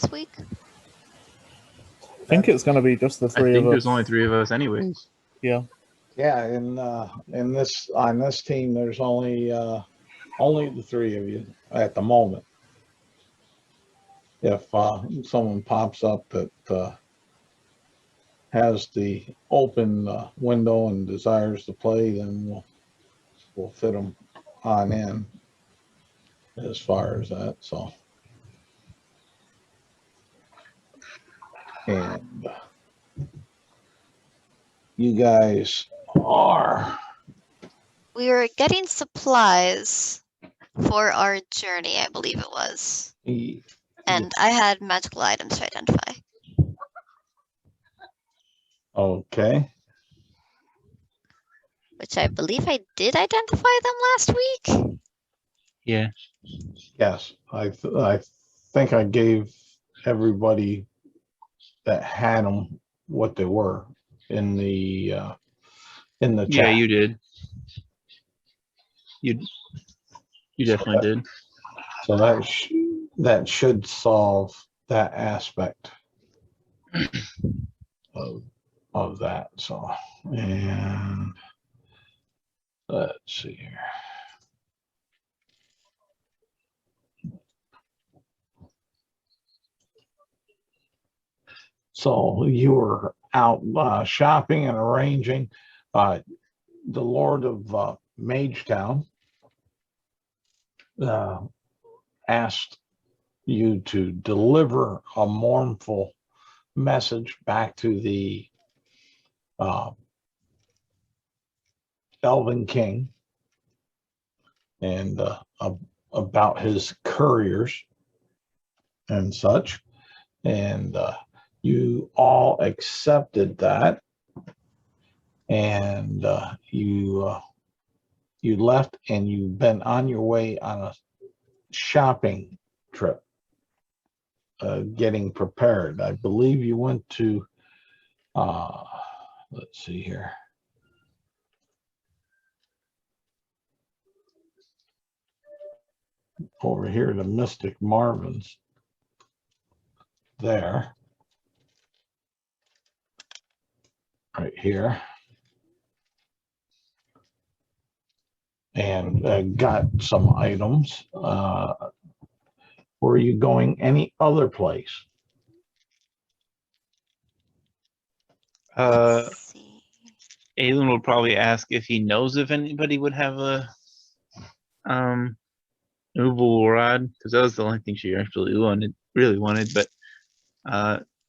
next week? I think it's going to be just the three of us. I think there's only 3 of us anyways. Yeah. Yeah, in this on this team, there's only the 3 of you at the moment. If someone pops up that has the open window and desires to play, then we'll fit them on in as far as that. So, and you guys are. We were getting supplies for our journey, I believe it was. And I had magical items to identify. Okay. Which I believe I did identify them last week. Yeah. Yes, I think I gave everybody that had them what they were in the chat. Yeah, you did. You definitely did. So that should solve that aspect of that. So, and let's see here. So you were out shopping and arranging. The Lord of Mage Town asked you to deliver a mournful message back to the Elven King and about his couriers and such. And you all accepted that, and you left, and you've been on your way on a shopping trip, getting prepared. I believe you went to let's see here. Over here to Mystic Marvin's there. Right here. And got some items. Were you going any other place? Let's see. Aelin will probably ask if he knows if anybody would have a movable rod, because that was the only thing she actually really wanted. But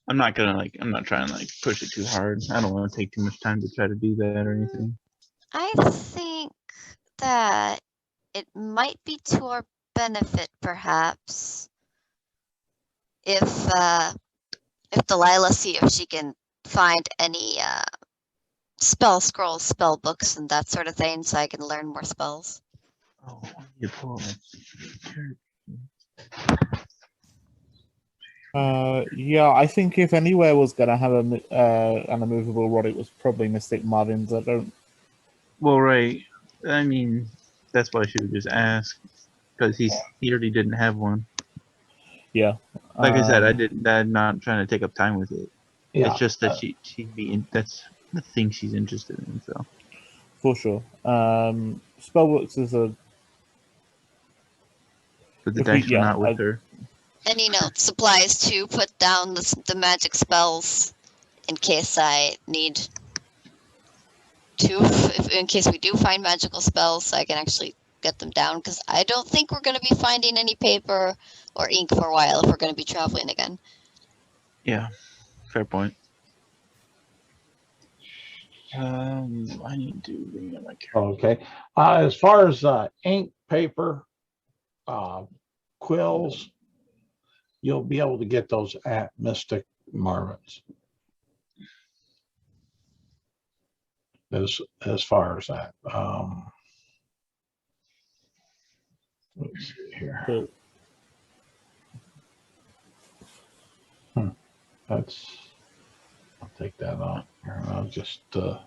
I'm not trying to push it too hard. I don't want to take too much time to try to do that or anything. I think that it might be to our benefit, perhaps, if Delilah see if she can find any spell scrolls, spell books, and that sort of thing, so I can learn more spells. Oh, you pull it. Yeah, I think if anywhere was going to have an immovable rod, it was probably Mystic Marvin's. I don't. Well, right. I mean, that's why she would just ask, because he already didn't have one. Yeah. Like I said, I'm not trying to take up time with it. Yeah. It's just that that's the thing she's interested in. So. For sure. Spellbooks is a. But the dice were not with her. And supplies to put down the magic spells in case I need to, in case we do find magical spells, so I can actually get them down, because I don't think we're going to be finding any paper or ink for a while if we're going to be traveling again. Yeah, fair point. I need to bring up my camera. Okay. As far as ink, paper, quills, you'll be able to get those at Mystic Marvin's. As far as that. Let's see here. Cool. I'll take that off here, and I'll just I'll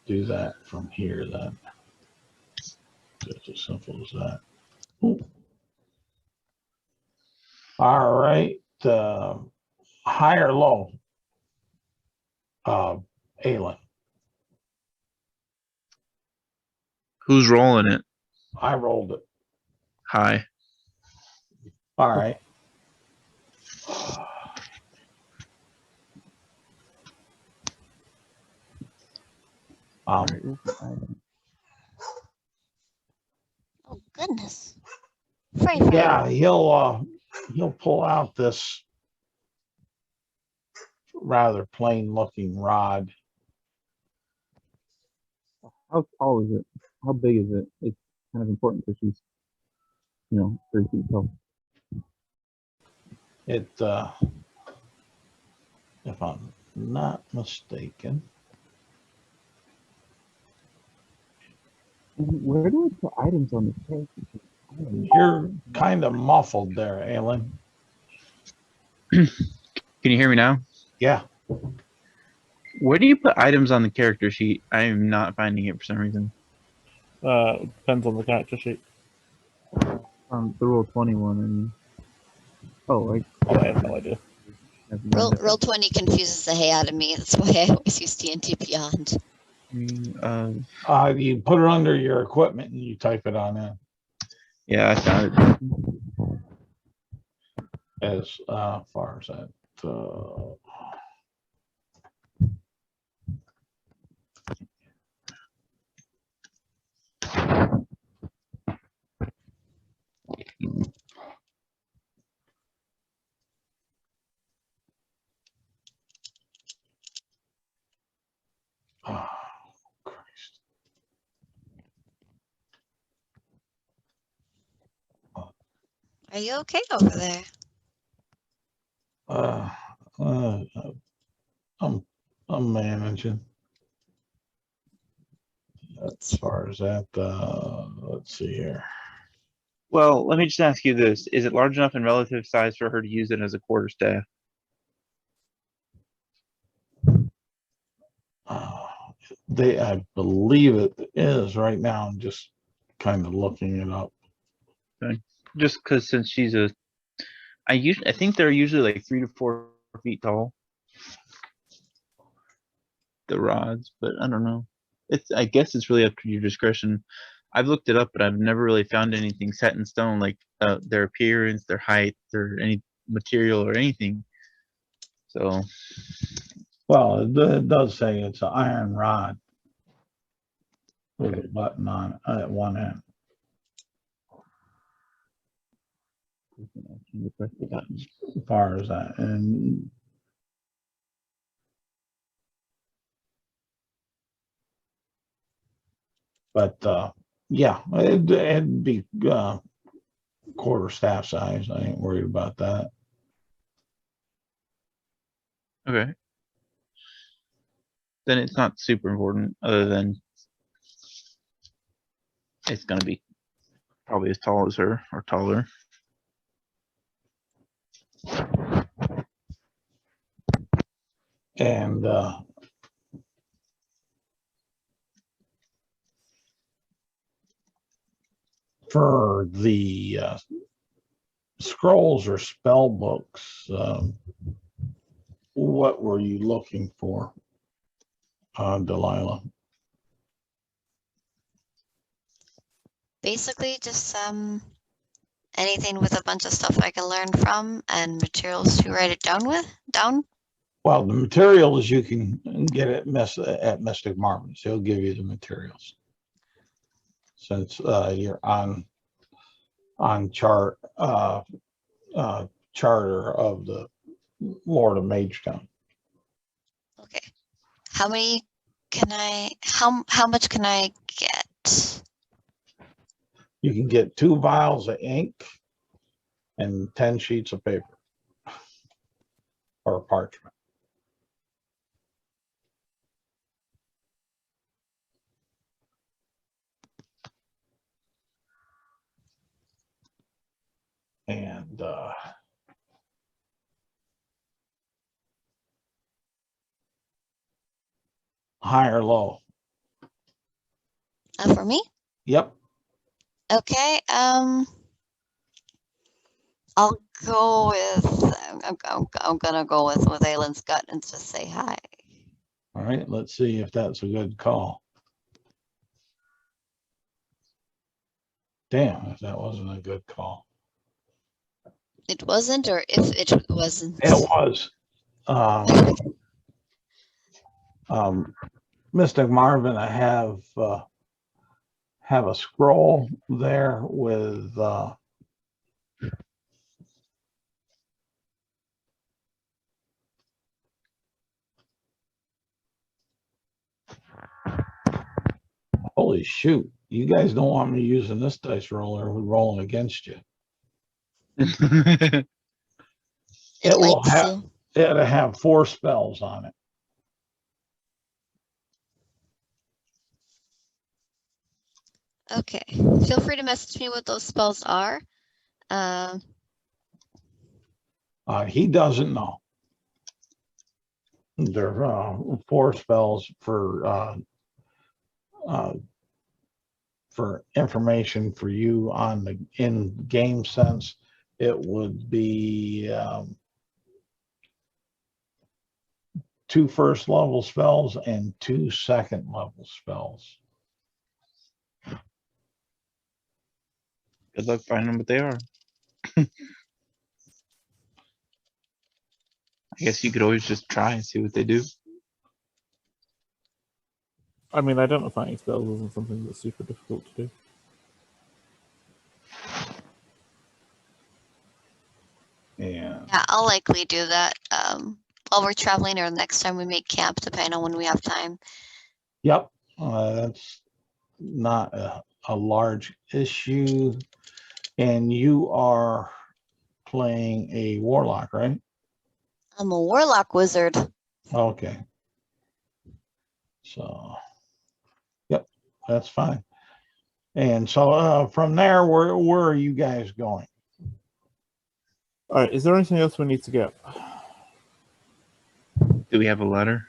do that from here then. Just as simple as that. Ooh. All right. high or low? Aelin. Who's rolling it? I rolled it. High. All right. Oh goodness. Frey. Yeah, he'll pull out this rather plain looking rod. How tall is it? How big is it? It's kind of important because she's, 3 feet tall. It, if I'm not mistaken, Where do I put items on the character? you're kind of muffled there, Aelin. Can you hear me now? Yeah. Where do you put items on the character sheet? I am not finding it for some reason. Depends on the character sheet. The rule 21. I mean. Oh, I have no idea. Roll 20 confuses the hey out of me. That's why I always use D&D Beyond. You put it under your equipment and you type it on in. Yeah, I found it. As far as that. Oh, Christ. Are you okay over there? I'm managing. As far as that, let's see here. Well, let me just ask you this. Is it large enough in relative size for her to use it as a quarterstaff? I believe it is right now. I'm just kind of looking it up. Okay. Just because since she's I think they're usually like 3 to 4 feet tall. The rods, but I don't know. I guess it's really up to your discretion. I've looked it up, but I've never really found anything set in stone, like their appearance, their height, or any material or anything. So, well, it does say it's an iron rod with a button on it at one end. As far as that, and but yeah, it'd be quarter staff size. I ain't worried about that. okay. Then it's not super important, other than it's gonna be probably as tall as her or taller. And for the scrolls or spell books, what were you looking for, Delilah? Basically, just anything with a bunch of stuff I can learn from and materials to write it down down. Well, the materials you can get at Mystic Marvins. He'll give you the materials. Since you're on charter of the Lord of Magetown. Okay. How many can how much can I get? You can get 2 vials of ink and 10 sheets of paper or parchment. And high or low? For me? Yep. Okay. I'll go with. I'm gonna go with Aylin's gut and just say hi. All right, let's see if that's a good call. Damn, if that wasn't a good call. It wasn't, or if it wasn't. It was. Mr. Marvin, I have a scroll there with holy shoot. You guys don't want me using this dice roller. We're rolling against you. It will likes have to. it'll have 4 spells on it. Okay. Feel free to message me what those spells are. He doesn't know. There are 4 spells for information for you on the in-game sense. It would be 2 first level spells and 2 second level spells. Good luck finding what they are. I guess you could always just try and see what they do. I mean, identifying spells isn't something that's super difficult to do. Yeah. Yeah, I'll likely do that while we're traveling or next time we make camp, depending on when we have time. Yep. That's not a large issue. And you are playing a warlock, right? I'm a warlock wizard. Okay. So, yep, that's fine. And so from there, where are you guys going? All right, is there anything else we need to get? Do we have a letter?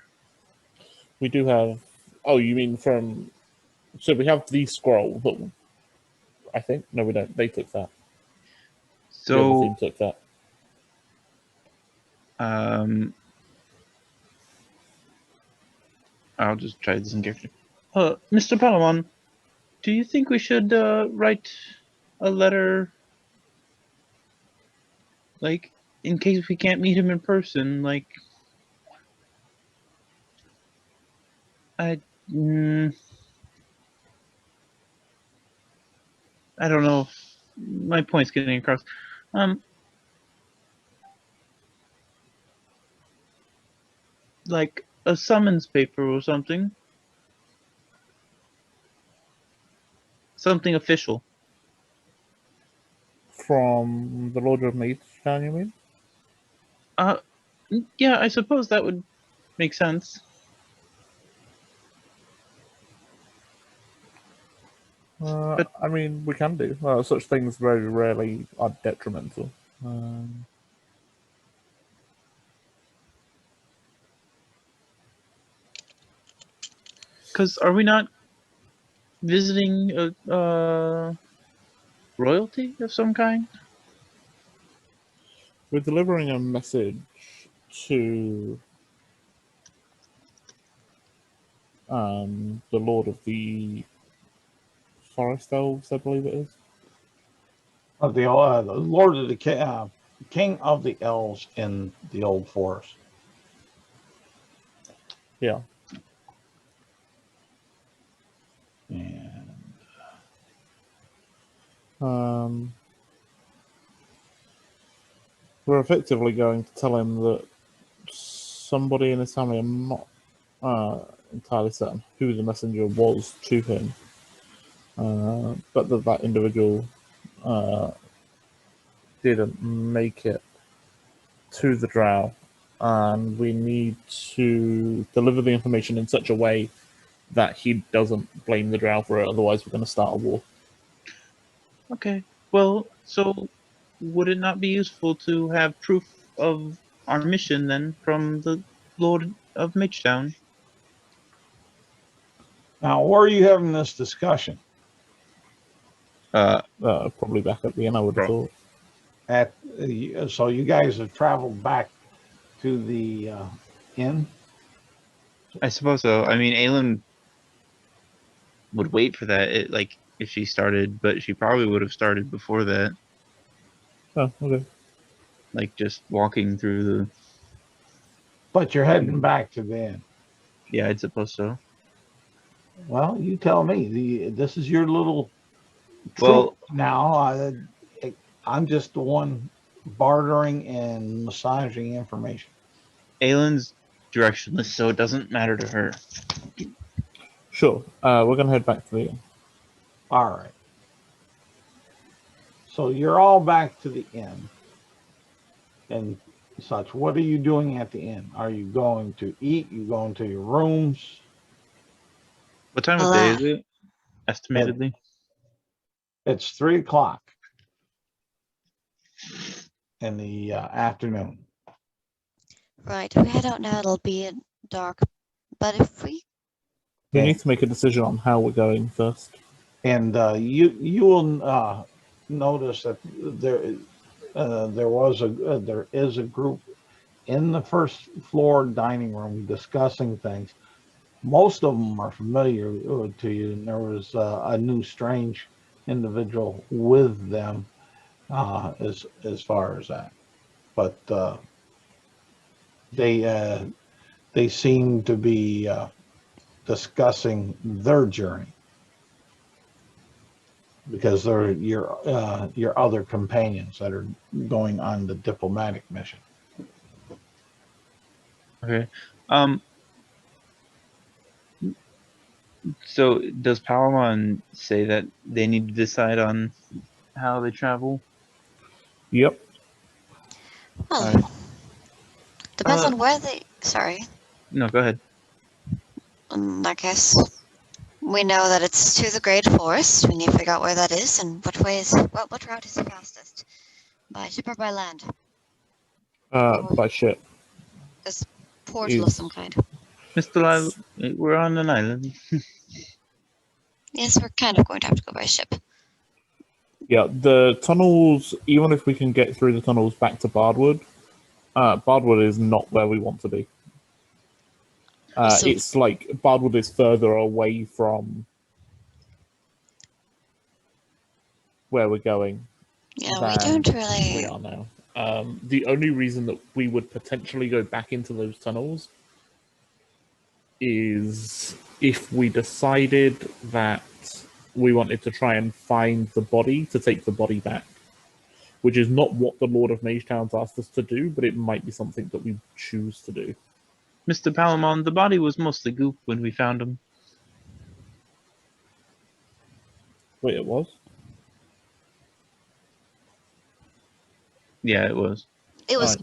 We do have. Oh, you mean from? So we have the scroll, but I think no, we don't. They took that. The other So, team took that. I'll just try this in character. Mr. Palawan, do you think we should write a letter, like, in case we can't meet him in person? Like, I don't know if my point's getting across. Like a summons paper or something. Something official. From the Lord of Mage, can you mean? Yeah, I suppose that would make sense. I mean, we can do. Such things very rarely are detrimental. Because are we not visiting a royalty of some kind? We're delivering a message to the Lord of the Forest Elves, I believe it is. The Lord of the King of the Elves in the Old Forest. Yeah. And we're effectively going to tell him that somebody in his family, I'm not entirely certain who the messenger was to him, but that individual didn't make it to the Drow, and we need to deliver the information in such a way that he doesn't blame the Drow for it, otherwise we're going to start a war. Okay. Well, so would it not be useful to have proof of our mission then from the Lord of Magetown? now, where are you having this discussion? Probably back at the end, I would have thought. So you guys have traveled back to the inn? I suppose so. I mean, Aelin would wait for that. Like if she started, but she probably would have started before that. Oh, okay. Like just walking through the. But you're heading back to the inn. Yeah, I'd suppose so. Well, you tell me. This is your little Well, troop now. I'm just the one bartering and massaging information. Aelin's directionless, so it doesn't matter to her. Sure. We're gonna head back to the inn. All right. So you're all back to the inn and such. What are you doing at the inn? Are you going to eat? You going to your rooms? What time of day is it? Estimatedly. It's 3 o'clock in the afternoon. Right. I don't know. It'll be dark, but if we We Okay. need to make a decision on how we're going first. And you will notice that there is a group in the first floor dining room discussing things. Most of them are familiar to you, and there was a new strange individual with them as far as that. But they seem to be discussing their journey because they're your other companions that are going on the diplomatic mission. Okay. So does Palamon say that they need to decide on how they travel? Yep. well, Alright. depends on where they. Sorry. No, go ahead. I guess we know that it's to the Great Forest. We need to figure out where that is and what route is the fastest, by ship or by land. By ship. This portal of some kind. Mr. Lyle, we're on an island. Yes, we're kind of going to have to go by ship. Yeah, the tunnels, even if we can get through the tunnels back to Bardwood, Bardwood is not where we want to be. So- It's like Bardwood is further away from where we're going Yeah, we than don't we really. are now. The only reason that we would potentially go back into those tunnels is if we decided that we wanted to try and find the body to take the body back, which is not what the Lord of Mage Town's asked us to do, but it might be something that we choose to do. Mr. Palamon, the body was mostly goop when we found him. Wait, it was? Yeah, it was. It was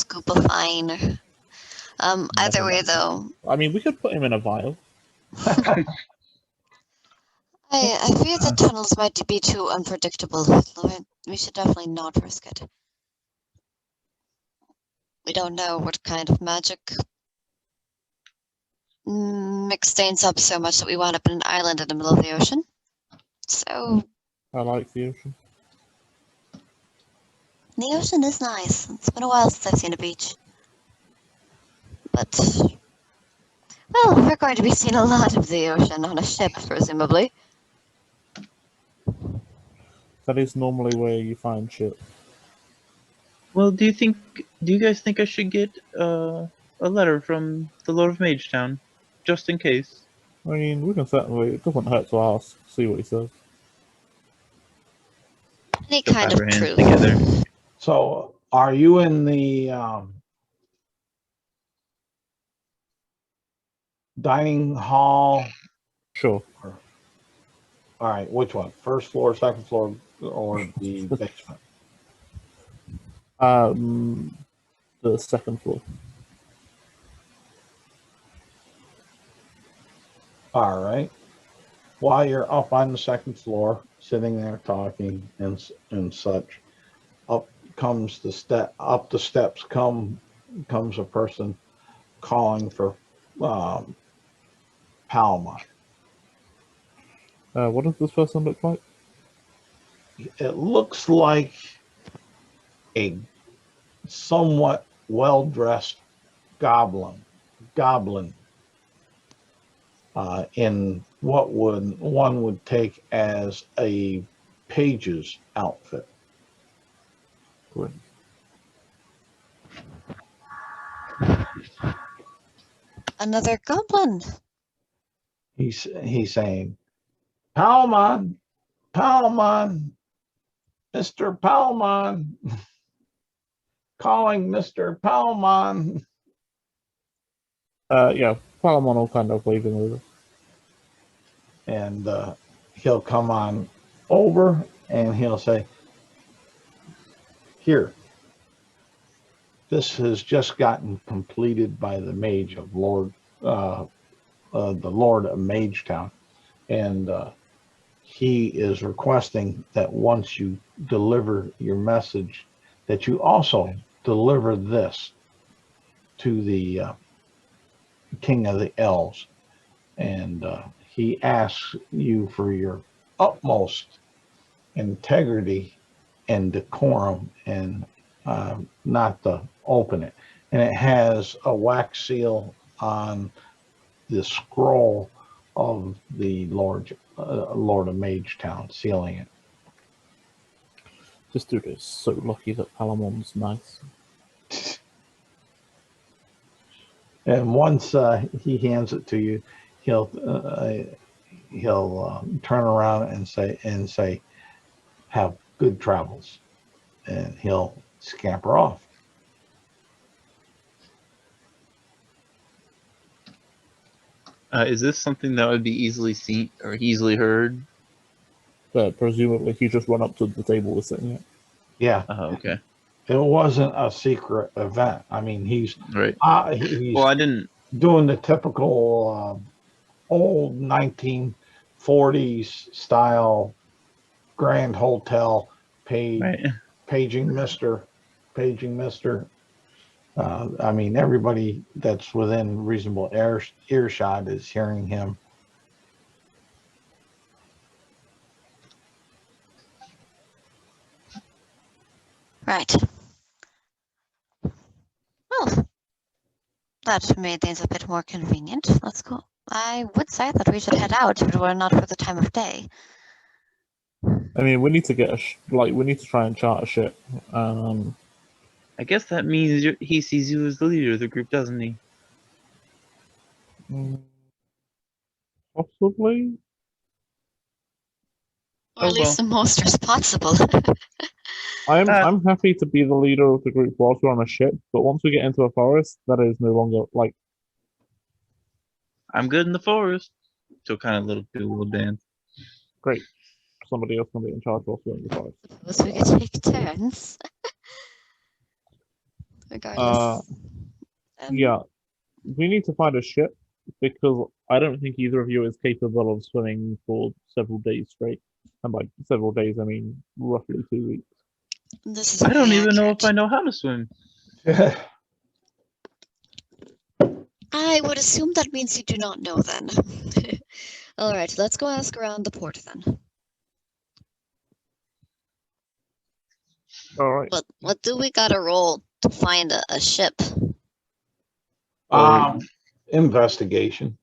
goopifine. Either way, mind. though, I mean, we could put him in a vial. I fear the tunnels might be too unpredictable. We should definitely not risk it. We don't know what kind of magic mixed things up so much that we wound up in an island in the middle of the ocean. So I like the ocean. the ocean is nice. It's been a while since I've seen a beach. But, well, we're going to be seeing a lot of the ocean on a ship, presumably. That is normally where you find shit. Well, do you guys think I should get a letter from the Lord of Mage Town, just in case? I mean, we can certainly, it doesn't hurt to ask, see what he says. Any She'll kind clap of her hands truth. together. So are you in the dining hall? Sure. All right, which one? First floor, second floor, or the basement? The second floor. All right. While you're up on the second floor, sitting there talking and such, up comes up the steps comes a person calling for Palma. What does this person look like? It looks like a somewhat well-dressed goblin in what one would take as a page's outfit. Good. Another goblin. He's saying, Palmon, Palmon, Mr. Palmon, calling Mr. Palmon. Yeah, Palamon will kind of wave him over. And he'll come on over and he'll say, here, this has just gotten completed by the mage of the Lord of Mage Town. And he is requesting that once you deliver your message, that you also deliver this to the King of the Elves. And he asks you for your utmost integrity and decorum and not to open it. And it has a wax seal on the scroll of the Lord of Mage Town sealing it. This dude is so lucky that Palamon's nice. And once he hands it to you, he'll turn around and say, have good travels, and he'll scamper off. Is this something that would be easily seen or easily heard? But presumably he just run up to the table we're sitting at. Yeah, Okay. it wasn't a secret event. I mean, he's Right. he's Well, I didn't. doing the typical old 1940s style Grand Hotel Right. paging Mister. I mean, everybody that's within reasonable earshot is hearing him. Right. Well, that made things a bit more convenient. Let's go. I would say that we should head out if it were not for the time of day. I mean, we need to get we need to try and chart a ship. I guess that means he sees you as the leader of the group, doesn't he? Possibly. Or at least the most responsible. I'm happy to be the leader of the group whilst we're on a ship, but once we get into a forest, that is no longer like. I'm good in the forest. So kind of do a little dance. Great. Somebody else can be in charge whilst we're in the forest. Suppose we could take turns. Regardless. Yeah, we need to find a ship because I don't think either of you is capable of swimming for several days straight. And by several days, I mean roughly 2 weeks. This is I don't very even know if accurate. I know how to swim. I would assume that means you do not know then. All right, let's go ask around the port then. All right. But what do we gotta roll to find a ship? Investigation.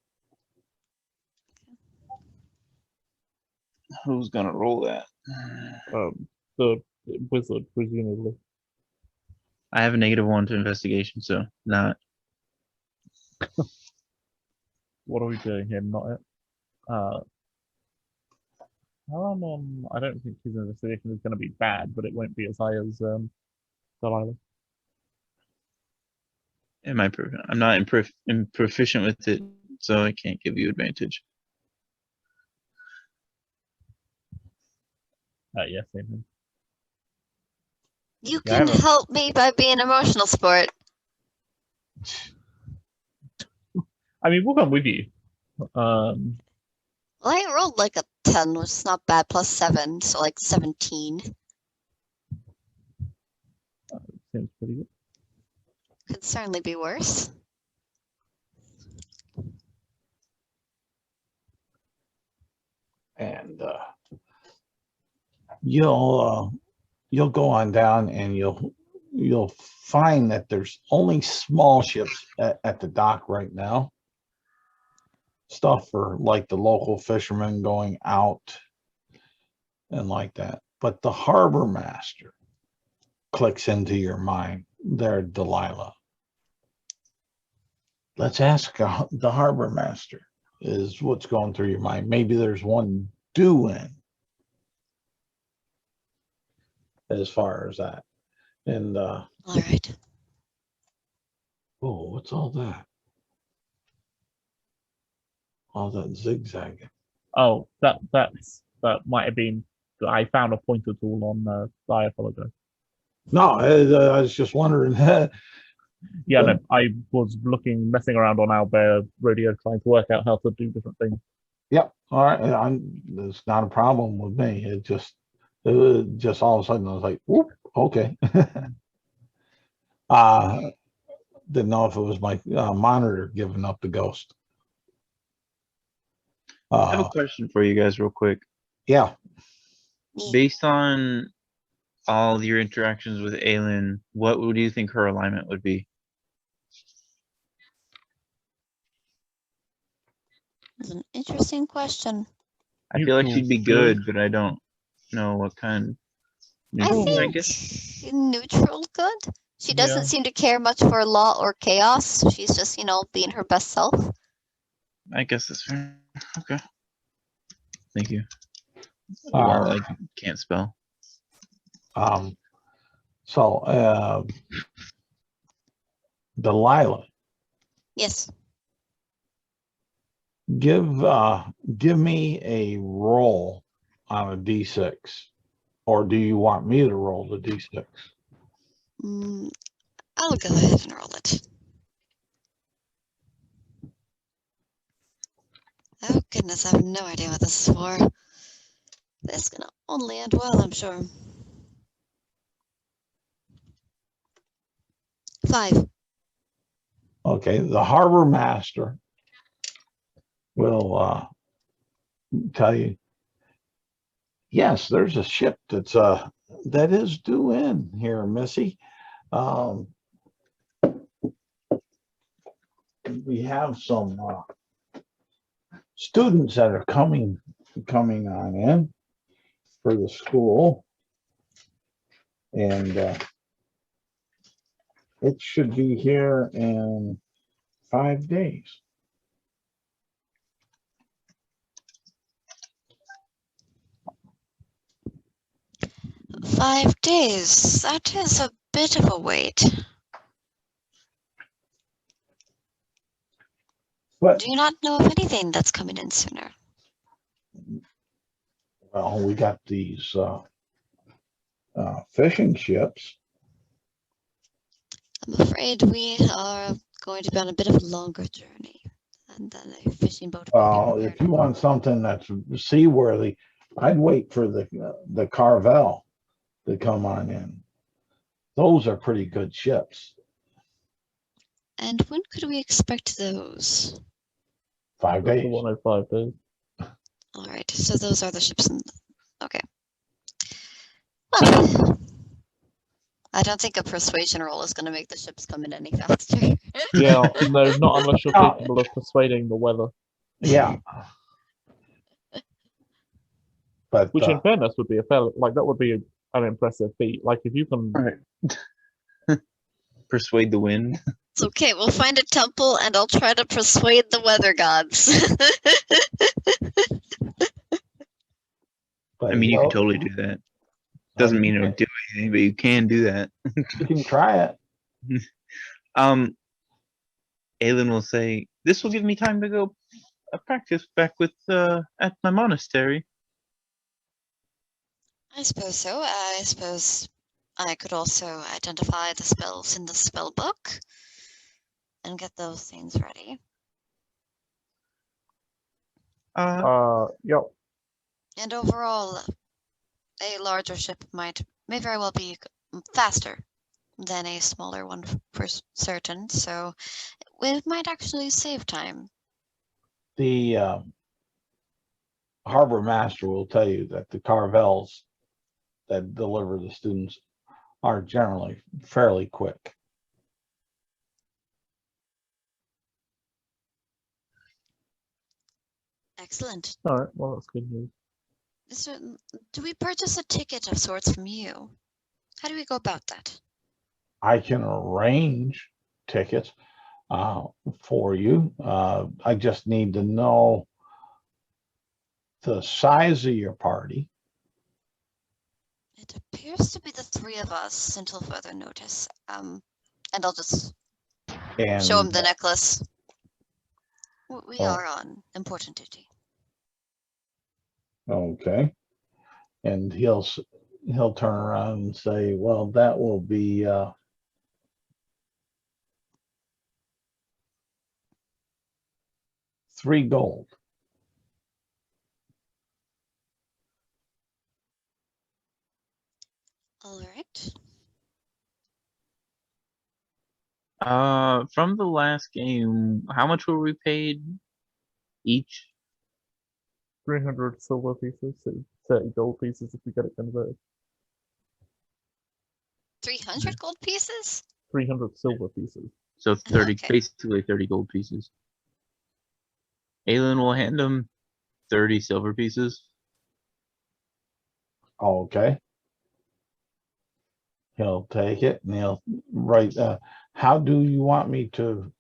Who's gonna roll that? The wizard, presumably. I have a -1 to investigation, so not. What are we doing here? Not it. I don't think his investigation is going to be bad, but it won't be as high as Delilah. I'm not proficient with it, so I can't give you advantage. Yes, amen. You Yeah, can help me by being emotional support. I mean, we'll come with you. Well, I rolled like a 10, which is not bad, plus 7, so like 17. Seems pretty good. Could certainly be worse. And you'll go on down and you'll you'll find that there's only small ships at the dock right now. Stuff for like the local fishermen going out and like that. But the harbor master clicks into your mind there, Delilah. Let's ask the harbor master is what's going through your mind. Maybe there's one due in as far as that. And All right. oh, what's all that? All that zigzagging. Oh, that might have been. I found a pointer tool on. I apologize. No, I was just wondering. Yeah, no, I was messing around on our bear radio, trying to work out how to do different things. Yep. All right. It's not a problem with me. It was just all of a sudden I was like, whoop, okay. Didn't know if it was my monitor giving up the ghost. I have a question for you guys real quick. Yeah. Based on all your interactions with Aelin, what would you think her alignment would be? That's an interesting question. I feel like she'd be good, but I don't know what kind. Neutral, I guess. Neutral good. She doesn't seem to care much for law or chaos. She's just, being her best self. I guess that's fair. Okay. Thank you. All I can't spell. So Delilah, Yes. give me a roll on a D6, or do you want me to roll the D6? I'll go ahead and roll it. Oh goodness, I have no idea what this is for. This is gonna only end well, I'm sure. 5. Okay, the harbor master will tell you, yes, there's a ship that is due in here, Missy. We have some students that are coming on in for the school, and it should be here in 5 days. $5 days. That is a bit of a wait. But Do you not know of anything that's coming in sooner? well, we got these fishing ships. I'm afraid we are going to be on a bit of a longer journey than a fishing boat. If you want something that's seaworthy, I'd wait for the Carvel to come on in. Those are pretty good ships. And when could we expect those? 5 days. 105 days. All right, so those are the ships. Okay. Well, I don't think a persuasion roll is going to make the ships come in any faster. Yeah, no, not unless you're capable of persuading the weather. Yeah. But Which, in fairness, would be that would be an impressive feat. Like, if you can. Right. Persuade the wind. It's okay. We'll find a temple, and I'll try to persuade the weather gods. I mean, you can totally do that. Doesn't mean it'll do anything, but you can do that. You can try it. Aelin will say, "This will give me time to go practice back with at my monastery." I suppose so. I suppose I could also identify the spells in the spell book and get those things ready. Yep. And overall, a larger ship may very well be faster than a smaller one for certain, so it might actually save time. The harbor master will tell you that the Carvels that deliver the students are generally fairly quick. Excellent. All right. Well, that's good news. Do we purchase a ticket of sorts from you? How do we go about that? I can arrange tickets for you. I just need to know the size of your party. It appears to be the three of us until further notice. And I'll just And show him the necklace. We Oh. are on important duty. okay. And he'll turn around and say, well, that will be 3 gold. All right. From the last game, how much were we paid each? 300 silver pieces, so 30 gold pieces if we get it converted. 300 gold pieces? 300 silver pieces. So 30, Okay. basically 30 gold pieces. Aelin will hand him 30 silver pieces. Okay. He'll take it and he'll write, how do you want me to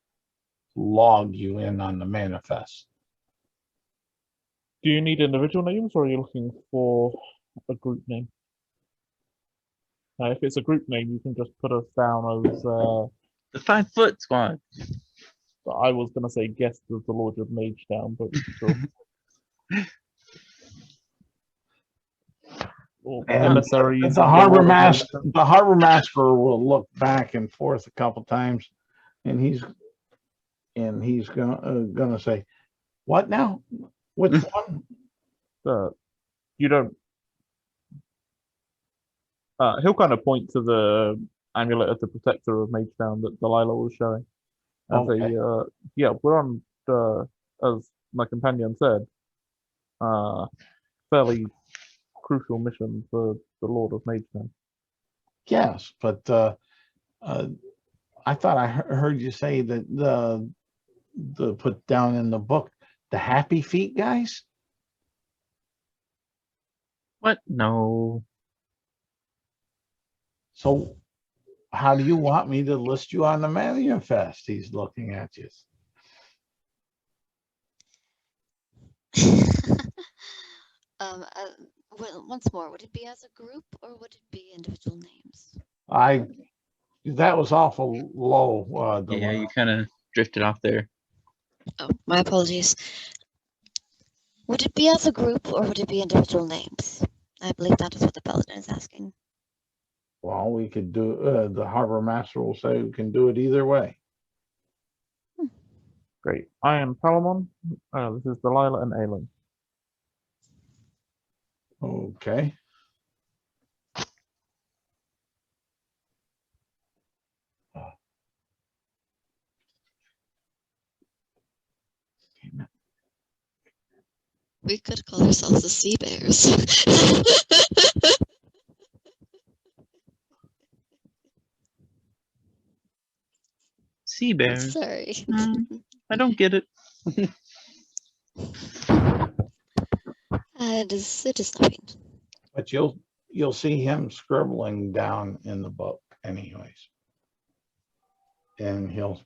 log you in on the manifest? Do you need individual names or are you looking for a group name? If it's a group name, you can just put us down as, The 5 foot squad. I was going to say guest of the Lord of Mage Town, but sure. Or And emissaries. the of harbor Lord of Mage master, Town. the harbor master will look back and forth a couple times, and he's gonna say, "What now? Which one?" You don't. He'll kind of point to the amulet of the protector of Mage Town that Delilah was showing, and Okay. say, "Yeah, we're on, as my companion said, fairly crucial mission for the Lord of Mage Town." Yes, but I thought I heard you say that the put down in the book, the Happy Feet guys. What? No. So how do you want me to list you on the manifest? He's looking at you. Once more, would it be as a group or would it be individual names? That was awful low. Yeah, you kind of drifted off there. Oh, my apologies. Would it be as a group or would it be individual names? I believe that is what the paladin is asking. Well, we could do, the harbor master will say we can do it either way. Great. I am Palamon. This is Delilah and Aelin. Okay. We could call ourselves the Sea Bears. Sea bears. Sorry. I don't get it. It is nothing. But you'll see him scribbling down in the book anyways. And he'll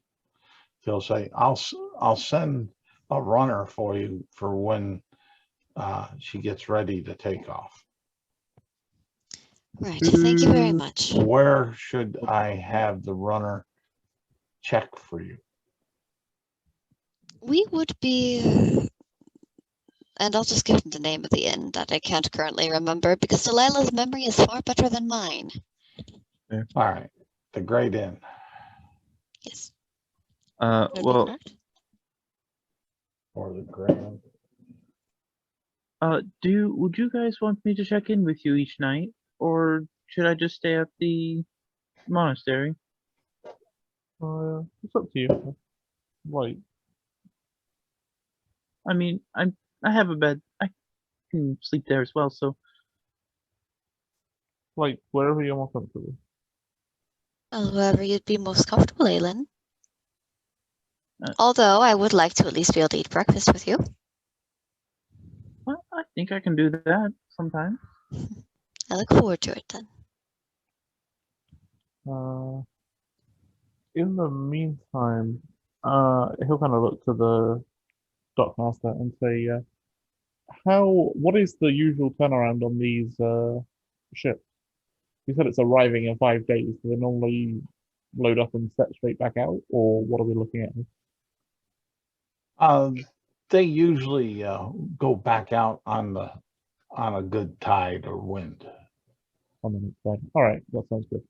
say, I'll send a runner for you for when she gets ready to take off. Right. Thank you very much. Where should I have the runner check for you? We would be, and I'll just give him the name of the inn that I can't currently remember because Delilah's memory is far better than mine. All right. The Great Inn. Yes. Well, Or the Grand. would you guys want me to check in with you each night, or should I just stay at the monastery? It's up to you. Like, I mean, I have a bed. I can sleep there as well. So wherever you're more comfortable. Well, whoever you'd be most comfortable, Aelin. Uh, Although I would like to at least be able to eat breakfast with you. Well, I think I can do that sometime. I look forward to it then. In the meantime, he'll kind of look to the dockmaster and say, what is the usual turnaround on these ships? You said it's arriving in 5 days. Do they normally load up and set straight back out, or what are we looking at? They usually go back out on a good tide or wind. On the next side. All right, that sounds good.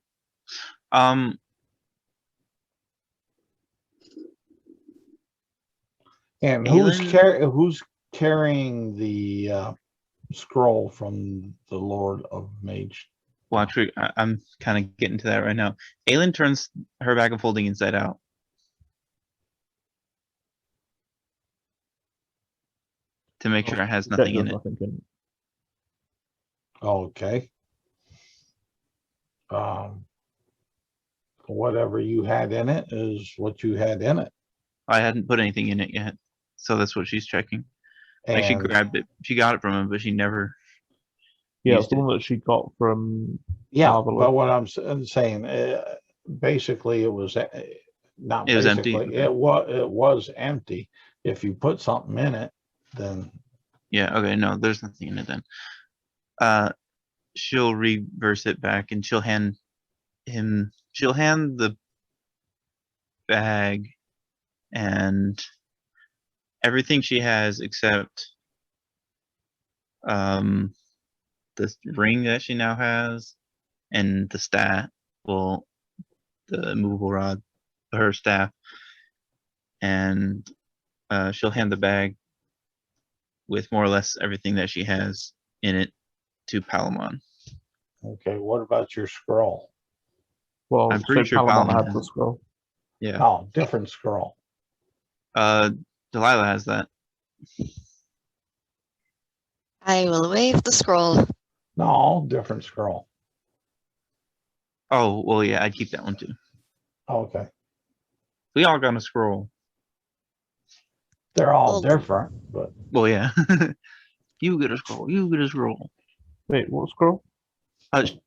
And Aelin- who's carrying the scroll from the Lord of Mage? Well, actually, I'm kind of getting to that right now. Aelin turns her bag of holding inside out. To make sure it has nothing in it. Nothing in it. Okay. Whatever you had in it is what you had in it. I hadn't put anything in it yet, so that's what she's checking. Like she And grabbed it, she got it from him, but she never. Yeah, used it's the it. one that she got from. yeah, Marvelous. but what I'm saying, basically, it was not It was empty, basically. okay. It was empty. If you put something in it, then Yeah. Okay. No, there's nothing in it then. She'll reverse it back, and she'll hand him. She'll hand the bag and everything she has except the ring that she now has and the stat, well, the movable rod, her staff, and she'll hand the bag with more or less everything that she has in it to Palamon. okay. What about your scroll? Well, I'm pretty sure Palamon Palamon had has the it. scroll. Yeah. Oh, different scroll. Delilah has that. I will wave the scroll. No, different scroll. Oh, well, yeah, I'd keep that one too. Okay. We all got a scroll. They're all Well, different, but Well, yeah. You get a scroll. You get a scroll. Wait, what scroll?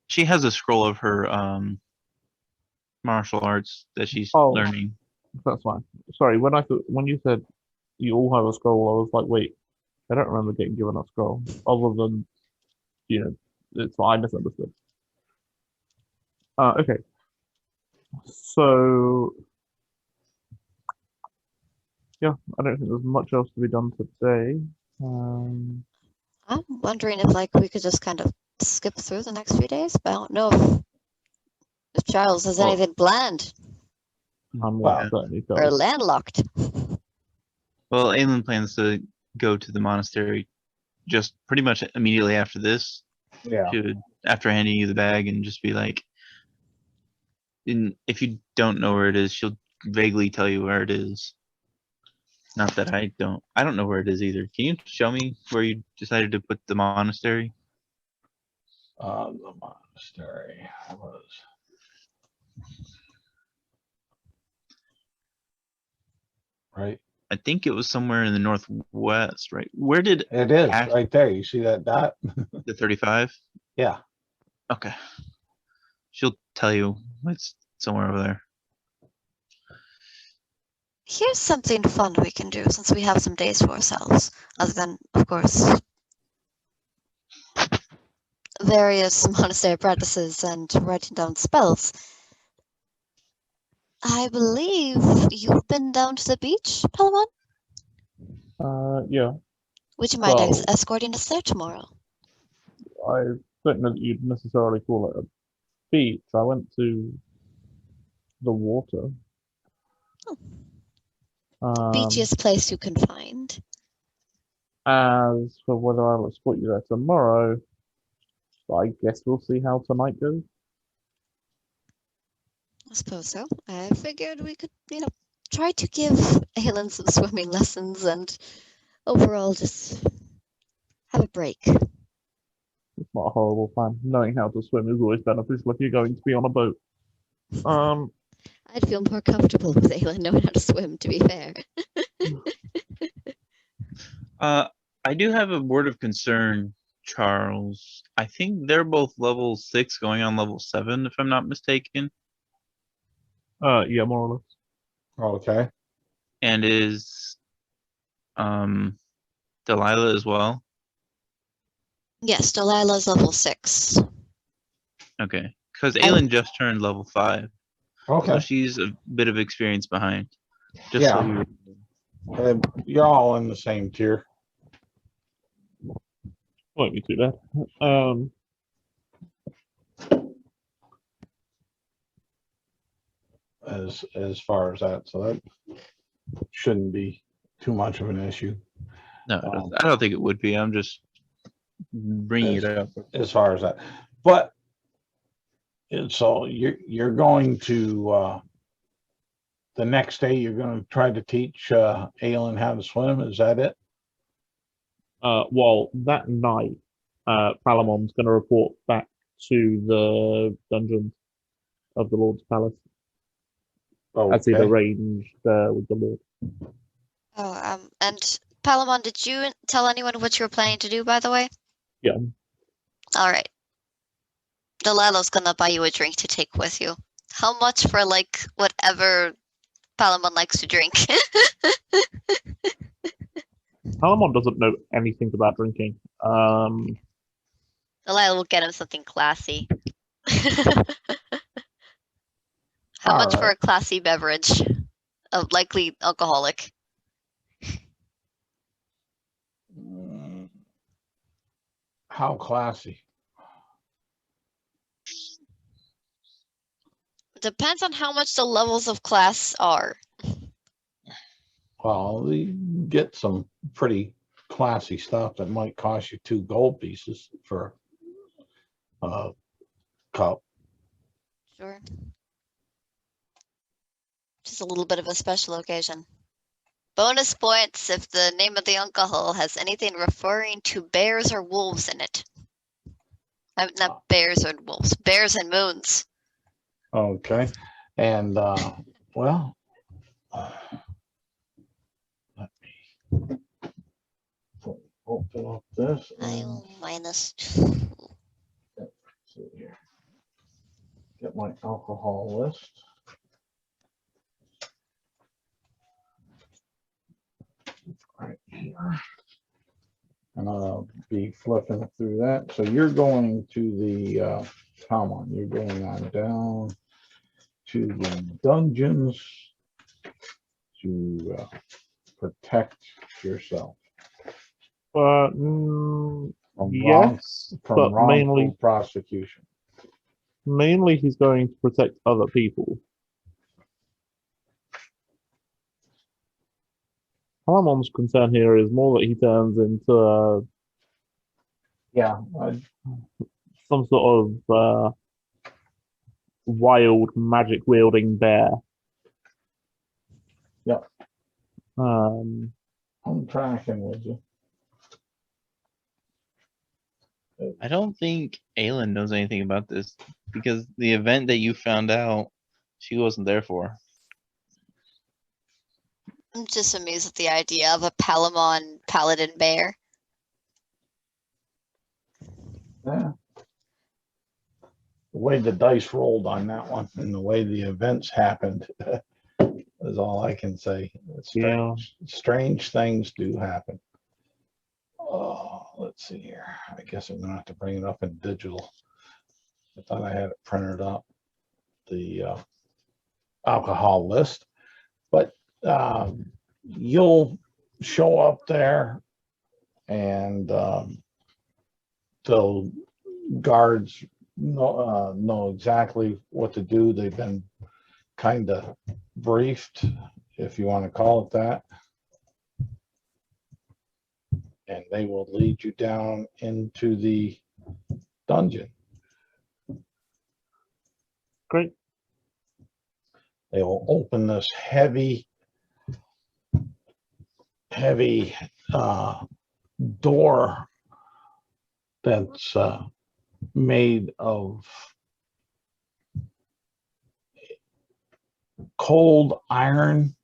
She has a scroll of her martial arts that she's Oh. learning. That's fine. Sorry, when you said you all have a scroll, I was like, wait, I don't remember getting given a scroll. Other than, it's fine, I misunderstood. Okay. So, yeah, I don't think there's much else to be done today. I'm wondering if we could just kind of skip through the next few days, but I don't know if Charles has Well, anything planned I'm Well, certainly or so. landlocked. Well, Aelin plans to go to the monastery just pretty much immediately after this. yeah. She would, after handing you the bag, and just be like, if you don't know where it is, she'll vaguely tell you where it is. Not that I don't know where it is either. Can you show me where you decided to put the monastery? The monastery was right. I think it was somewhere in the northwest, right? Where did It is Ash- right there. You see that dot? the 35? Yeah. Okay. She'll tell you it's somewhere over there. Here's something fun we can do since we have some days to ourselves, other than, of course, various monastery practices and writing down spells. I believe you've been down to the beach, Palamon? Yeah, Would you mind Well- escorting us there tomorrow? I don't know that you'd necessarily call it a beach. I went to the water. Beachiest place you can find. As for whether I'll escort you there tomorrow, I guess we'll see how tonight goes. I suppose so. I figured we could, try to give Aelin some swimming lessons and overall just have a break. It's not a horrible plan. Knowing how to swim is always beneficial if you're going to be on a boat. I'd feel more comfortable with Aelin knowing how to swim, to be fair. I do have a word of concern, Charles. I think they're both level 6 going on level 7, if I'm not mistaken. Yeah, more or less. Okay. And is Delilah as well? Yes, Delilah's level 6. Okay. Because I- Aelin just turned level 5. So Okay. she's a bit of experience behind. Just so Yeah. you You're all in the same tier. Won't be too bad. As far as that, so that shouldn't be too much of an issue. No, I don't think it would be. I'm just bringing it up. As far as that, but so you're going to the next day you're going to try to teach Aelin how to swim. Is that it? Well, that night, Palamon's going to report back to the dungeon of the Lord's Palace, as he'd Okay. arranged with the Lord. Oh, and Palamon, did you tell anyone what you were planning to do, by the way? Yeah. All right. Delilah's gonna buy you a drink to take with you. How much for, like, whatever Palamon likes to drink? Palamon doesn't know anything about drinking. Delilah will get him something classy. How much for a classy beverage? Likely alcoholic. How classy. Depends on how much the levels of class are. Well, you get some pretty classy stuff that might cost you 2 gold pieces for a cup. Sure. Just a little bit of a special occasion. Bonus points if the name of the alcohol has anything referring to bears or wolves in it. Not bears or wolves, bears and moons. Okay. And well, let me open up this. I And will minus 2. see here. Get my alcohol list. Right here. And I'll be flipping through that. So you're going to the come on, you're going on down to the dungeons to protect yourself from Yes, but wrongful prosecution. mainly he's going to protect other people. Palamon's concern here is more that he turns into some sort of wild magic wielding bear. Yep. Um, I'm tracking with you. I don't think Aelin knows anything about this because the event that you found out, she wasn't there for. I'm just amused at the idea of a Palamon paladin bear. Yeah. The way the dice rolled on that one and the way the events happened is all I can say. Strange things do happen. Oh, let's see here. I guess I'm gonna have to bring it up in digital. I thought I had it printed up, the alcohol list, but you'll show up there and the guards know exactly what to do. They've been kind of briefed, if you want to call it that. And they will lead you down into the dungeon. Great. They will open this heavy door that's made of cold iron,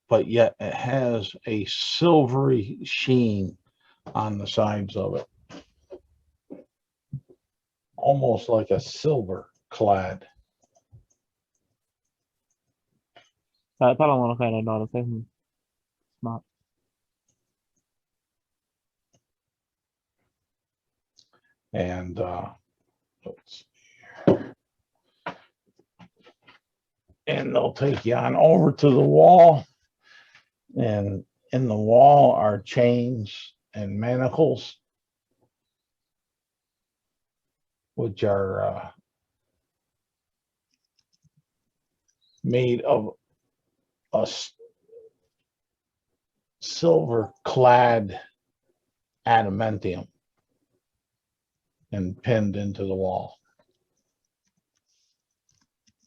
but yet it has a silvery sheen on the sides of it. Almost like a silver clad. طالما كان إنه فهم smart. And let's see here. And they'll take you on over to the wall. And in the wall are chains and manacles, which are made of a silver clad adamantium and pinned into the wall.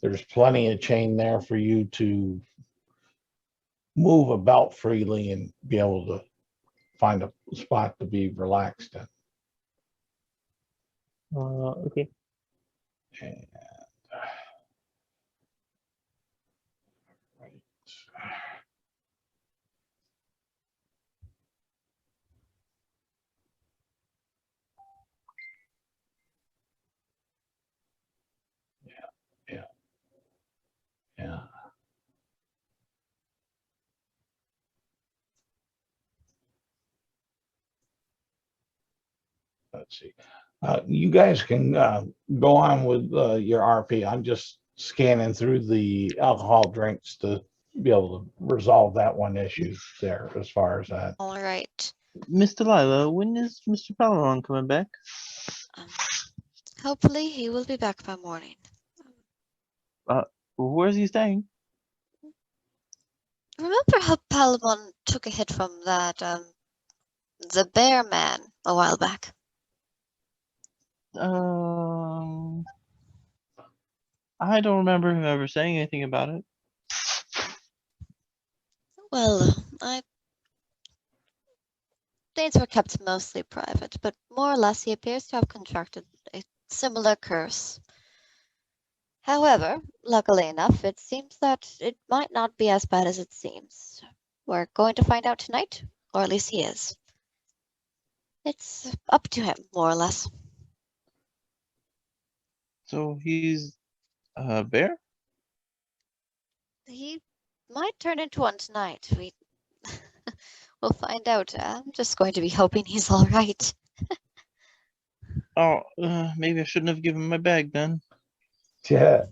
There's plenty of chain there for you to move about freely and be able to find a spot to be relaxed in. Okay. And, right. Yeah. Let's see. You guys can go on with your RP. I'm just scanning through the alcohol drinks to be able to resolve that one issue there as far as that. All right. Miss Delilah, when is Mr. Palamon coming back? Um, hopefully he will be back by morning. Where's he staying? Remember how Palamon took a hit from that, the bear man a while back? I don't remember him ever saying anything about it. Well, things were kept mostly private, but more or less he appears to have contracted a similar curse. However, luckily enough, it seems that it might not be as bad as it seems. We're going to find out tonight, or at least he is. It's up to him, more or less. So he's a bear? He might turn into one tonight. We'll find out. I'm just going to be hoping he's all right. Oh, maybe I shouldn't have given my bag then. Yeah.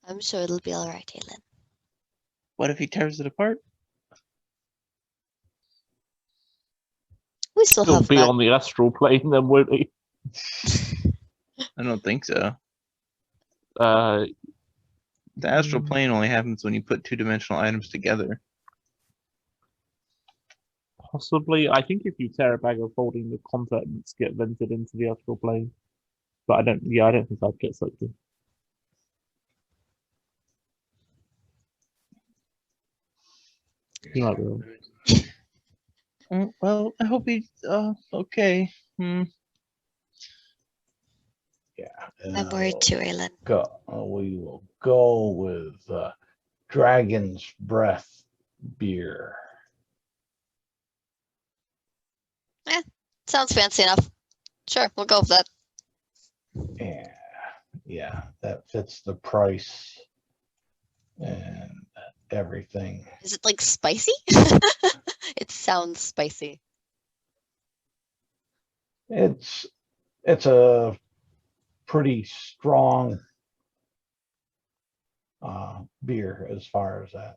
I'm sure it'll be all right, Aelin. What if he tears it apart? We still He'll have be on the astral plane then, won't he? I don't think so. Uh, The astral plane only happens when you put two-dimensional items together. Possibly. I think if you tear a bag of holding, the contents get vented into the astral plane. But I don't think I'd get sucked in. You might be wrong. Well, I hope he's okay. Yeah. I'm worried too, Aelin. We will go with Dragon's Breath beer. Sounds fancy enough. Sure, we'll go with that. Yeah, that fits the price and everything. Is it like spicy? It sounds spicy. It's a pretty strong beer as far as that.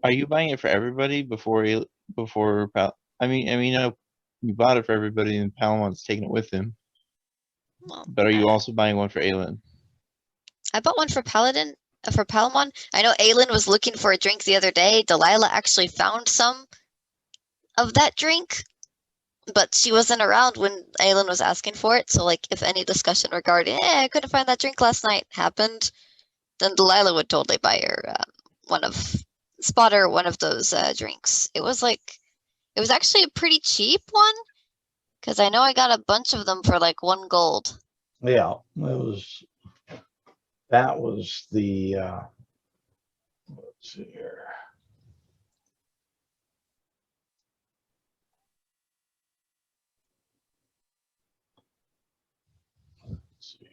Are you buying it for everybody before I mean, you bought it for everybody and Palamon's taking it with him. Well, But are you also buying one for Aelin? I bought one for Paladin, for Palamon. I know Aelin was looking for a drink the other day. Delilah actually found some of that drink, but she wasn't around when Aelin was asking for it. So, like, if any discussion regarding, I couldn't find that drink last night happened, then Delilah would totally buy her one of those drinks. It was actually a pretty cheap one, because I know I got a bunch of them for like 1 gold. Yeah, that was the, let's see here. Let's see here.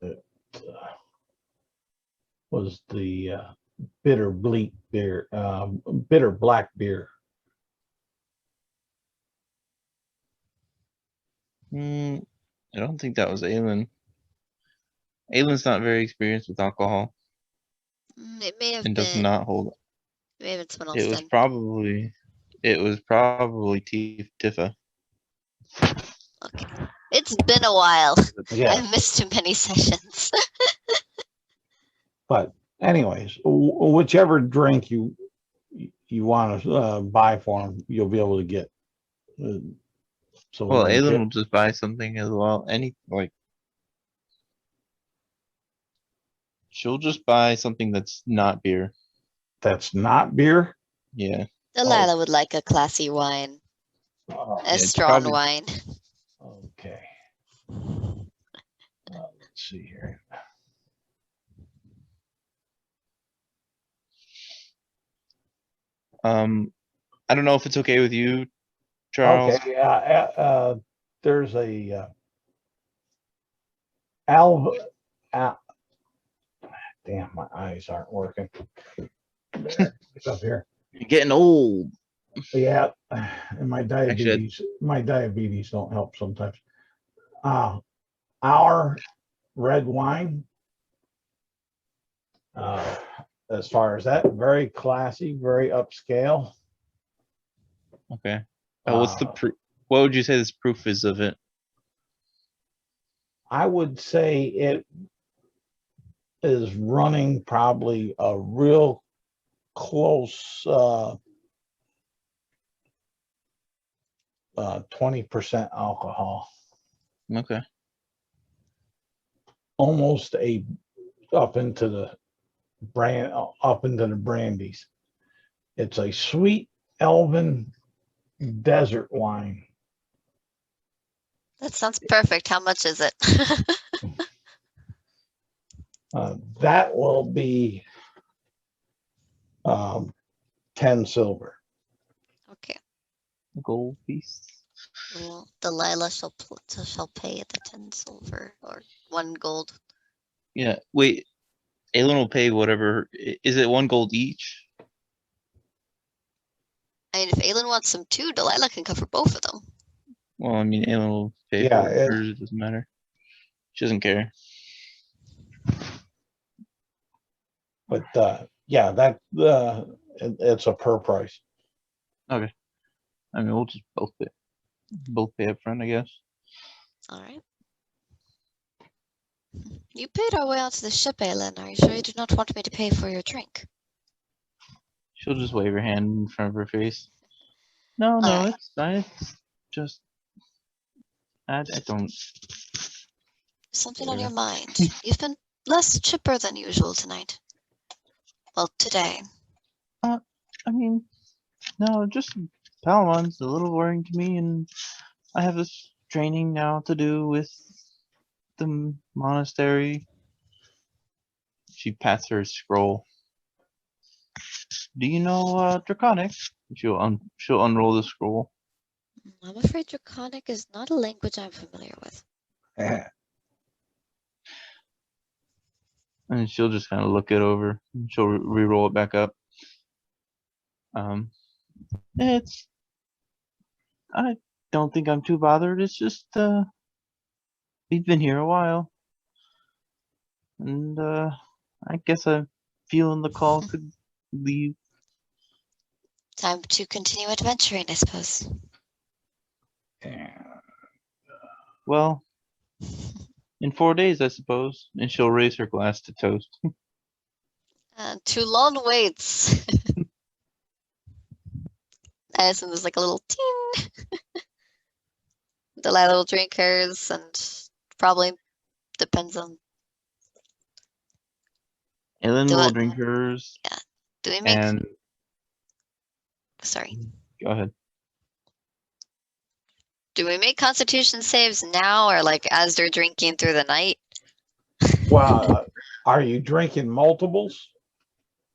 It was the bitter bleak beer, bitter black beer. I don't think that was Aelin. Aelin's not very experienced with alcohol It may have and does been. not hold. It may have been someone It else was then. probably. It was probably Tifa. Okay. It's been a while. Yeah, I've missed too many sessions. but anyways, whichever drink you want to buy for them, you'll be able to get. So Well, when Aelin will just buy something as well. She'll just buy something that's not beer. that's not beer. Yeah. Delilah would like a classy wine, Oh, a it's strong probably- wine. okay. Let's see here. I don't know if it's okay with you, Charles. Okay, there's a damn, my eyes aren't working. It's up here. You're getting old. Yeah, and my diabetes don't help sometimes. Our red wine, as far as that, very classy, very upscale. Okay. What's the proof? What would you say this proof is of it? I would say it is running probably a real close 20% alcohol, Okay. almost up into the brandies. It's a sweet elven desert wine. That sounds perfect. How much is it? That will be 10 silver. Okay. Gold piece. Well, Delilah shall pay the 10 silver or 1 gold. Yeah. Wait. Aelin will pay whatever. Is it 1 gold each? I mean, if Aelin wants some too, Delilah can cover both of them. Well, I mean, Aelin will pay Yeah, for hers. It doesn't matter. She doesn't care. But yeah, it's a per price. Okay. I mean, we'll just both pay up front, I guess. All right. You paid our way out to the ship, Aelin. Are you sure you do not want me to pay for your drink? She'll just wave her hand in front of her face. No, Alright. it's fine. It's just I don't. Something on Yeah. your mind. You've been less chipper than usual tonight. Well, today. I mean, no, just Palamon's a little worrying to me, and I have this training now to do with the monastery. She pats her scroll. Do you know Draconic? She'll unroll the scroll. I'm afraid Draconic is not a language I'm familiar with. And she'll just kind of look it over. And she'll re-roll it back up. I don't think I'm too bothered. It's just we've been here a while, and I guess I'm feeling the call to leave. Time to continue adventuring, I suppose. Well, in 4 days, I suppose. And she'll raise her glass to toast. And Toulon waits. I assume there's like a little ting. Delilah will drink hers and probably depends on. Aelin Do will it. drink hers, Do we make? and Sorry. Go ahead. Do we make Constitution saves now, or like as they're drinking through the night? Well, are you drinking multiples?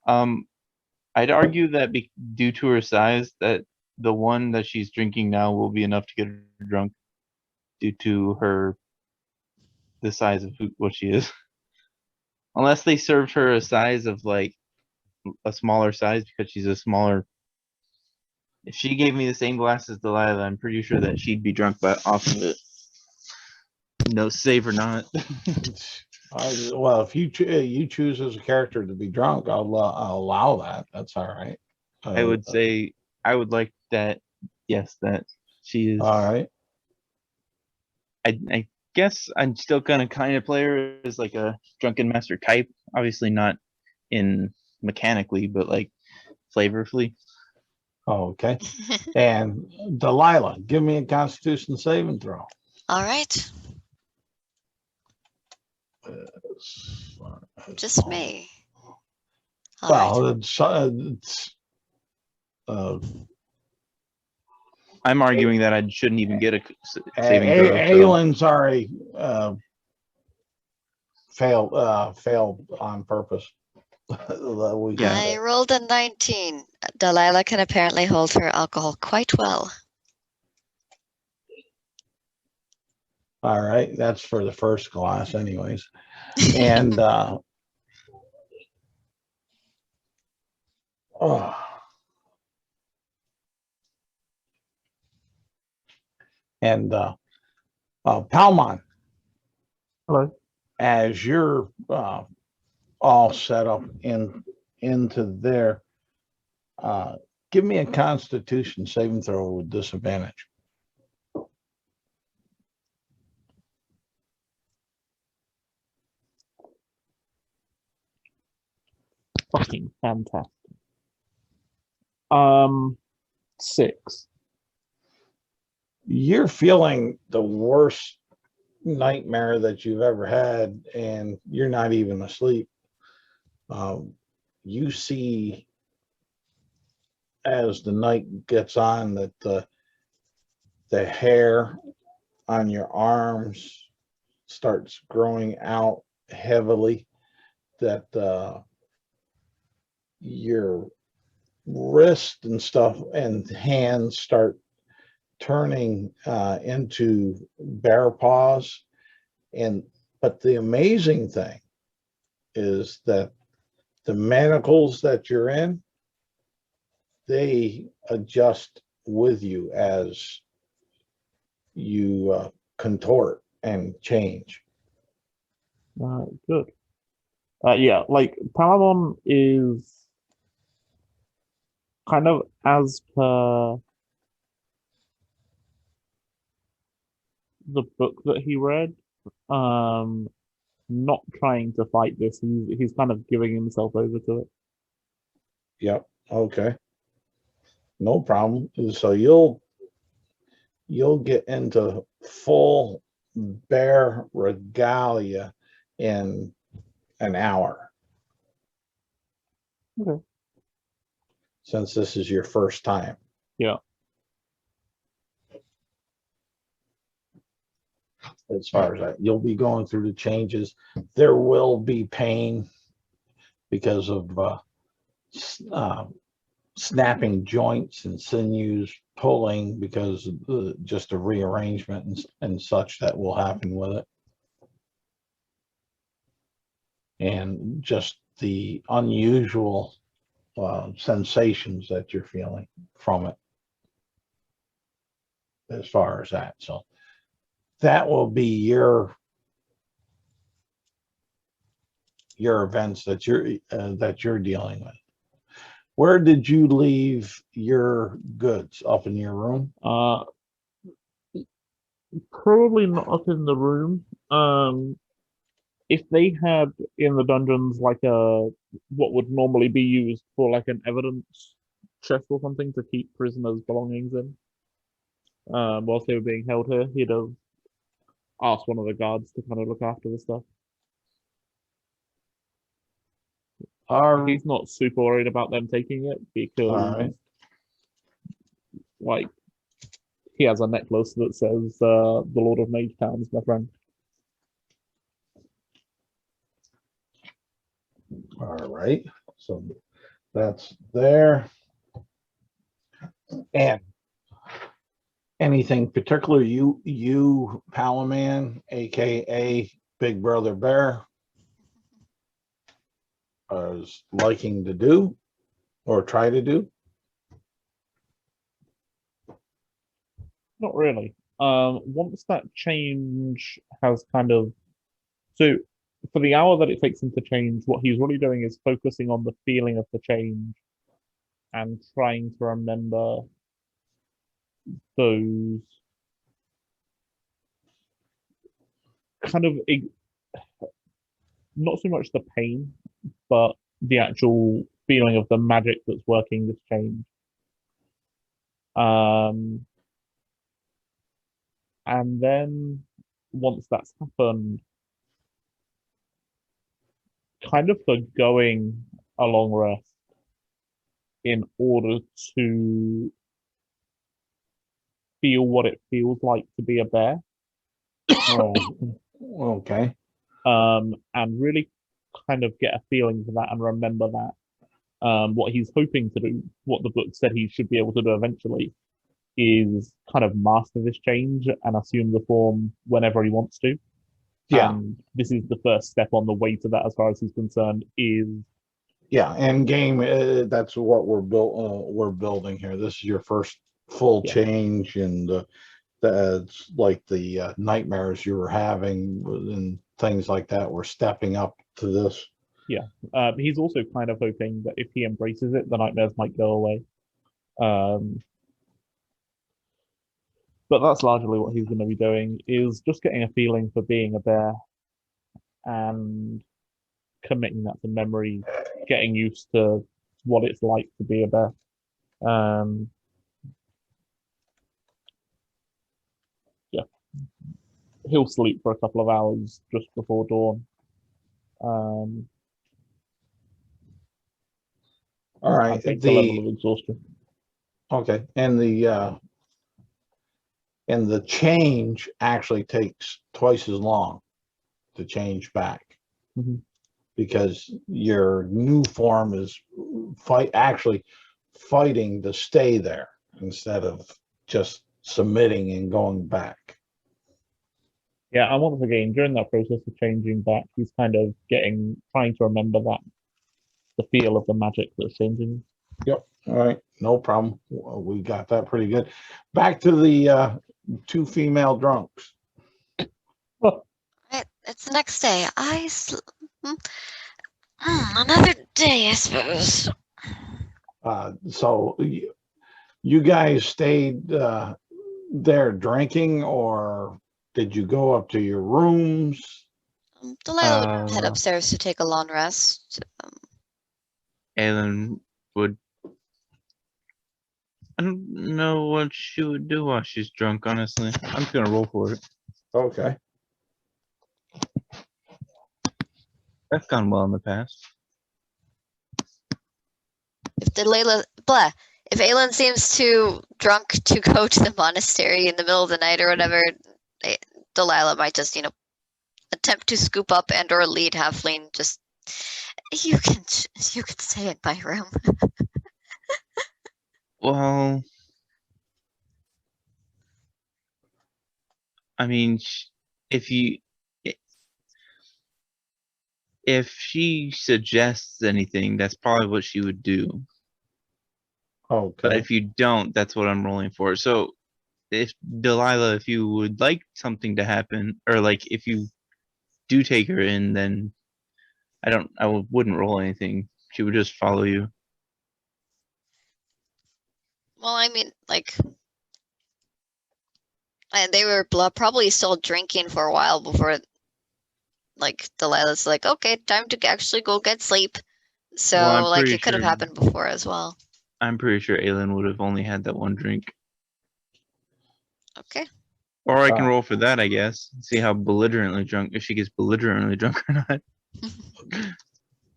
I'd argue that due to her size, that the one that she's drinking now will be enough to get her drunk, due to the size of what she is. Unless they served her a size of like a smaller size because she's a smaller. If she gave me the same glass as Delilah, I'm pretty sure that she'd be drunk off of it. No save or not. Well, if you you choose as a character to be drunk, I'll allow that. That's all right. I would say I would like that. Yes, that she is. All right. I guess I'm still gonna kind of play her as like a drunken master type. Obviously not in mechanically, but like flavorfully. Okay. And Delilah, give me a Constitution saving throw. All right, just me. All right. Well, I'm arguing that I shouldn't even get a saving throw. Aylin's already failed on purpose. I rolled a 19. Delilah can apparently hold her alcohol quite well. All right, that's for the first glass, anyways. And Palmon. Hello. As you're all set up into there, give me a Constitution saving throw with disadvantage. Fucking fantastic. 6. You're feeling the worst nightmare that you've ever had, and you're not even asleep. You see as the night gets on that the hair on your arms starts growing out heavily, that your wrist and stuff and hands start turning into bear paws. But the amazing thing is that the manacles that you're in, they adjust with you as you contort and change. Good. Yeah, like Palamon is kind of as per the book that he read, not trying to fight this. He's kind of giving himself over to it. Yep. Okay. No problem. So you'll get into full bear regalia in an hour. Okay. Since this is your first time. Yeah. As far as that, you'll be going through the changes. There will be pain because of snapping joints and sinews, pulling because of just a rearrangement and such that will happen with it. And just the unusual sensations that you're feeling from it as far as that. So that will be your events that you're dealing with. Where did you leave your goods? Up in your room? Probably not up in the room. If they had in the dungeons like what would normally be used for like an evidence chest or something to keep prisoners' belongings in, whilst they were being held here, he'd have asked one of the guards to kind of look after the stuff. He's not super worried about them taking it because like he has a necklace that says the Lord of Mage Town is my friend. All right, so that's there. And anything particular you Palaman, aka Big Brother Bear, is liking to do or try to do? Not really. Once that change has kind of so for the hour that it takes him to change, what he's really doing is focusing on the feeling of the change and trying to remember those kind of not so much the pain, but the actual feeling of the magic that's working this change. And then once that's happened, kind of forgoing a long rest in order to feel what it feels like to be a bear. Okay. And really kind of get a feeling for that and remember that. What he's hoping to do, what the book said he should be able to do eventually, is kind of master this change and assume the form whenever he wants to. Yeah. And this is the first step on the way to that, as far as he's concerned. Is End game. That's what we're building here. This is your first full change, and that's like the nightmares you were having and things like that. We're stepping up to this. Yeah. He's also kind of hoping that if he embraces it, the nightmares might go away. But that's largely what he's going to be doing, is just getting a feeling for being a bear and committing that to memory, getting used to what it's like to be a bear. Yeah. He'll sleep for a couple of hours just before dawn. All right. I think the level of exhaustion. Okay. And the change actually takes twice as long to change back. Mhm. Because your new form is fighting to stay there instead of just submitting and going back. Yeah, and once again, during that process of changing back, he's kind of trying to remember that, the feel of the magic that's changing. Yep. All right. No problem. We got that pretty good. Back to the two female drunks. It's the next day. Another day, I suppose. So you guys stayed there drinking, or did you go up to your rooms? Delilah would head upstairs to take a long rest. Aelin would. I don't know what she would do while she's drunk, honestly. I'm just gonna roll for it. Okay. That's gone well in the past. If Aelin seems too drunk to go to the monastery in the middle of the night or whatever, Delilah might just, attempt to scoop up and or lead Halfling. Just you can stay in my room. Well, I mean, if she suggests anything, that's probably what she would do. Okay. But if you don't, that's what I'm rolling for. So, if Delilah, if you would like something to happen, or like if you do take her in, then I wouldn't roll anything. She would just follow you. Well, I mean, they were probably still drinking for a while before, Delilah's like, okay, time to actually go get sleep. So, Well, it could have happened before as well. I'm pretty sure Aelin would have only had that one drink. Okay. Or I can roll for that, I guess. See how belligerently drunk, if she gets belligerently drunk or not.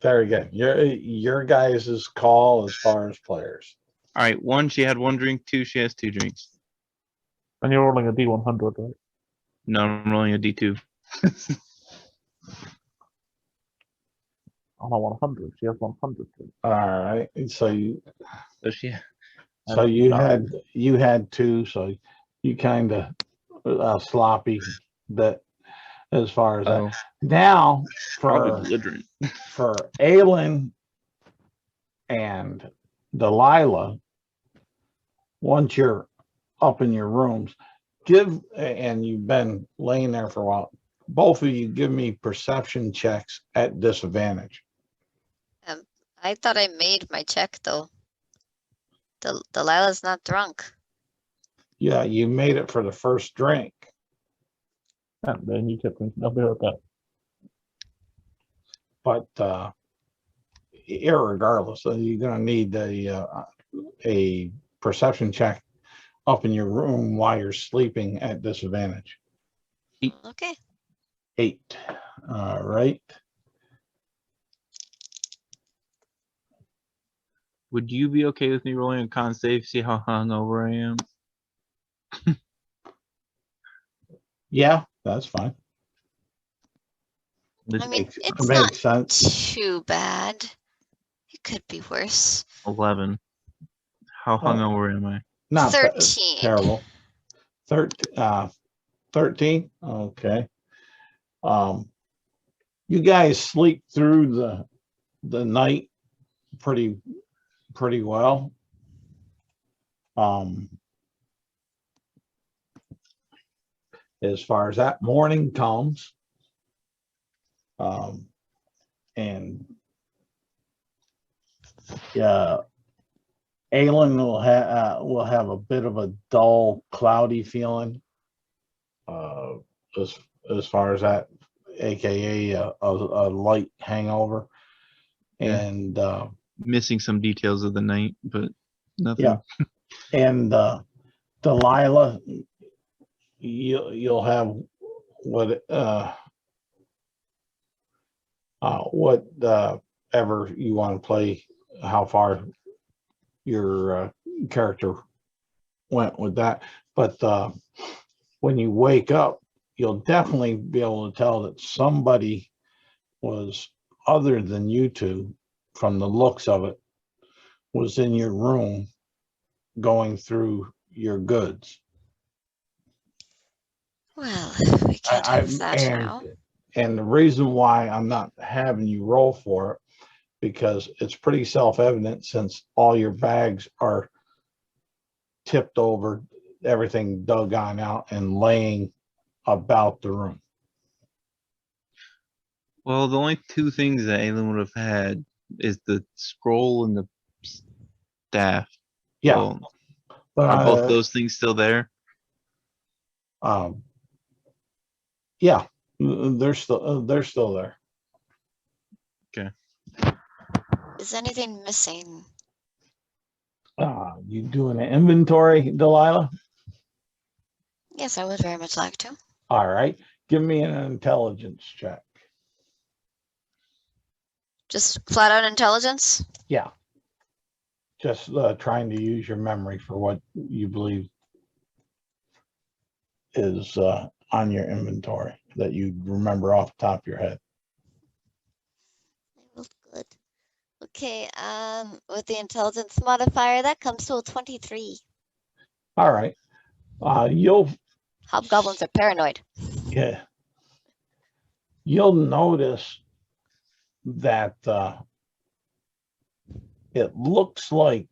Very good. Your guys' call as far as players. All right, 1, she had 1 drink. 2, she has 2 drinks. And you're rolling a D100, right? No, I'm rolling a D2. Oh, no, 100. She has 100. All right. So So you had 2, so you kind of sloppy bit as far as that. oh, Now probably for belligerent. Aelin and Delilah, once you're up in your rooms, and you've been laying there for a while, both of you give me perception checks at disadvantage. I thought I made my check though. Delilah's not drunk. Yeah, you made it for the first drink. And then you kept thinking, I'll be right back. But irregardless, you're going to need a perception check up in your room while you're sleeping at disadvantage. Okay. 8. All right. Would you be okay with me rolling a con save, see how hungover I am? Yeah, that's fine. This I mean, makes it's It not makes sense. too bad. It could be worse. 11. How hungover am I? Not 13. terrible. 13. Okay. You guys sleep through the night pretty well. As far as that morning comes, and Aelin will have a bit of a dull, cloudy feeling. As far as that, aka a light hangover, Yeah. and Missing some details of the night, but nothing. yeah, and Delilah, you'll have whatever you want to play, how far your character went with that, but when you wake up, you'll definitely be able to tell that somebody was other than you two, from the looks of it, was in your room going through your goods. Well, we can't have that now. And the reason why I'm not having you roll for it, because it's pretty self-evident, since all your bags are tipped over, everything dug on out and laying about the room. Well, the only 2 things that Aelin would have had is the scroll and the staff. Yeah. So, But are both those things still there? Yeah, they're still there. Okay. Is anything missing? You doing an inventory, Delilah? Yes, I would very much like to. All right, give me an intelligence check. Just flat out intelligence? Yeah, just trying to use your memory for what you believe is on your inventory that you remember off the top of your head. Good. Okay, with the intelligence modifier, that comes to a 23. All right, Hobgoblins are paranoid. you'll notice that it looks like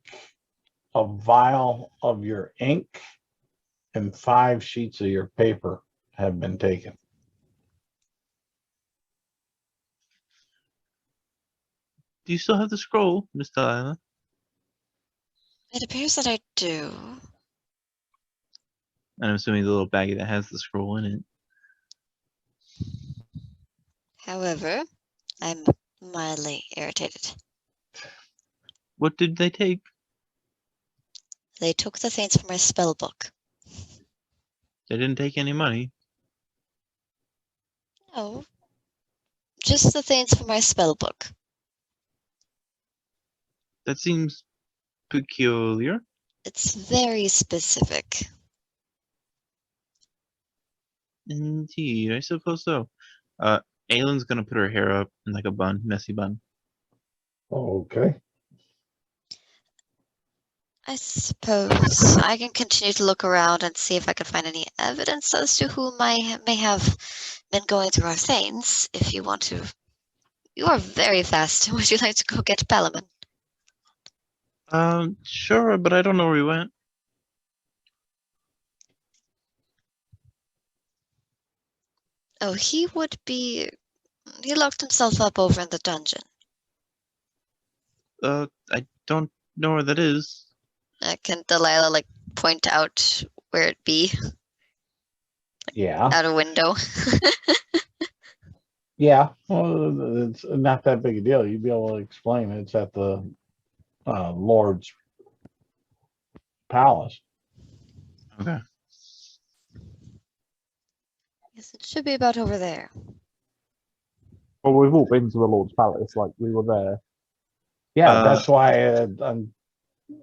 a vial of your ink and 5 sheets of your paper have been taken. Do you still have the scroll, Miss Delilah? It appears that I do. I'm assuming the little baggie that has the scroll in it. However, I'm mildly irritated. What did they take? They took the things from my spell book. They didn't take any money. No, just the things from my spell book. That seems peculiar. It's very specific. Indeed, I suppose so. Aylin's gonna put her hair up in like a bun, messy bun. Okay. I suppose I can continue to look around and see if I can find any evidence as to who may have been going through our things. If you want to, you are very fast. Would you like to go get Palamon? Sure, but I don't know where he went. Oh, he would be. He locked himself up over in the dungeon. I don't know where that is. Can Delilah like point out where it be Yeah. out a window? Yeah. Well, it's not that big a deal. You'd be able to explain it. It's at the Lord's palace. Okay. Yes, it should be about over there. Well, we've all been to the Lord's Palace, like we were there. Yeah, that's why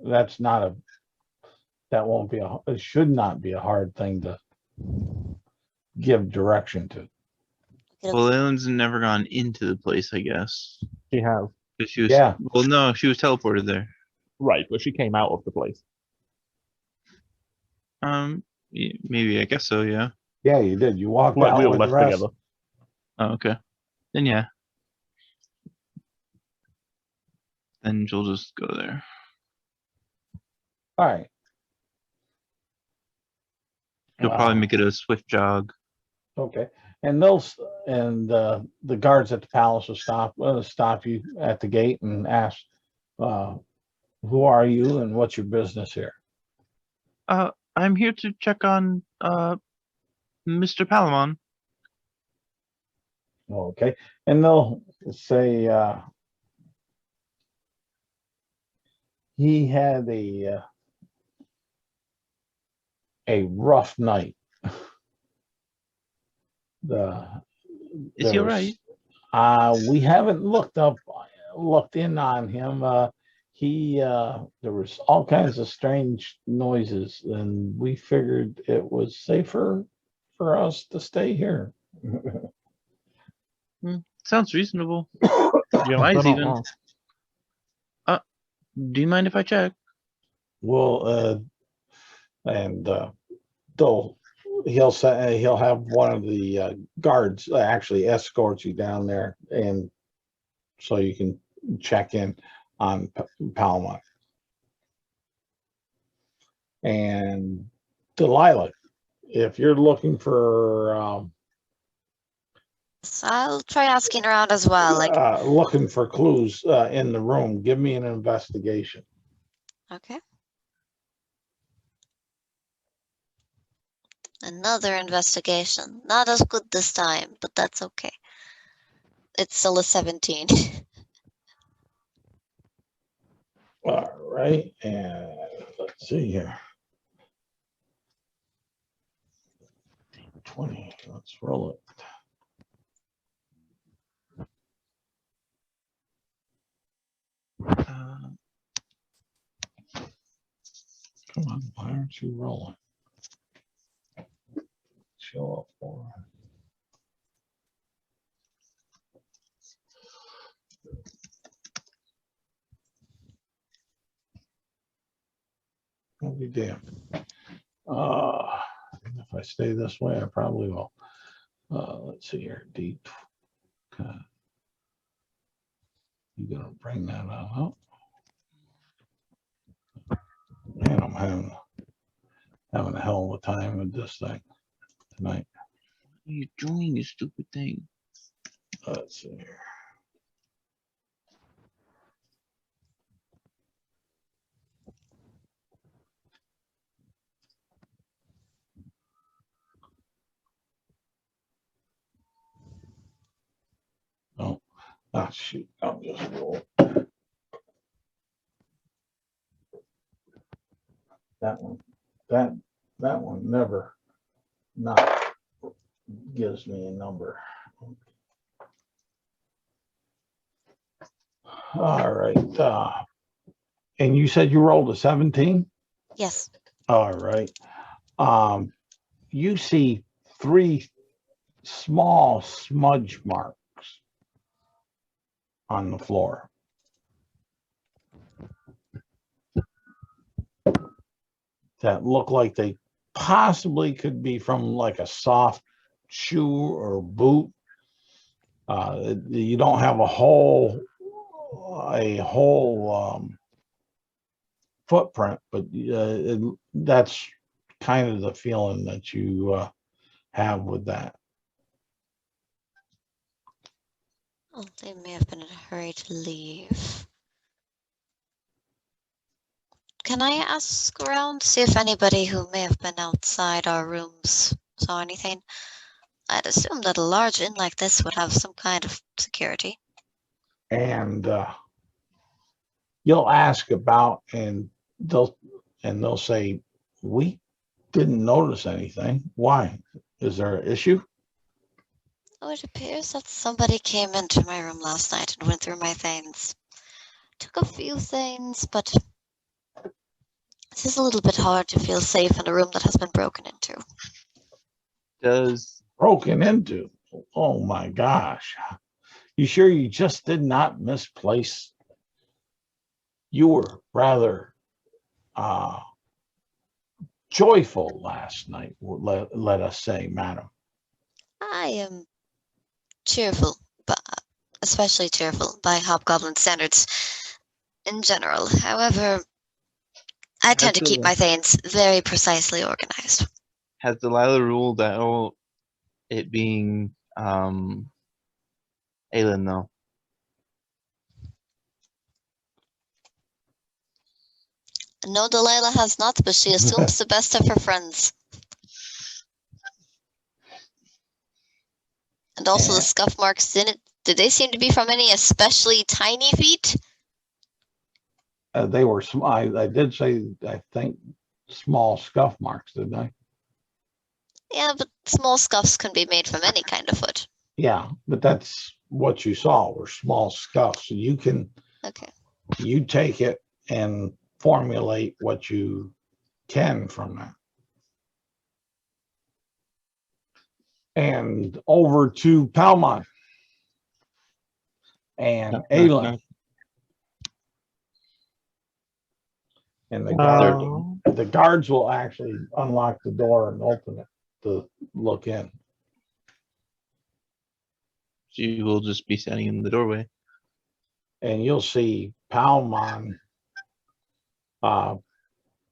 that's not a. That won't be a. It should not be a hard thing to give direction to. Well, Aylin's never gone into the place, I guess. She has. 'Cause she was. Yeah. Well, no, she was teleported there. Right, but she came out of the place. Maybe I guess so. Yeah. Yeah, you did. You walked Like out we all with the left rest. together. Oh, okay. Then yeah. Then she'll just go there. All right. She'll probably make it a swift jog. Okay. And the guards at the palace will stop you at the gate and ask, who are you and what's your business here? I'm here to check on Mr. Palamon. Okay. And they'll say he had a rough night. Is he alright? We haven't looked in on him. There was all kinds of strange noises, and we figured it was safer for us to stay here. Sounds reasonable. Yeah, Wise they're not even. wrong. Do you mind if I check? Well, and he'll have one of the guards actually escort you down there, and so you can check in on Palamon. And Delilah, if you're looking for So I'll try asking around as well. Like, looking for clues in the room, give me an investigation. okay. Another investigation. Not as good this time, but that's okay. It's still a 17. All right, and let's see here. 20. Let's roll it. Come on, why aren't you rolling? Show up for. I'll be damned. If I stay this way, I probably will. Let's see here. Deep. Okay. You gonna bring that on up? Man, I'm having a hell of a time with this thing tonight. What are you doing, you stupid thing? Let's see here. Oh, shoot. I'll just roll. That one. That one never not gives me a number. All right. And you said you rolled a 17? Yes. All right. You see 3 small smudge marks on the floor. That look like they possibly could be from like a soft shoe or boot. You don't have a whole footprint, but that's kind of the feeling that you have with that. Oh, they may have been in a hurry to leave. Can I ask around, see if anybody who may have been outside our rooms saw anything? I'd assume that a large inn like this would have some kind of security. And you'll ask about, and they'll say, we didn't notice anything. Why? Is there an issue? Oh, it appears that somebody came into my room last night and went through my things. Took a few things, but it is a little bit hard to feel safe in a room that has been broken into. Broken into? Oh my gosh. You sure you just did not misplace? You were rather joyful last night, let us say, madam. I am cheerful, but especially cheerful by hobgoblin standards in general. However, I tend to keep my things very precisely organized. Has Delilah ruled out it being Aelin though? No, Delilah has not, but she assumes the best of her friends. And also the scuff marks in it. Did they seem to be from any especially tiny feet? They were small. I did say, I think, small scuff marks, didn't I? Yeah, but small scuffs can be made from any kind of foot. Yeah, but that's what you saw were small scuffs. So you can, you take it and formulate what you can from that. And over to Palmon and Aelin. And the guards will actually unlock the door and open it to look in. She will just be standing in the doorway. And you'll see Palmon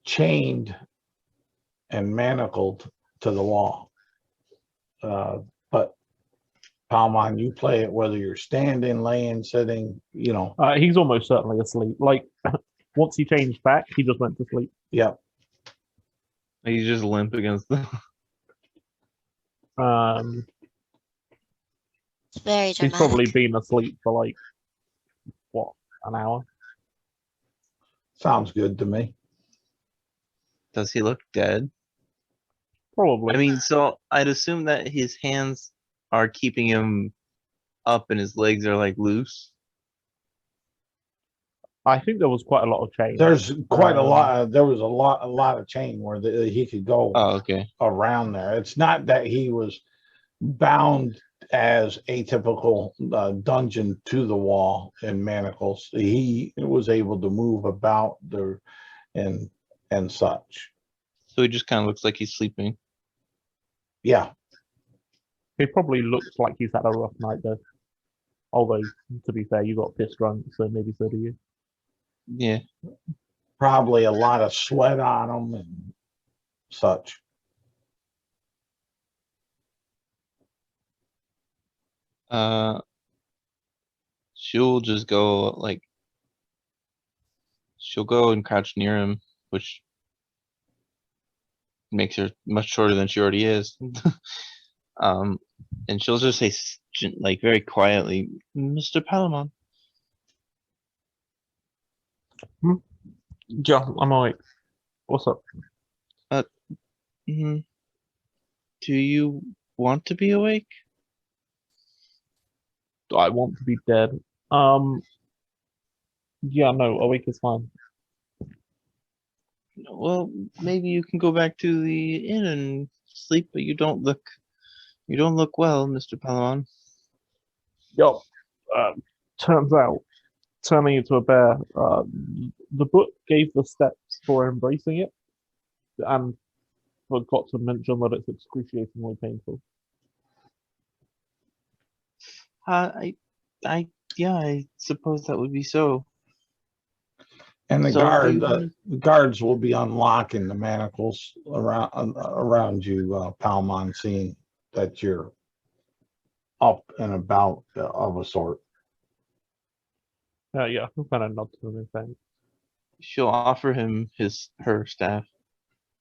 chained and manacled to the wall. But Palmon, you play it whether you're standing, laying, sitting, you know. He's almost certainly asleep. Like, once he changed back, he just went to sleep. Yep. He's just limp against the... It's very dramatic. He's probably been asleep for like, what, an hour? Sounds good to me. Does he look dead? Probably. I mean, so I'd assume that his hands are keeping him up and his legs are like loose. I think there was quite a lot of chain. There's quite a lot. There was a lot of chain where he could go around there. It's not that he was bound as atypical dungeon to the wall in manacles. He was able to move about there and such. So he just kind of looks like he's sleeping. Yeah. He probably looks like he's had a rough night though. Although, to be fair, you got pissed drunk, so maybe so do you. Yeah. Probably a lot of sweat on him and such. She'll just go like, she'll go and crouch near him, which makes her much shorter than she already is. And she'll just say, like, very quietly, Mr. Palamon. Yeah, I'm awake. What's up? Do you want to be awake? I want to be dead. Yeah, no, awake is fine. Well, maybe you can go back to the inn and sleep, but you don't look well, Mr. Palamon. Yup. Turns out, turning into a bear, the book gave the steps for embracing it, and forgot to mention that it's excruciatingly painful. Yeah, I suppose that would be so. And the So do you guards will be unlocking the manacles around you, Palmon, seeing that you're up and about of a sort. Yeah, I'm kind of nod to him in thanks. She'll offer him her staff,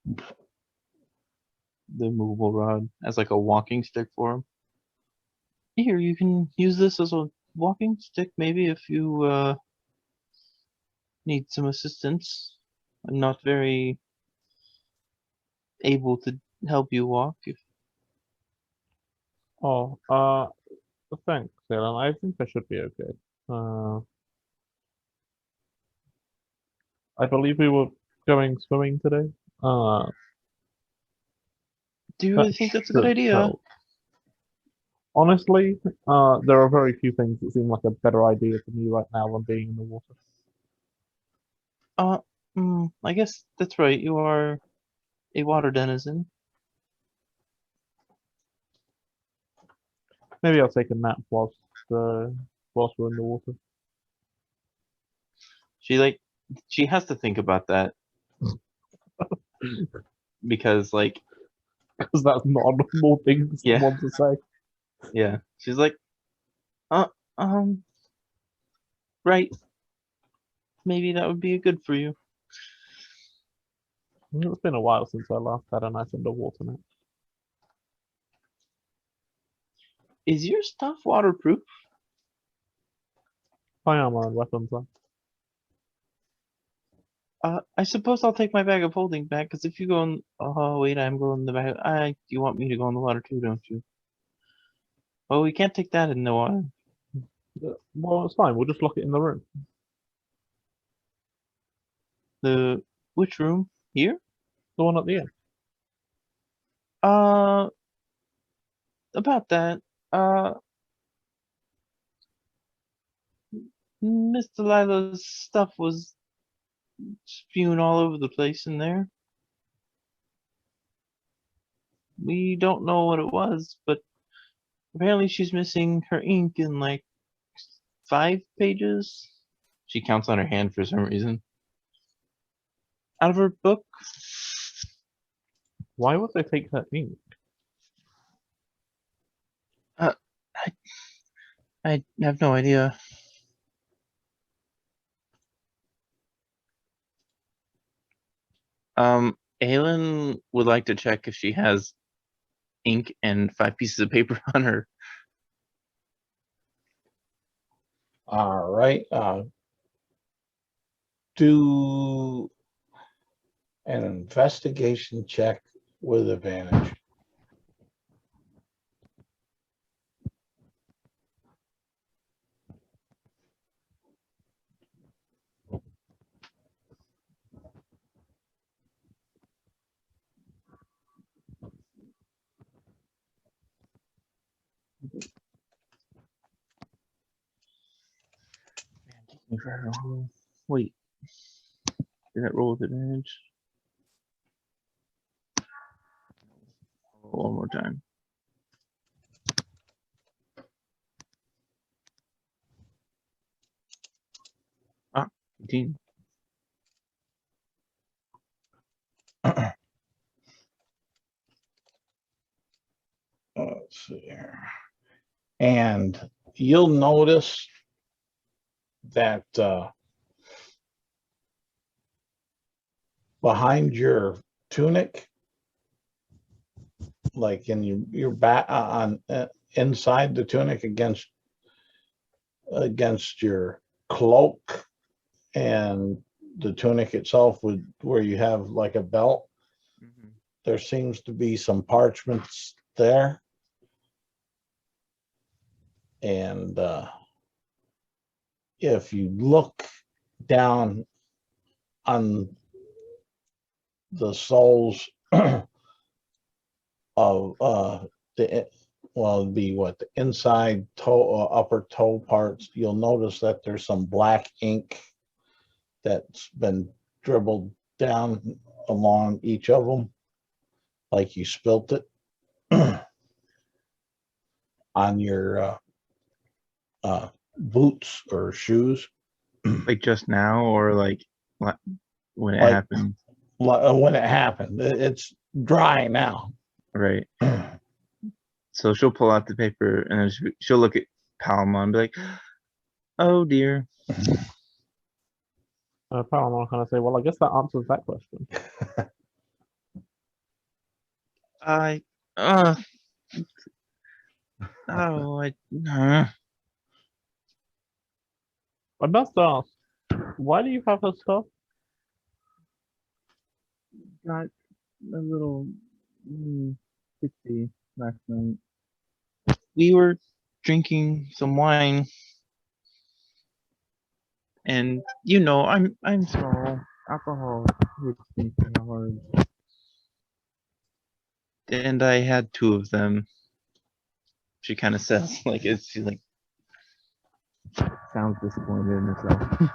the movable rod, as like a walking stick for him. Here, you can use this as a walking stick, maybe if you need some assistance. I'm not very able to help you walk. Oh, thanks, Alan. I think I should be okay. I believe we were going swimming today. Do you That really think that's a good should idea? help. Honestly, there are very few things that seem like a better idea to me right now than being in the water. I guess that's right. You are a water denizen. Maybe I'll take a nap whilst we're in the water. She has to think about that because Because that's not a normal thing for Yeah. someone to say. yeah, she's like, right. Maybe that would be good for you. It's been a while since I last had a nice underwater nap. Is your stuff waterproof? Firearmor and weapons are. I suppose I'll take my bag of holding back, because if you go in... Oh, wait, I'm going in the bag. You want me to go in the water too, don't you? Well, we can't take that in the water. Well, it's fine. We'll just lock it in the room. Which room? Here? The one at the end. About that. Miss Delilah's stuff was spewing all over the place in there. We don't know what it was, but apparently she's missing her ink in like 5 pages. She counts on her hand for some reason. Out of her book. Why would they take her ink? I have no idea. Aylin would like to check if she has ink and 5 pieces of paper on her. All right. Do an investigation check with advantage. Wait. Did that roll with advantage? One more time. Ah, 18. Let's see here. And you'll notice that behind your tunic, like in your back on inside the tunic against your cloak and the tunic itself, would where you have like a belt, there seems to be some parchments there. And if you look down on the soles of it'd be what, the inside toe, upper toe parts. You'll notice that there's some black ink that's been dribbled down along each of them, like you spilt it on your boots or shoes. Like just now, or like when it Like- happened? When it happened, it's dry now. Right. So she'll pull out the paper and then she'll look at Palma and be like, "Oh dear." Paramount kind of say, well, I guess that answers that question. I I I must ask, why do you have her stuff? got a little tipsy last night. We were drinking some wine, and you know, I'm small. Alcohol hits me kind of hard, and I had 2 of them. She kind of says, like, she's like, sounds disappointed in herself.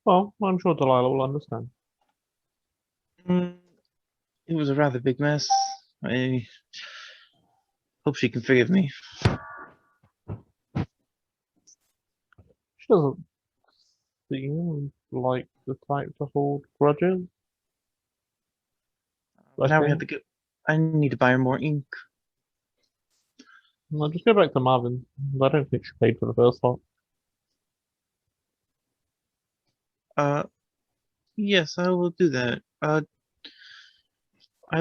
Well, I'm sure Delilah will understand. It was a rather big mess. I hope she can forgive me. She doesn't seem like the type to hold grudges. Now we have to go. I need to buy her more ink. I'll just go back to Marvin. I don't think she paid for the first lot. Yes, I will do that. I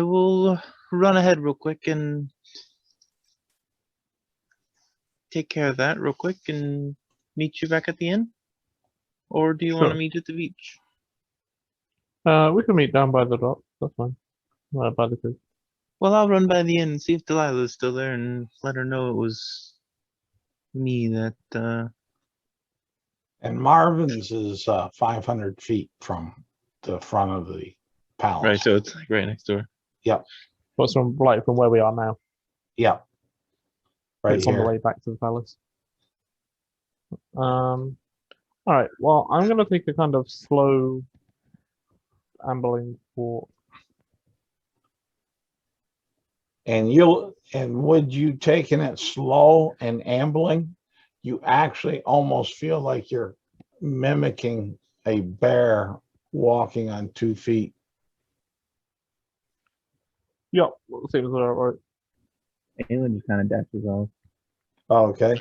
will run ahead real quick and take care of that real quick and meet you back at the inn? Or do you want to Sure. meet at the beach? We can meet down by the dock. That's fine. By the creek. Well, I'll run by the inn and see if Delilah's still there and let her know it was me that, And Marvin's is 500 feet from the front of the palace. right, so it's like right next door. What's from where we are now? Yeah. Right It's on the here. way back to the palace. All right. Well, I'm gonna take a kind of slow ambling walk. And would you taking it slow and ambling, you actually almost feel like you're mimicking a bear walking on 2 feet. Yep. Seems right. Aelin just kind of dashes off. Okay.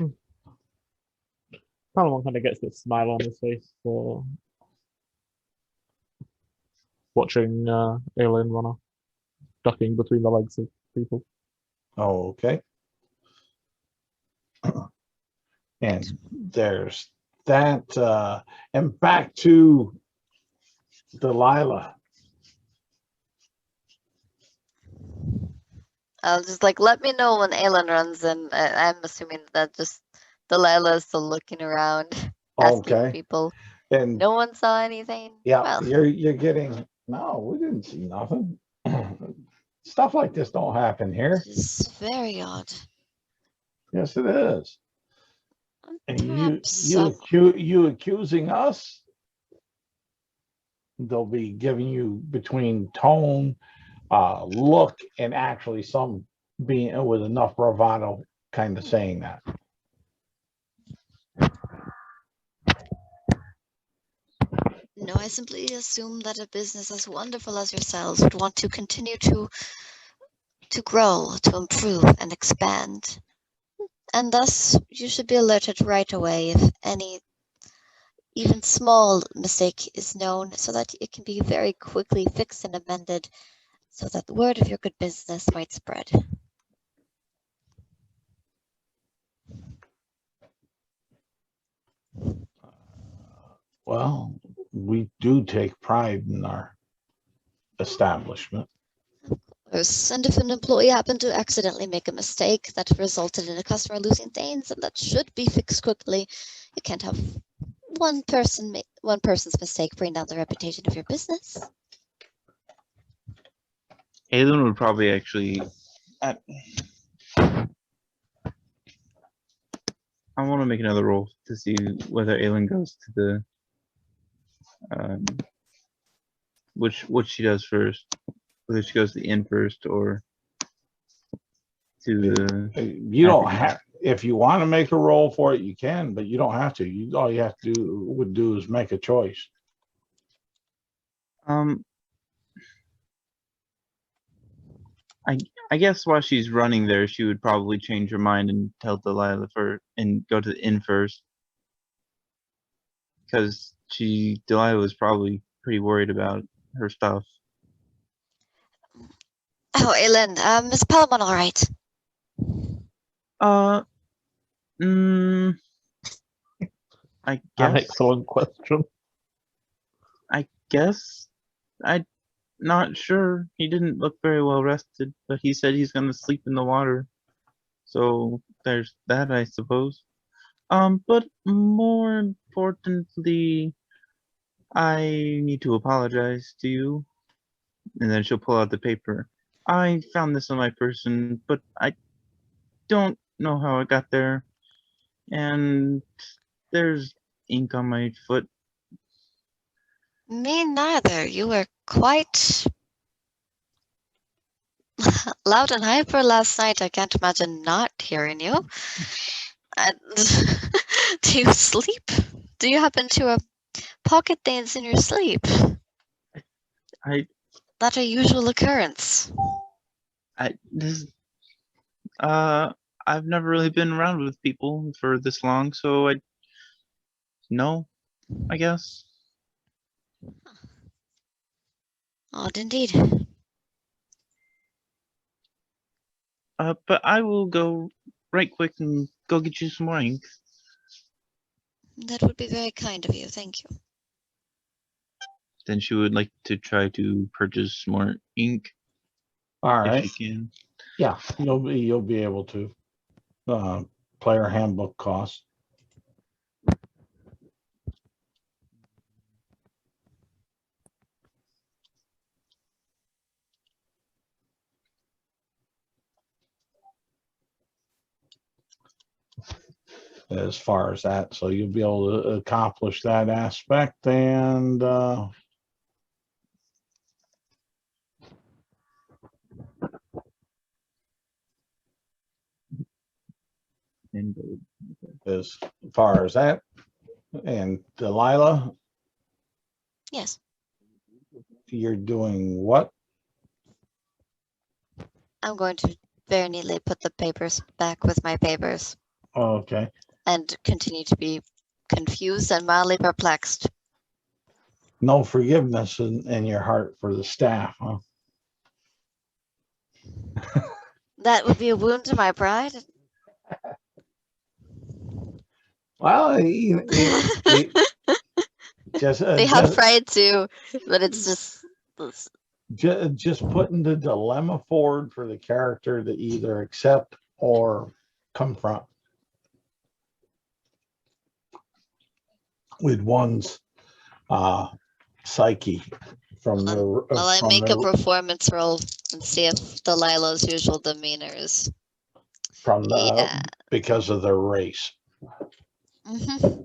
Palamon kind of gets this smile on his face for watching Aelin run off, ducking between the legs of people. Okay. And there's that. And back to Delilah. I'll just like, let me know when Aelin runs in. I'm assuming that just Delilah is still looking around, asking Okay. people. And No one saw anything. yeah, Well, you're getting, no, we didn't see nothing. Stuff like this don't happen here. it's very odd. Yes, it is. And Perhaps you accusing us? They'll be giving you between tone, look, and actually some being with enough bravado, kind of saying that. no, I simply assume that a business as wonderful as yourselves would want to continue to grow, to improve and expand. And thus, you should be alerted right away if any even small mistake is known, so that it can be very quickly fixed and amended, so that the word of your good business might spread. Well, we do take pride in our establishment. And if an employee happened to accidentally make a mistake that resulted in a customer losing things, and that should be fixed quickly, you can't have one person's mistake bring down the reputation of your business. Aelin would probably actually. I want to make another roll to see whether Aelin goes to the. Which she does first, whether she goes to the inn first or to the. You don't have, if you want to make a roll for it, you can, but you don't have to. All you have to do is make a choice. I guess while she's running there, she would probably change her mind and tell Delilah and go to the inn first, because Delilah was probably pretty worried about her stuff. Oh, Aelin, is Palamon all right? I An guess. excellent question. I guess. I'm not sure. He didn't look very well rested, but he said he's gonna sleep in the water. So there's that, I suppose. But more importantly, I need to apologize to you. And then she'll pull out the paper. I found this on my person, but I don't know how it got there. And there's ink on my foot. Me neither. You were quite loud and hyper last night. I can't imagine not hearing you. Do you sleep? Do you happen to pocket things in your sleep? Not a usual occurrence. I've never really been around with people for this long, so no, I guess. Odd indeed. But I will go right quick and go get you some more ink. That would be very kind of you. Thank you. Then she would like to try to purchase more ink All if right. she can. Yeah, you'll be able to. Player handbook cost. As far as that, so you'll be able to accomplish that aspect, and as far as that, and Delilah, Yes. you're doing what? I'm going to very neatly put the papers back with my papers Okay. and continue to be confused and mildly perplexed. No forgiveness in your heart for the staff, huh? That would be a wound to my pride. Well, just They have pride too, but it's just putting the dilemma forward for the character to either accept or confront with one's psyche from the. Well, I make a performance roll and see if Delilah's usual demeanor is from the because of their race. Mm-hmm.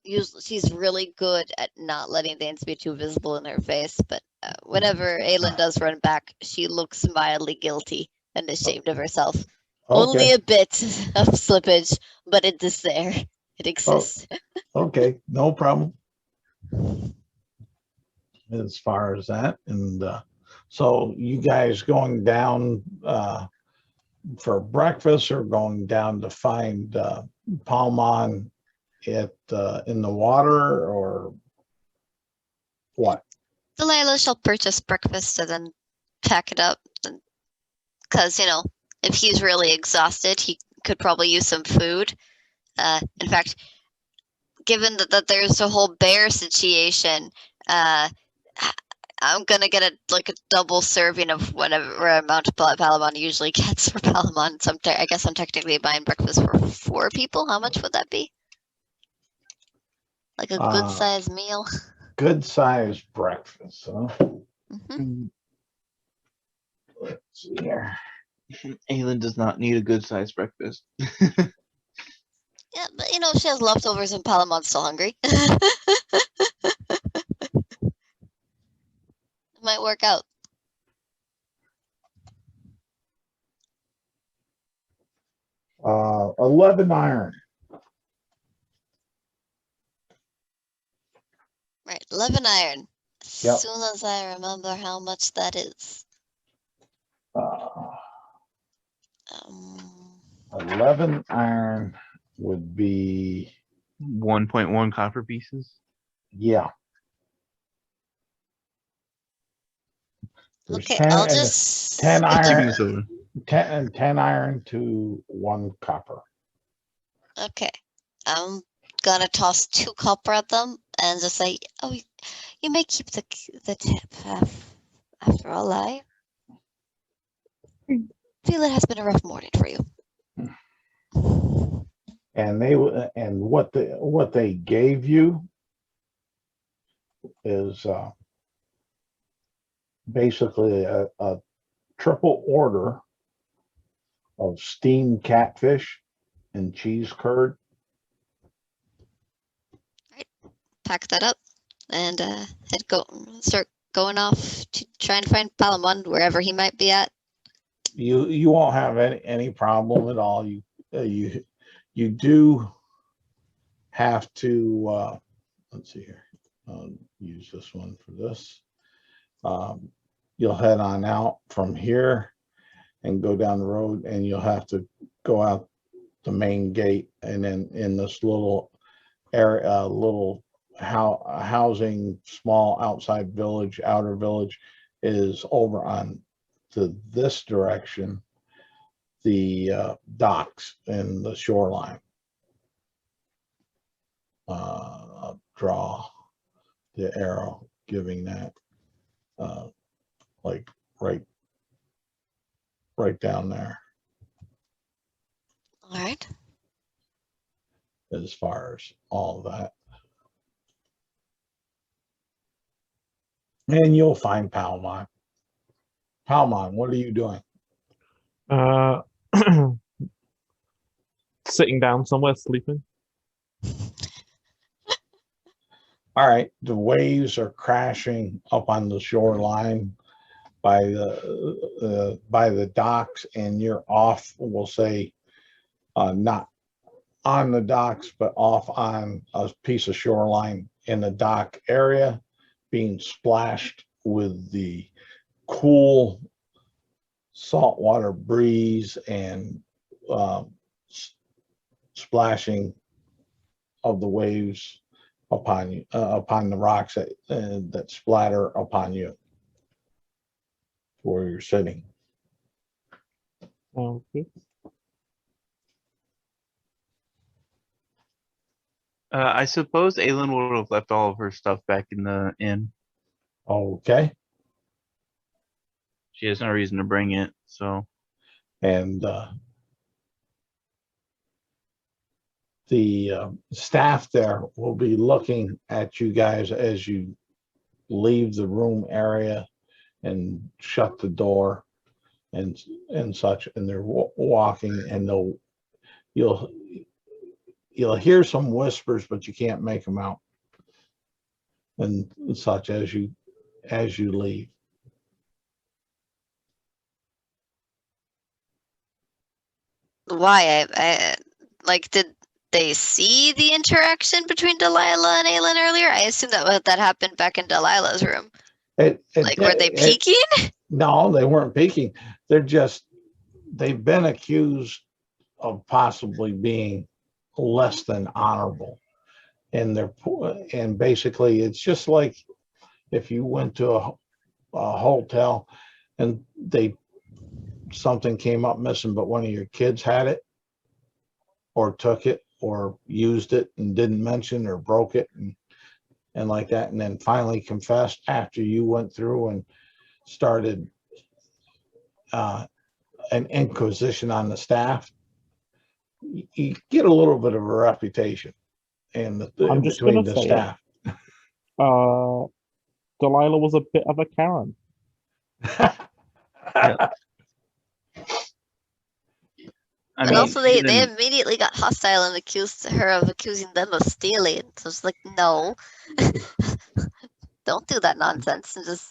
Usually, she's really good at not letting things be too visible in her face, but whenever Aelin does run back, she looks mildly guilty and ashamed of herself. Okay. Only a bit of slippage, but it is there. It exists. Okay, no problem. As far as that, and so you guys going down for breakfast or going down to find Palamon in the water or what? Delilah shall purchase breakfast and then pack it up. Because, you know, if he's really exhausted, he could probably use some food. In fact, given that there's a whole bear situation, I'm gonna get a double serving of whatever amount of Palamon usually gets for Palamon. So I guess I'm technically buying breakfast for 4 people. How much would that be? Like a good sized meal. Good sized breakfast, huh? Mhm. Let's see here. Aelin does not need a good sized breakfast. Yeah, but you know, if she has leftovers and Palamon's still hungry, it might work out. 11 iron. Right, 11 iron. As Yep. soon as I remember how much that is. Uh, Um, 11 iron would be, 1.1 copper pieces. yeah. There's okay, 10 I'll and just 10 Keeping iron, the silver. 10 iron to 1 copper. Okay, I'm gonna toss 2 copper at them and just say, "Oh, you may keep the tip. After all, I feel it has been a rough morning for you." And what they gave you is basically a triple order of steamed catfish and cheese curd. Pack that up and start going off to try and find Palamon wherever he might be at. You won't have any problem at all. You do have to let's see here. I'll use this one for this. You'll head on out from here and go down the road, and you'll have to go out the main gate, and then in this little area, little housing, small outside village, outer village, is over on to this direction, the docks and the shoreline. I'll draw the arrow giving that like right down there All right. as far as all of that. And you'll find Palmon. Palmon, what are you doing? Sitting down somewhere, sleeping. All right, the waves are crashing up on the shoreline by the docks, and you're off, we'll say, not on the docks, but off on a piece of shoreline in the dock area, being splashed with the cool saltwater breeze and splashing of the waves upon you, upon the rocks that splatter upon you where you're sitting. Okay. I suppose Aelin would have left all of her stuff back in the inn. Okay. She has no reason to bring it, so. And the staff there will be looking at you guys as you leave the room area and shut the door and such, and they're walking, and you'll hear some whispers, but you can't make them out and such as you leave. Why? I like, did they see the interaction between Delilah and Aelin earlier? I assume that happened back in Delilah's room. Like, were they peeking? No, they weren't peeking. They've been accused of possibly being less than honorable. And basically it's just like if you went to a hotel and something came up missing, but one of your kids had it or took it or used it and didn't mention or broke it and like that, and then finally confessed after you went through and started an inquisition on the staff. You get a little bit of a reputation, in I'm just between gonna the say it. staff. Delilah was a bit of a Karen. I And mean, also, they even- immediately got hostile and accused her of accusing them of stealing. So it's like, no, don't do that nonsense, and just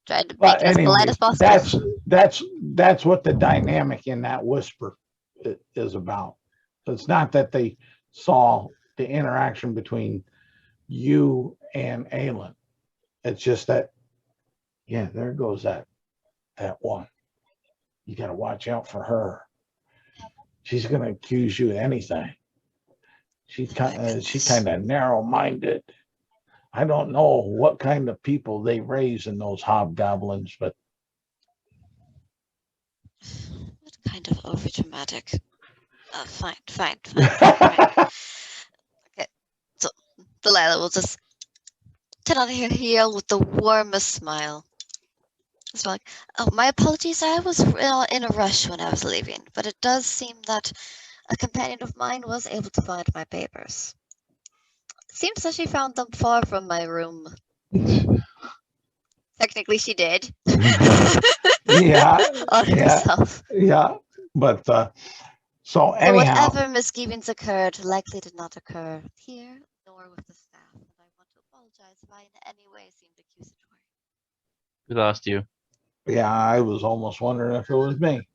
try to But make it as polite anyways, as possible. that's what the dynamic in that whisper is about. It's not that they saw the interaction between you and Aelin. It's just that, yeah, there goes that one. You got to watch out for her. She's going to accuse you of anything. She's kind of narrow-minded. I don't know what kind of people they raise in those hobgoblins, but What kind of overdramatic? Fine. Okay, so Delilah will just turn on her heel with the warmest smile. It's like, oh, my apologies. I was in a rush when I was leaving, but it does seem that a companion of mine was able to find my papers. It seems that she found them far from my room. Technically, she did. yeah, On yeah, herself. yeah. But so So anyhow, whatever misgivings occurred likely did not occur here nor with the staff, and I want to apologize if I in any way seemed accusatory. we lost you. yeah, I was almost wondering if it was me.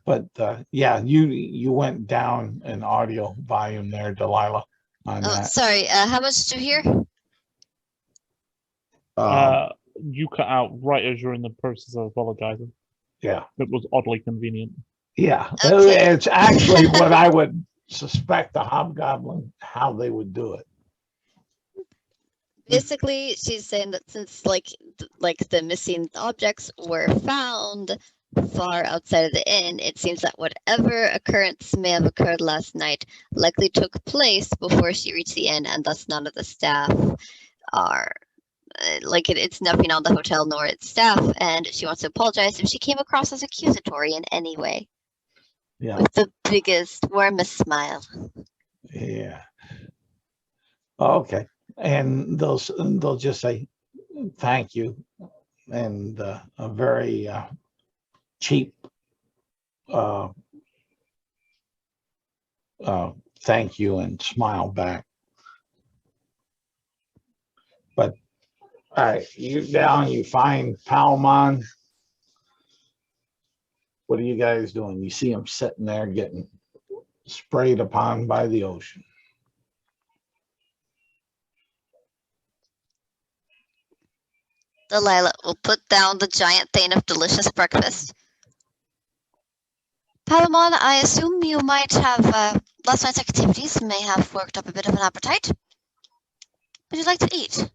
But yeah, you went down in audio volume there, Delilah, on Oh, that. sorry. How much did you hear? You cut out right as you're in the process of apologizing. Yeah, It was oddly convenient. yeah. Okay. It's actually what I would suspect the hobgoblin, how they would do it. Basically, she's saying that since like the missing objects were found far outside of the inn, it seems that whatever occurrence may have occurred last night likely took place before she reached the inn, and thus none of the staff are it's nothing on the hotel nor its staff, and she wants to apologize if she came across as accusatory in any way. Yeah, With the biggest, warmest smile. yeah. Okay, and they'll just say thank you, and a very cheap thank you, and smile back. But all right, you down, you find Palmon. What are you guys doing? You see him sitting there getting sprayed upon by the ocean. Delilah will put down the giant thing of delicious breakfast. Palamon, I assume you might have last night's activities may have worked up a bit of an appetite. Would you like to eat?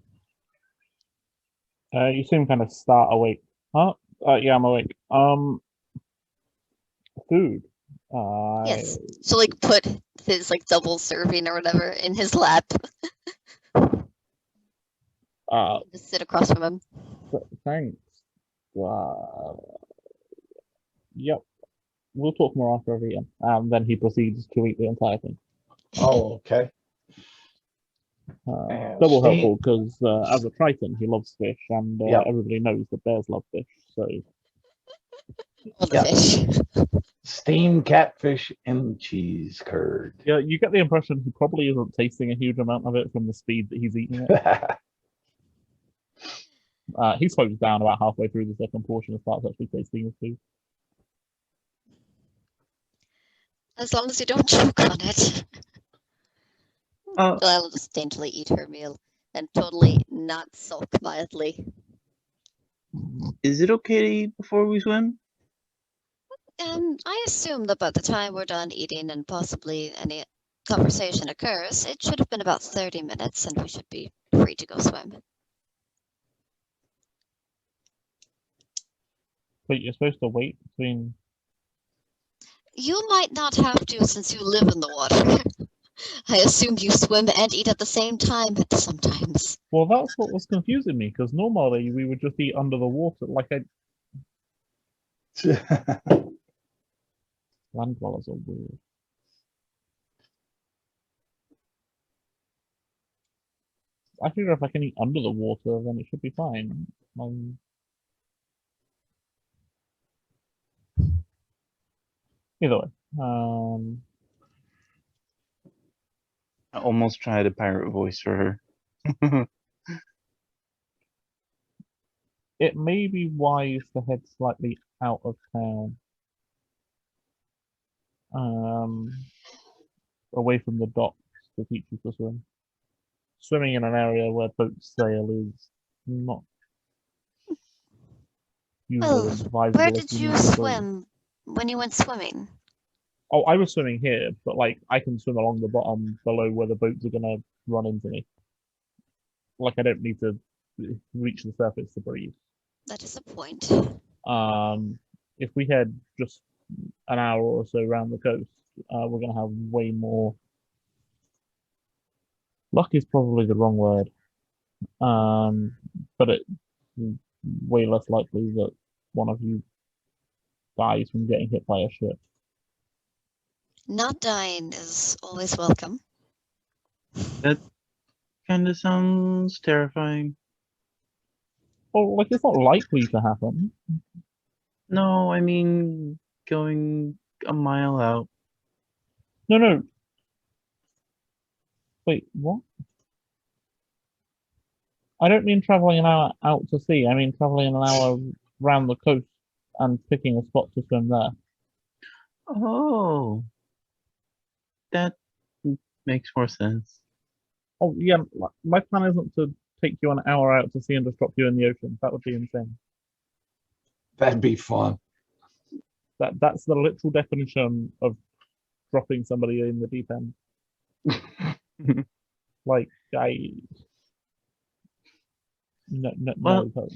You seem kind of start awake. Huh? Yeah, I'm awake. Food. Yes. She'll put his double serving or whatever in his lap. Just sit across from him. Thanks. Yep. We'll talk more after I've eaten. And then he proceeds to eat the entire thing. Oh, okay. Double Steve- helpful because as a Triton, he loves fish, and Yep. everybody knows that bears love fish. So All the Yep. fish. Steamed catfish and cheese curd. yeah, you get the impression he probably isn't tasting a huge amount of it from the speed that he's eating it. He slows down about halfway through the second portion and starts actually tasting his food. As long as you don't choke on it. Oh, Delilah will just daintily eat her meal and totally not sulk mildly. is it okay to eat before we swim? I assume that by the time we're done eating and possibly any conversation occurs, it should have been about 30 minutes and we should be free to go swim. But you're supposed to wait between. You might not have to since you live in the water. I assume you swim and eat at the same time sometimes. Well, that's what was confusing me because normally we would just eat under the water. Land dwellers are weird. I figure if I can eat under the water, then it should be fine. Either way. I almost tried a pirate voice for her. It may be wise to head slightly out of town. Away from the docks to teach you to swim. Swimming in an area where boats sail is not usually Well, advisable. where if did you you need to breathe. swim when you went swimming? Oh, I was swimming here, but like I can swim along the bottom below where the boats are gonna run into me. Like I don't need to reach the surface to breathe. That is a point. If we head just an hour or so around the coast, we're gonna have way more. Luck is probably the wrong word. But it's way less likely that one of you dies from getting hit by a ship. Not dying is always welcome. That kind of sounds terrifying. Well, like it's not likely to happen. No, I mean going a mile out. No. Wait, what? I don't mean traveling an hour out to sea. I mean traveling an hour round the coast and picking a spot to swim there. Oh, that makes more sense. Oh yeah, my plan isn't to take you an hour out to sea and just drop you in the ocean. That would be insane. That'd be fun. That's the literal definition of dropping somebody in the deep end. Like Well, no.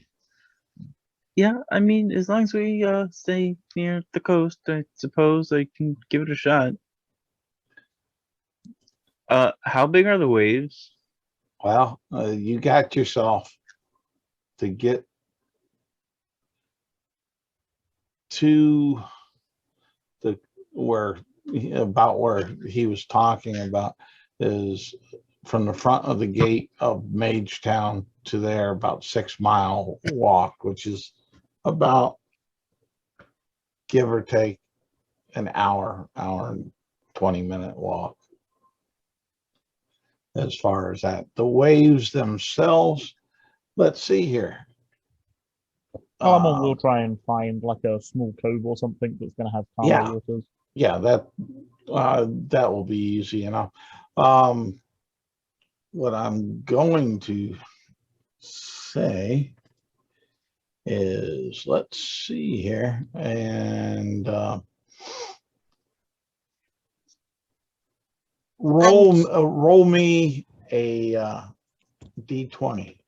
yeah, I mean, as long as we stay near the coast, I suppose I can give it a shot. How big are the waves? Well, you got yourself to get to the where he was talking about is from the front of the gate of Mage Town to there about 6 mile walk, which is about give or take an hour and 20-minute walk. As far as that, the waves themselves, let's see here. Palamon will try and find like a small cove or something that's going to have calmer Yeah. waters. Yeah, that will be easy enough. What I'm going to say is, let's see here, and roll me a D20.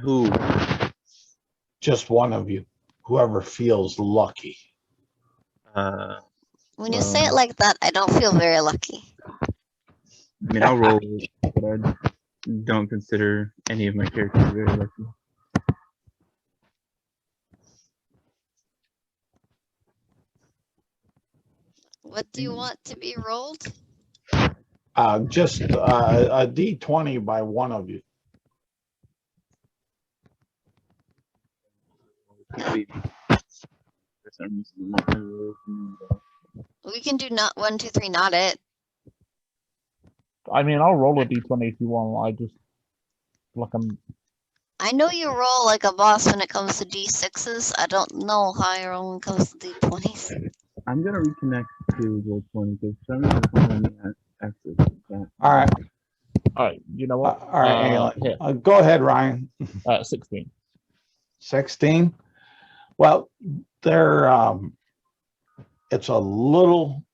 Who? Just one of you, whoever feels lucky. When you say it like that, I don't feel very lucky. I mean, I'll roll, but I don't consider any of my characters very lucky. What do you want to be rolled? Just a D20 by one of you. We can do not 1, 2, 3, not it. I mean, I'll roll a d20 if you want. I just I know you roll like a boss when it comes to D6s. I don't know how you roll when it comes to D20s. I'm gonna reconnect to roll 20 because some reason it's not letting me access that. All right. You know what? all right. Here. Go ahead, Ryan. 16. 16. Well, it's a little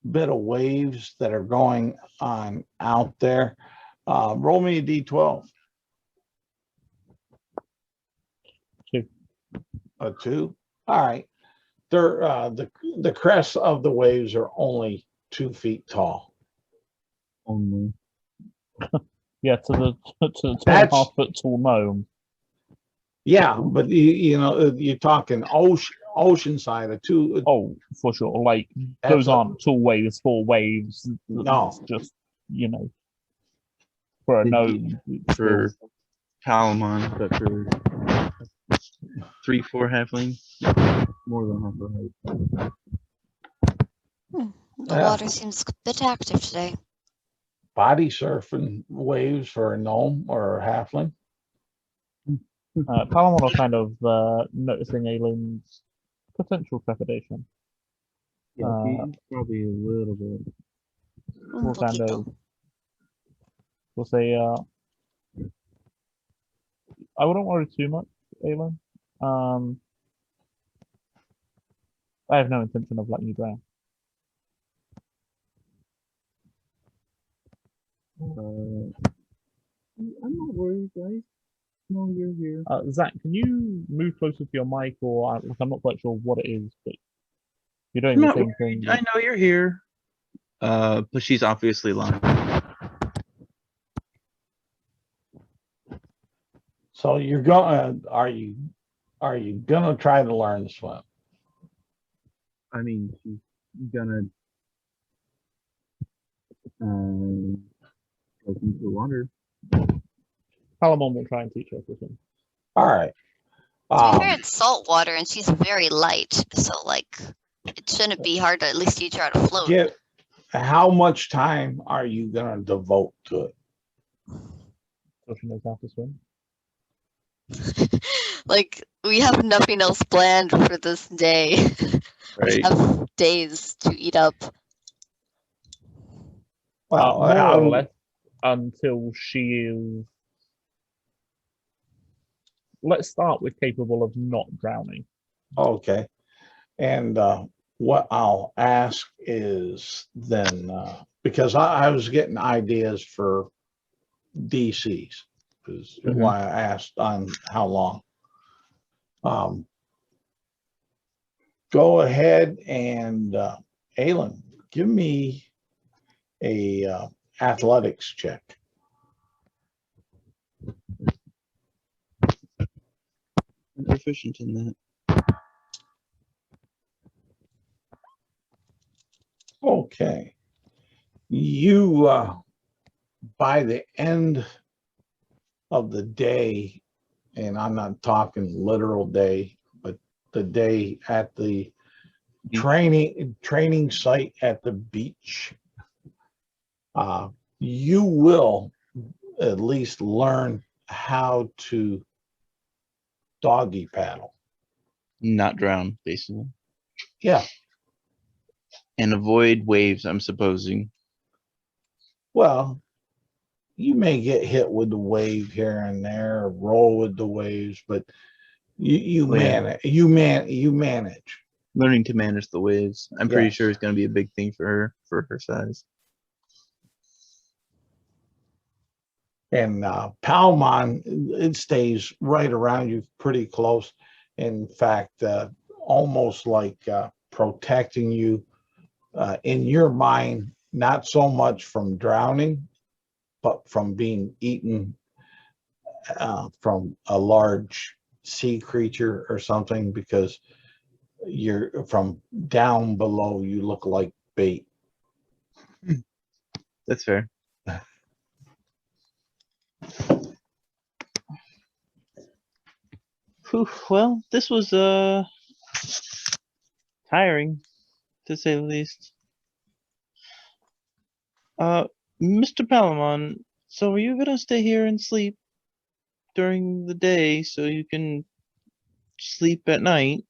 bit of waves that are going on out there. Roll me a D12. 2. A 2. All right. They're the crests of the waves are only 2 feet tall. Only. Yeah, to the 2.5 foot tall gnome. Yeah, but you know, you're talking ocean side, a two. Oh, for sure. Like those Absol- aren't tall waves, full waves. No. It's just, you know, for a Did gnome. it's for still- Palamon, but for 3-4 halfling, more than half the height. The Yeah. water seems a bit active today. Body surfing waves for a gnome or a halfling. Palamon are kind of noticing Aylin's potential trepidation. Yeah, he's probably a little bit. Un We'll kind poquito. of, we'll say, I wouldn't worry too much, Aylin. I have no intention of letting you drown. I'm not worried, guys. No, you're here. Zach, can you move closer to your mic, or like, I'm not quite sure what it is, but you're doing I'm the not same thing. I know you're here. But she's obviously lying. So you're going. Are you gonna try to learn to swim? I mean, she's gonna go into the water. Palamon will try and teach her to swim. All right. To be fair, it's salt water and she's very light, so like it shouldn't be hard to at least teach her how to float. How much time are you gonna devote to it? So she knows how to swim. Like we have nothing else planned for this day. We Right. have days to eat up. Well, More or less until she is. Let's start with capable of not drowning. okay. And what I'll ask is then, because I was getting ideas for DCs, is Mhm. why I asked on how long. Go ahead and Aylin, give me a athletics check. I'm proficient in that. Okay. You by the end of the day, and I'm not talking literal day, but the day at the training site at the beach, you will at least learn how to doggy paddle. Not drown, basically. Yeah. And avoid waves, I'm supposing. Well, you may get hit with the wave here and there, or roll with the waves, but you manage. You manage. Learning to manage the waves. I'm pretty Yes. sure it's going to be a big thing for her size. And Palmon, it stays right around you, pretty close. In fact, almost like protecting you in your mind, not so much from drowning, but from being eaten from a large sea creature or something, because you're from down below, you look like bait. That's fair. Whew, well, this was tiring, to say the least. Mr. Palamon, so are you gonna stay here and sleep during the day so you can sleep at night?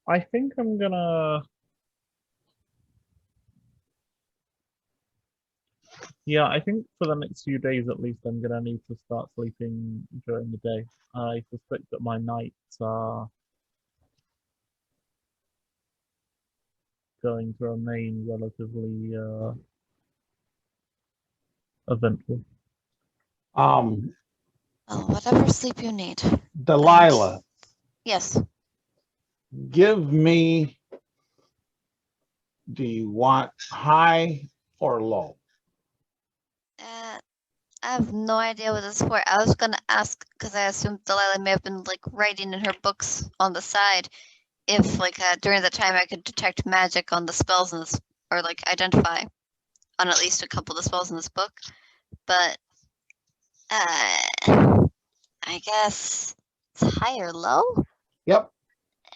I think I'm gonna. Yeah, I think for the next few days at least, I'm gonna need to start sleeping during the day. I suspect that my nights are going to remain relatively eventful. Well, whatever sleep you need. Delilah, Yes. give me, do you want high or low? I have no idea what this is for. I was gonna ask because I assumed Delilah may have been like writing in her books on the side if like during the time I could detect magic on the spells in this or like identify on at least a couple of the spells in this book. But I guess it's high or low? Yep.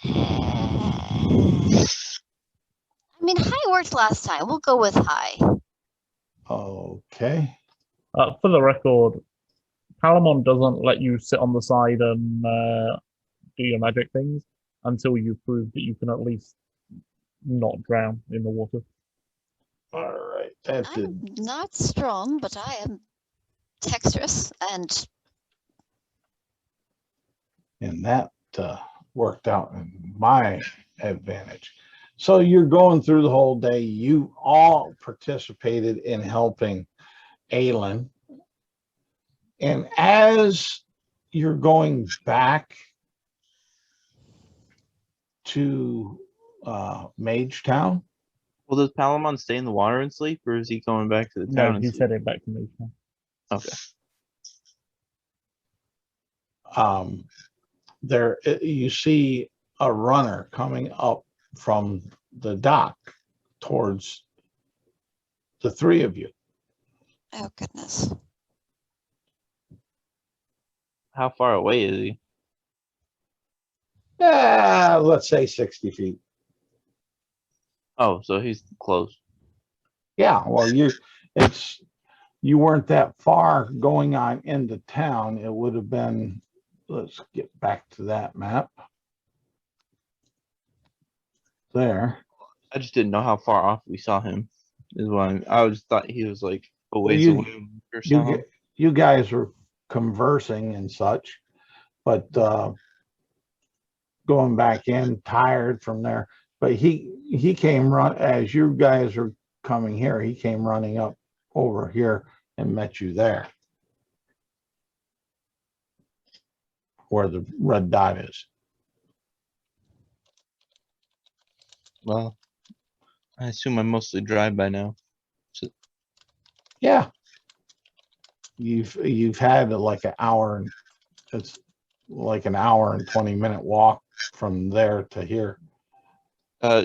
I mean, high worked last time. We'll go with high. Okay. For the record, Palamon doesn't let you sit on the side and do your magic things until you prove that you can at least not drown in the water. All right. That I'm did. not strong, but I am dexterous and And that worked out in my advantage. So you're going through the whole day. You all participated in helping Aelin. And as you're going back to Mage Town, Well, does Palamon stay in the water and sleep, or is he going back to the town No, and he's sleep? heading back to me. Okay. there you see a runner coming up from the dock towards the three of you. oh goodness. How far away is he? Let's say 60 feet. Oh, so he's close. Yeah, well, you weren't that far going on into town. It would have been, let's get back to that map. There. I just didn't know how far off we saw him. Is why I just thought he was like a ways you- away or something. You guys were conversing and such, but going back in tired from there. But he came as you guys were coming here, he came running up over here and met you there, where the red dot is. Well, I assume I'm mostly dry by now. Yeah. You've had like an hour, and it's like an hour and 20-minute walk from there to here.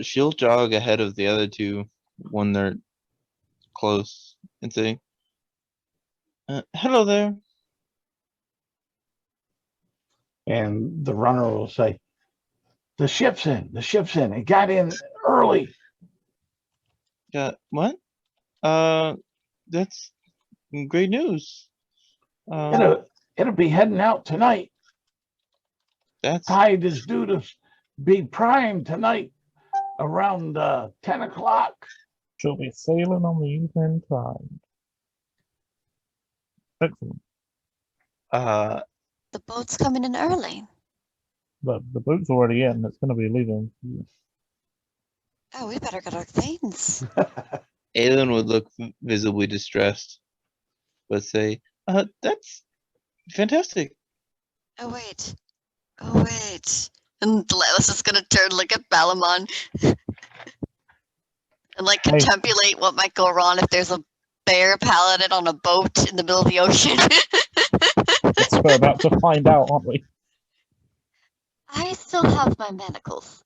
She'll jog ahead of the other two when they're close and say, "Hello there." And the runner will say, the ship's in, it got in early. Yeah, what? That's great news. It'll be heading out tonight. That's Tide is due to be prime tonight around 10 o'clock. She'll be sailing on the evening tide. Excellent. The boat's coming in early. The boat's already in. It's going to be leaving. Oh, we better get our things. Aelin would look visibly distressed, but say, "That's fantastic." Oh wait. Oh wait. And Delilah's just gonna turn look at Balamon and like Hey. contemplate what might go wrong if there's a bear paladin on a boat in the middle of the ocean. Yes, we're about to find out, aren't we? I still have my manacles.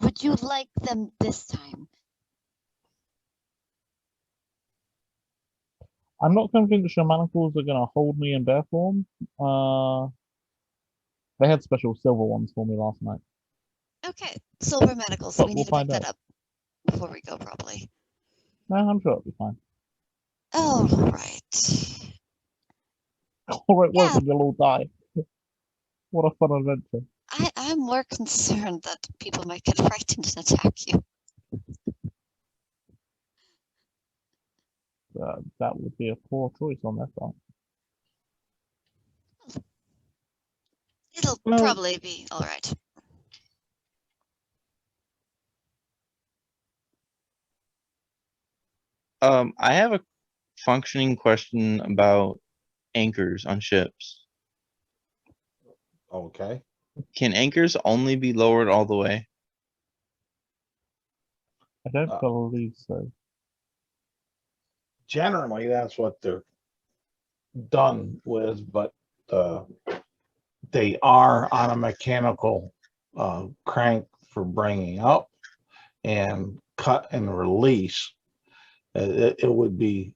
Would you like them this time? I'm not convinced your manacles are going to hold me in bear form. They had special silver ones for me last night. Okay, silver manacles. But We we'll need to pick find that out. up before we go, probably. No, I'm sure it'll be fine. Oh, right. Or it won't Yeah. and you'll all die. What a fun adventure. I'm more concerned that people might get frightened and attack you. That would be a poor choice on their part. It'll Well- probably be all right. I have a functioning question about anchors on ships. Okay. Can anchors only be lowered all the way? I don't Uh, believe so. Generally, that's what they're done with, but they are on a mechanical crank for bringing up and cut and release. It would be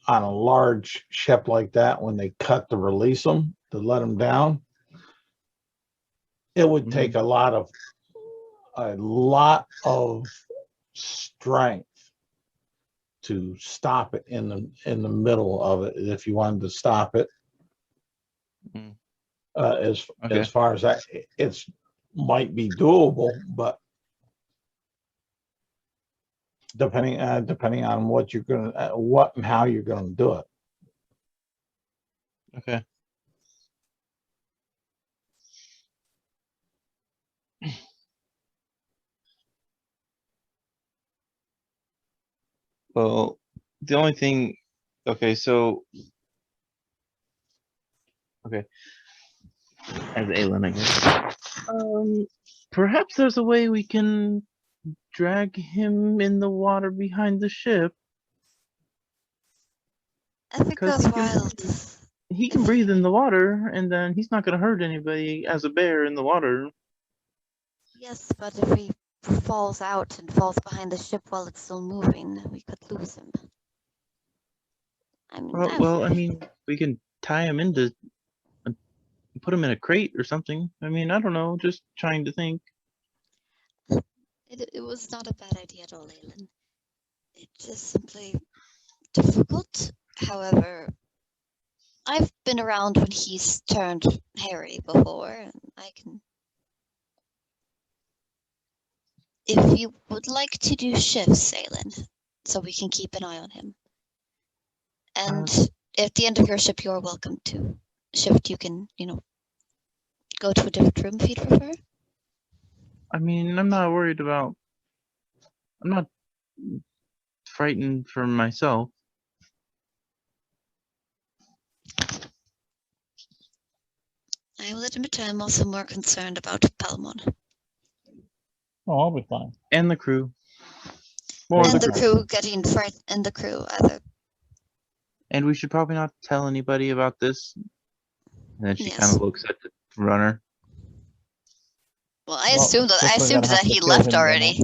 on a large ship like that when they cut to release them, to let them down. It would take a lot of strength to stop it in the middle of it if you wanted to stop it. Mm. As Okay. far as that, it's might be doable, but depending on what you're gonna what and how you're gonna do it. Okay. Well, the only thing, okay, so, okay, as Aelin, I guess. Perhaps there's a way we can drag him in the water behind the ship. If it 'Cause goes he can- wild. He can breathe in the water, and then he's not gonna hurt anybody as a bear in the water. Yes, but if he falls out and falls behind the ship while it's still moving, we could lose him. I mean, Well, I mean, we can tie him into, put him in a crate or something. I mean, I don't know, just trying to think. it was not a bad idea at all, Aelin. It's just simply difficult. However, I've been around when he's turned hairy before, and I can. If you would like to do shifts, Aelin, so we can keep an eye on him. And at the end of your shift, you're welcome to shift. You can, go to a different room if you'd prefer. I mean, I'm not worried about. I'm not frightened for myself. I will admit I'm also more concerned about Palamon. Oh, I'll be fine. And the crew. More And the the crew. crew getting frightened, and the crew either. And we should probably not tell anybody about this. And then she Yes. kind of looks at the runner. Well, I Well, assumed guess we're assumed gonna have that to he kill left him then, already.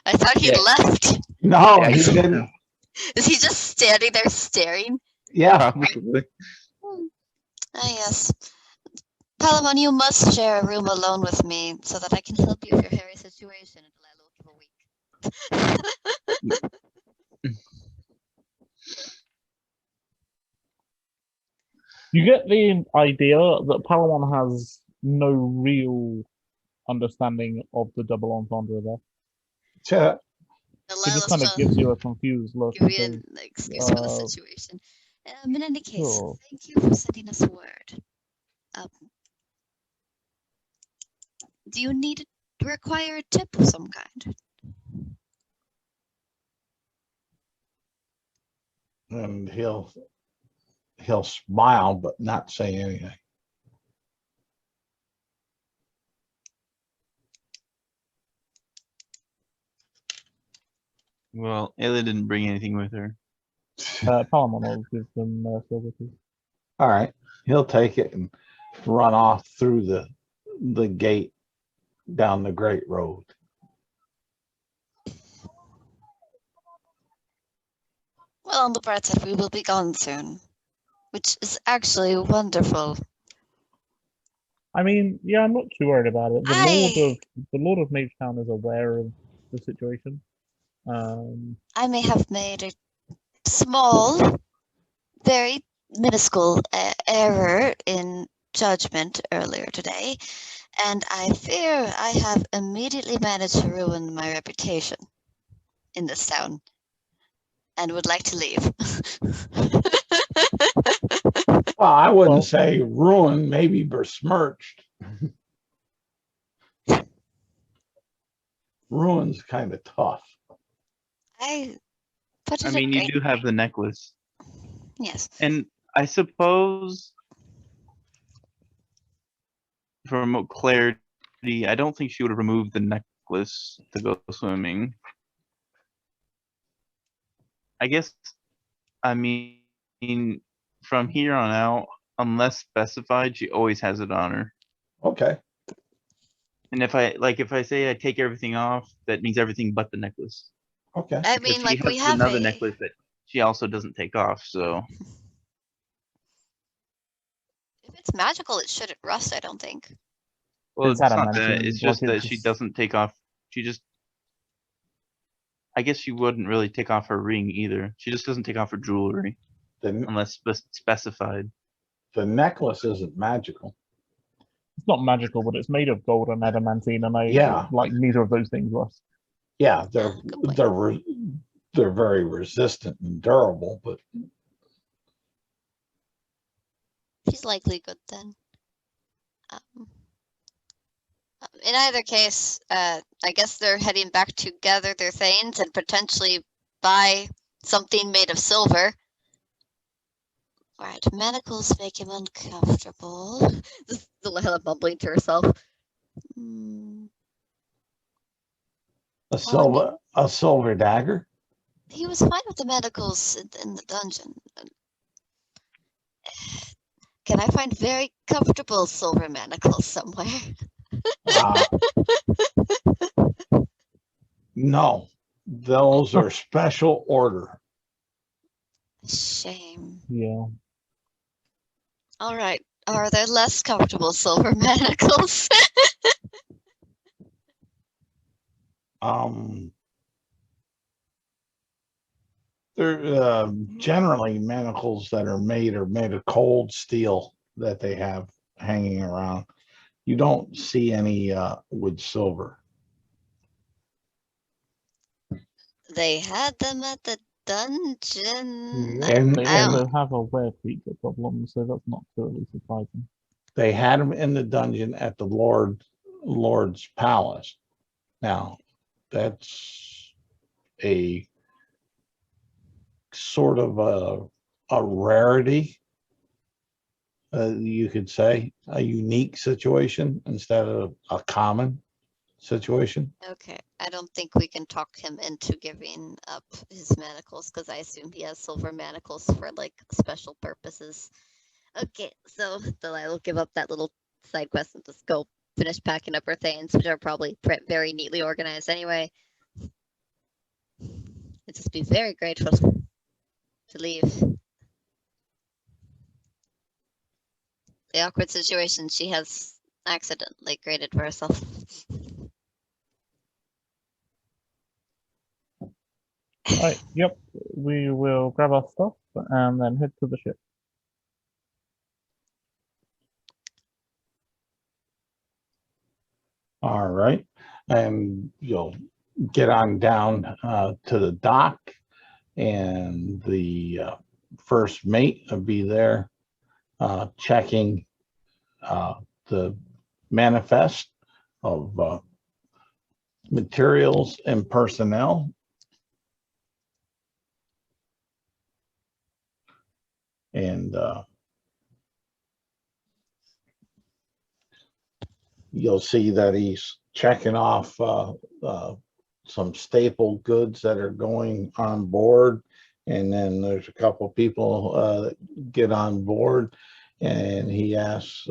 I thought he Yeah. left. No, Yeah, he I- didn't. Is he just standing there staring? Yeah, Probably. Ah, yes. Palamon, you must share a room alone with me so that I can help you with your hairy situation until I look of a week. You get the idea that Palamon has no real understanding of the double entendre there. to- The He just kind of gives you a confused look. give and me says, an excuse for the uh, situation. In any case, sure. thank you for sending us word. Do you require a tip of some kind? and he'll smile but not say anything. Well, Ayla didn't bring anything with her. Palamon will give them silver too. All right, he'll take it and run off through the gate down the Great Road. Well, on the bright side, we will be gone soon, which is actually wonderful. I mean, yeah, I'm not too worried about it. I The Lord of Mage Town is aware of the situation. may have made a small, very minuscule error in judgment earlier today, and I fear I have immediately managed to ruin my reputation in this town, and would like to leave. Well, I wouldn't Well- say ruined, maybe besmirched. Ruin's kind of tough. I put it I a mean, you great. do have the necklace. Yes. And I suppose, for more clarity, I don't think she would have removed the necklace to go swimming. I guess, I mean, from here on out, unless specified, she always has it on her. Okay, And if I say I take everything off, that means everything but the necklace. okay. I Because mean, she like we has have another a. necklace that she also doesn't take off. So If it's magical, it shouldn't rust. I don't think. well, It's it's not that. adamantine, It's like just that she it's- doesn't take off. She just. I guess she wouldn't really take off her ring either. She just doesn't take off her jewelry The, unless specified. the necklace isn't magical. It's not magical, but it's made of gold and adamantine, and Yeah. like neither of those things rust. Yeah, Good point. they're very resistant and durable, but She's likely good then. In either case, I guess they're heading back to gather their thanes and potentially buy something made of silver. Alright, manacles make him uncomfortable. This is Delilah mumbling to herself. Hmm, a silver dagger. he was fine with the manacles in the dungeon. Can I find very comfortable silver manacles somewhere? Uh, no, those are special order. Shame. Yeah. Alright, are there less comfortable silver manacles? They're generally manacles that are made of cold steel that they have hanging around. You don't see any with silver. They had them at the dungeon. And- They I also have a wear creature problem, so that's not totally surprising. They had them in the dungeon at the Lord's palace. Now, that's a sort of a rarity, you could say, a unique situation instead of a common situation. Okay, I don't think we can talk him into giving up his manacles because I assume he has silver manacles for like special purposes. Okay, so Delilah will give up that little side quest and just go finish packing up her things, which are probably very neatly organized anyway. And just be very grateful to leave. The awkward situation she has accidentally created for herself. Right, yep. We will grab our stuff and then head to the ship. All right. And you'll get on down to the dock, and the first mate will be there checking the manifest of materials and personnel. And you'll see that he's checking off some staple goods that are going on board. And then there's a couple people that get on board, and he asks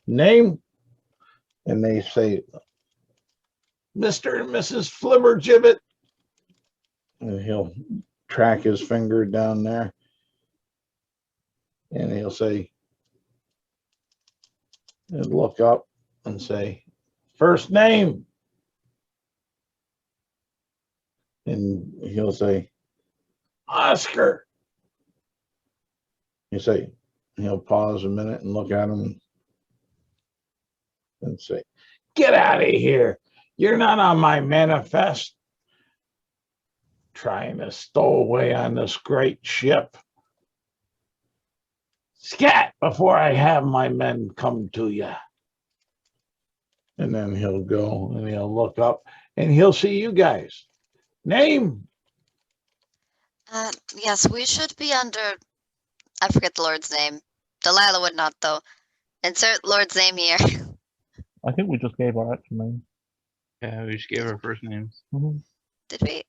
name, and they say, Mr. and Mrs. Flibbergibbet. And he'll track his finger down there, and he'll say, and look up and say, first name. And he'll say, Oscar. You say, he'll pause a minute and look at him and say, get out of here. You're not on my manifest. Trying to stow away on this great ship. Scat before I have my men come to you. And then he'll go and he'll look up and he'll see you guys. Name? Yes, we should be under. I forget the Lord's name. Delilah would not, though. Insert Lord's name here. I think we just gave our actual name. Yeah, we just gave her first names. Mhm. Did we?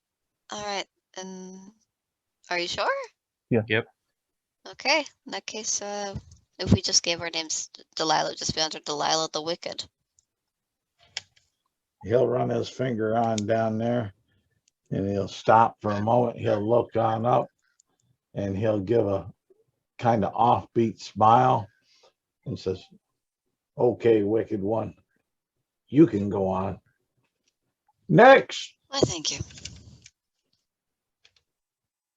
All right. And are you sure? Yeah. Yep. Okay, in that case, if we just gave our names Delilah, just be under Delilah the Wicked. He'll run his finger on down there and he'll stop for a moment. He'll look on up and he'll give a kind of offbeat smile and says, okay, wicked one, you can go on. Next. Why, thank you.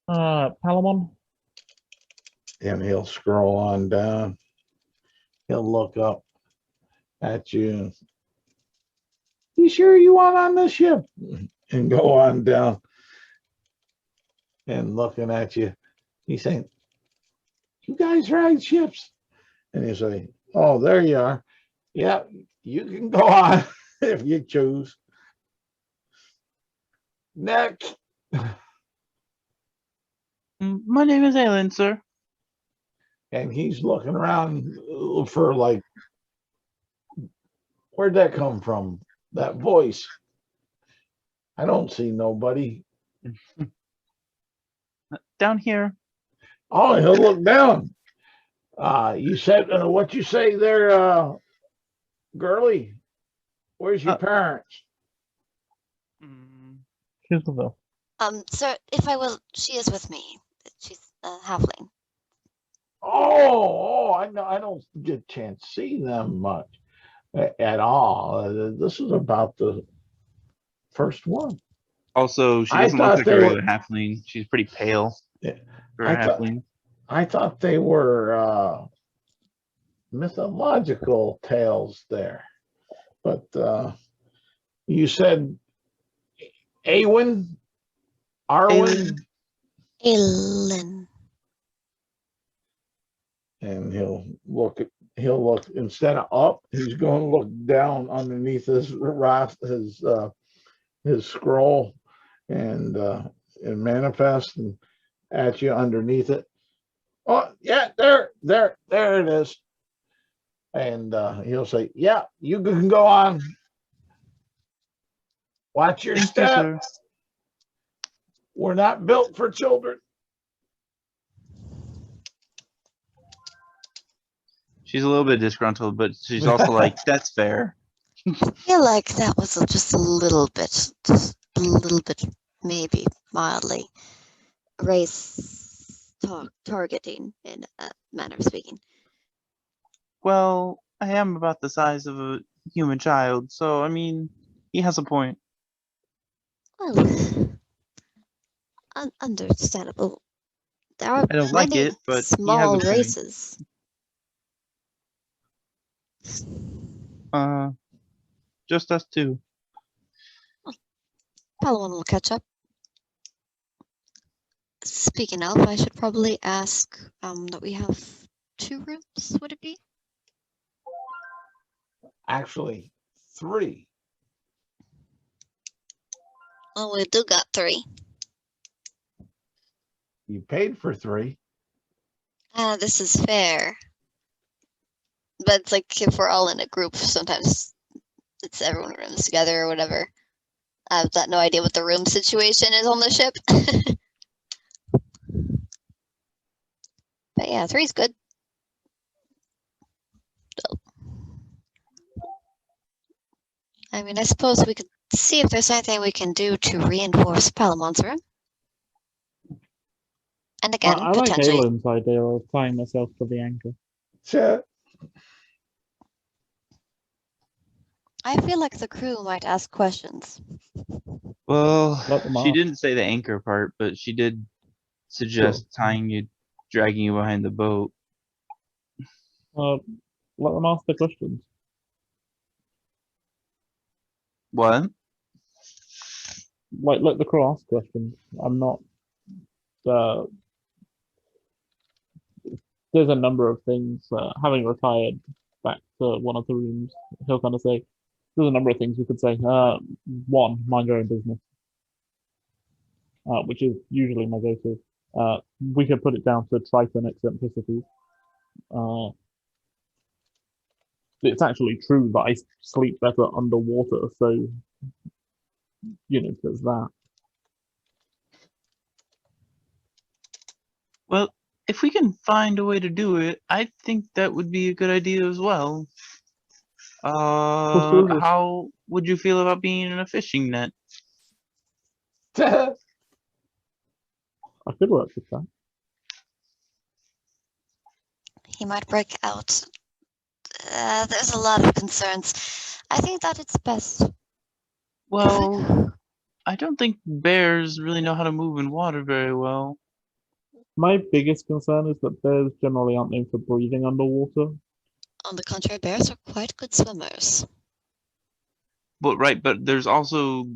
Palamon? And he'll scroll on down. He'll look up at you. You sure you want on this ship? And go on down and looking at you. He's saying, you guys ride ships? And you say, oh, there you are. Yeah, you can go on if you choose. Next. My name is Alan, sir. And he's looking around for like, where'd that come from? That voice. I don't see nobody. Down here. Oh, he'll look down. You said what you say there, girly? Where's your parents? She's the bill. Sir, if I will, she is with me. She's a halfling. Oh, I know. I don't get a chance to see them much at all. This is about the first one. Also, she I doesn't look thought like they a were- regular halfling. She's pretty pale Yeah, for a I thought- halfling. I thought they were mythological tales there, but you said Awen, Arwen, Aelin. and he'll look instead of up, he's going to look down underneath his scroll and manifest and at you underneath it. Oh yeah, there it is. And he'll say, yeah, you can go on. Watch your Thank you, step. sir. We're not built for children. She's a little bit disgruntled, but she's also like, that's fair. I feel like that was just a little bit, maybe mildly race targeting in a manner of speaking. Well, I am about the size of a human child, so I mean, he has a point. Well, understandable. There are I don't like many it, but he has a small point. races. Just us two. Palamon will catch up. Speaking of, I should probably ask that we have 2 rooms, would it be? Actually, 3. Oh, we do got 3. You paid for 3. This is fair. But it's like if we're all in a group, sometimes it's everyone rooms together or whatever. I've got no idea what the room situation is on the ship. But yeah, 3's good. So, I mean, I suppose we could see if there's anything we can do to reinforce Palamon's room. And again, I like potentially. Aelin's idea of tying myself to the anchor. Chat. I feel like the crew might ask questions. Well, Let them she off. didn't say the anchor part, but she did suggest tying you, dragging you behind the boat. Let them ask the questions. What? Like, let the crew ask questions. I'm not. There's a number of things. Having retired back to one of the rooms, he'll kind of say, there's a number of things we could say. 1, mind your own business, which is usually my go-to. We could put it down to Triton eccentricities. It's actually true that I sleep better underwater, so there's that. Well, if we can find a way to do it, I think that would be a good idea as well. Absolutely. How would you feel about being in a fishing net? I could work with that. He might break out. There's a lot of concerns. I think that it's best. Well, I don't think bears really know how to move in water very well. My biggest concern is that bears generally aren't known for breathing underwater. On the contrary, bears are quite good swimmers. But there's also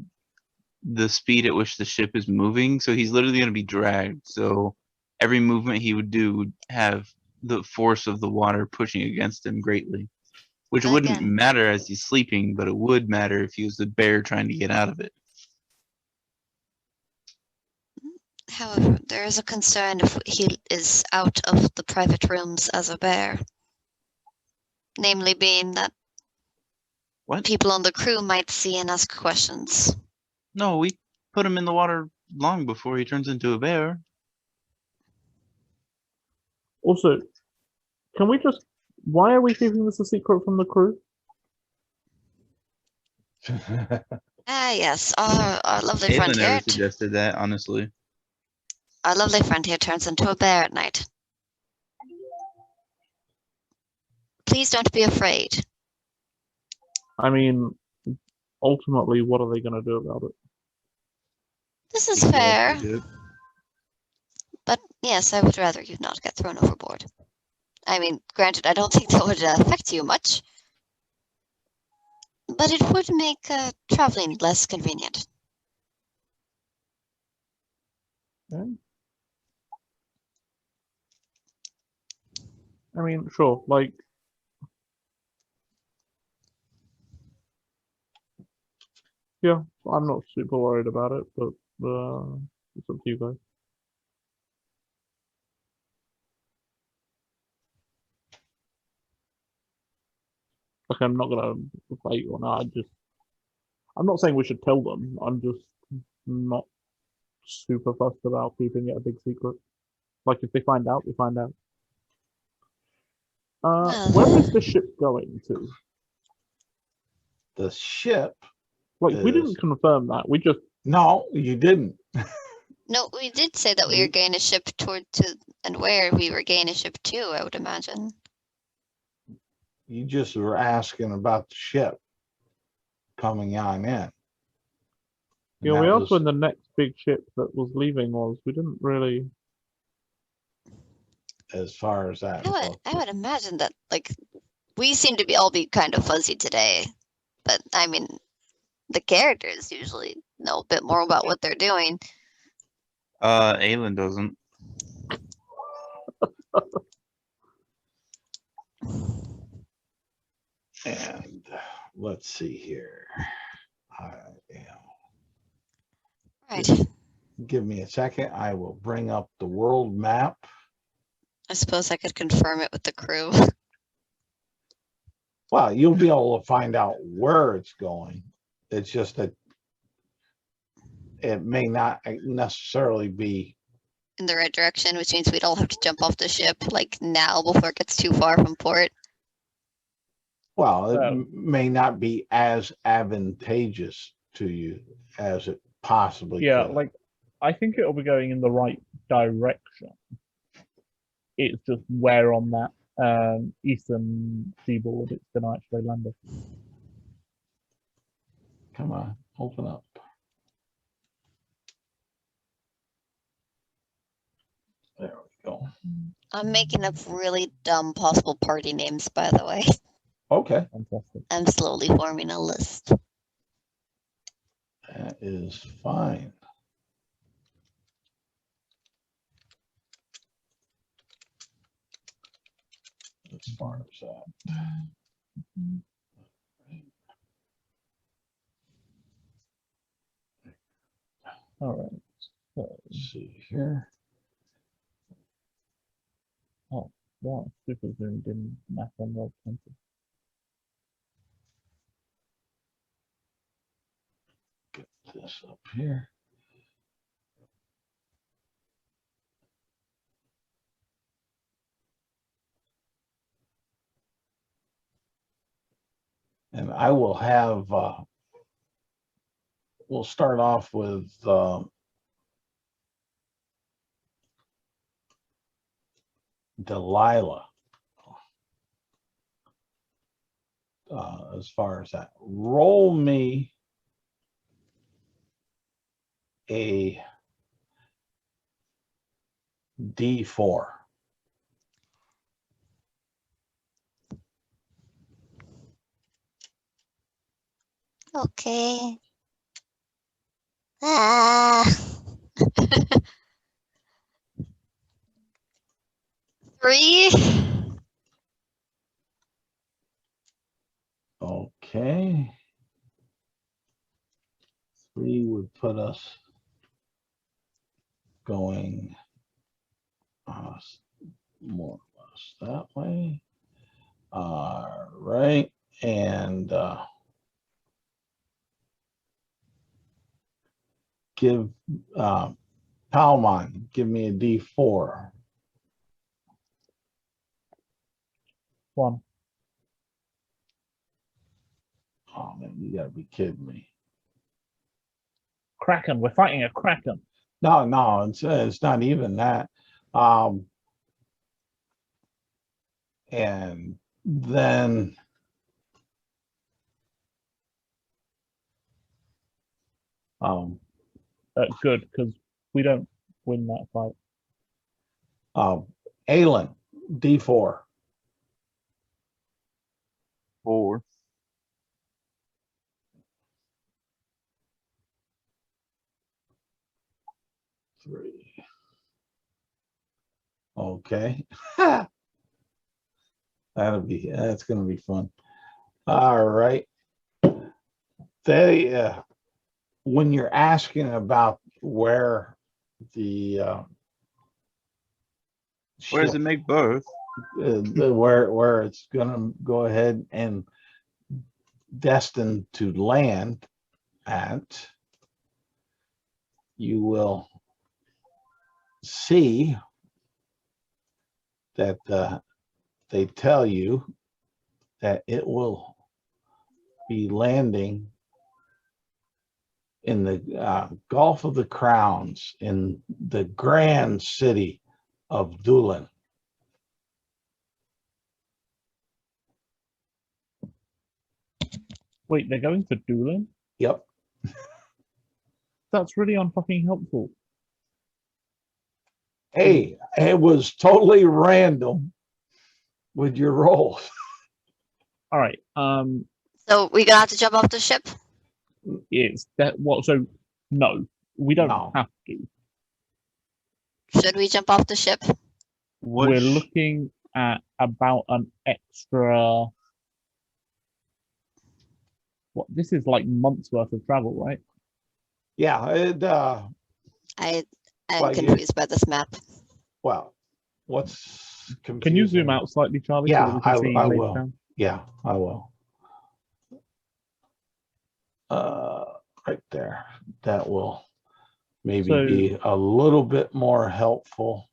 the speed at which the ship is moving, so he's literally going to be dragged. So every movement he would do would have the force of the water pushing against him greatly, which Then wouldn't again- matter as he's sleeping, but it would matter if he was the bear trying to get out of it. However, there is a concern if he is out of the private rooms as a bear. Namely being that What? people on the crew might see and ask questions. No, we put him in the water long before he turns into a bear. Also, can we just... Why are we keeping this a secret from the crew? Yes, our lovely friend Caitlin here. never suggested that, honestly. Our lovely friend here turns into a bear at night. Please don't be afraid. I mean, ultimately, what are they going to do about it? This is Exactly, fair, dude. but yes, I would rather you not get thrown overboard. I mean, granted, I don't think that would affect you much, but it would make traveling less convenient. Yeah. I mean, sure, like... Yeah, I'm not super worried about it, but it's up to you guys. Like, I'm not gonna fight or not. I'm not saying we should tell them. I'm just not super fussed about keeping it a big secret. Like, if they find out, they find out. Where is the ship going to? The ship, Like, we Is- didn't confirm that. We just... no, you didn't. No, we did say that we were getting a ship toward to, and where we were getting a ship to, I would imagine. You just were asking about the ship coming on in. And Yeah, we that asked was- when the next big ship that was leaving was. We didn't really... as far as that. I would imagine that, like, we seem to be all be kind of fuzzy today, but I mean, the characters usually know a bit more about what they're doing. Aelin doesn't. And let's see here. I am. Right. Give me a second. I will bring up the world map. I suppose I could confirm it with the crew. Well, you'll be able to find out where it's going. It's just that it may not necessarily be. In the right direction, which means we'd all have to jump off the ship like now before it gets too far from port. Well, it Um, may not be as advantageous to you as it possibly Yeah, could. like, I think it'll be going in the right direction. It's just where on that eastern seaboard it's going to actually land. Come on, open up. There we go. I'm making up really dumb possible party names, by the way. Okay, Fantastic. I'm slowly forming a list. that is fine. As far as that. All right. So, Let's see here. wow, super zoomed in map on Roll 20. Get this up here. And I will have, we'll start off with Delilah. As far as that, roll me a D4. Okay. Ah. 3. Okay. 3 would put us going more or less that way. All right. And give Palmon, give me a D4. 1. Oh man, you gotta be kidding me. Kraken. We're fighting a Kraken. No, it's not even that. And then Good, because we don't win that fight. Aelin, D4. 4. 3. Okay. That's gonna be fun. All right. They when you're asking about where the Where does ship, it make both? where it's gonna go ahead and destined to land at, you will see that they tell you that it will be landing in the Gulf of the Crowns in the grand city of Doolan. Wait, they're going for Doolin? Yep. That's really unfucking helpful. Hey, it was totally random with your rolls. All right. So we gonna have to jump off the ship? It's that what? So no, we don't No. have to. Should we jump off the ship? We're looking at about an extra. What? This is like months worth of travel, right? Yeah, it I'm Like confused by this map. well, what's confusing? Can you zoom out slightly, Charlie? Yeah, so that we can see I Mage will. Town? Yeah, I will. Right there. That will maybe So- be a little bit more helpful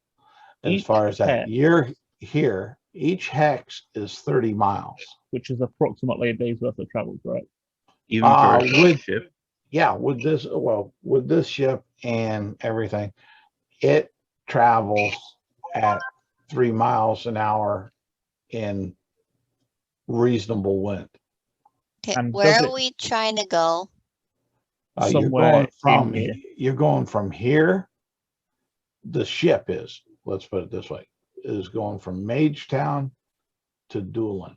as Each far as that. hex- You're here. Each hex is 30 miles. Which is approximately a day's worth of travel, correct? Even for a with- ship? Yeah, with this ship and everything, it travels at 3 miles an hour in reasonable wind. Okay, And where does are it- we trying to go? Somewhere You're going from here. The ship is, let's put it this way, is going from Mage Town to Doolan.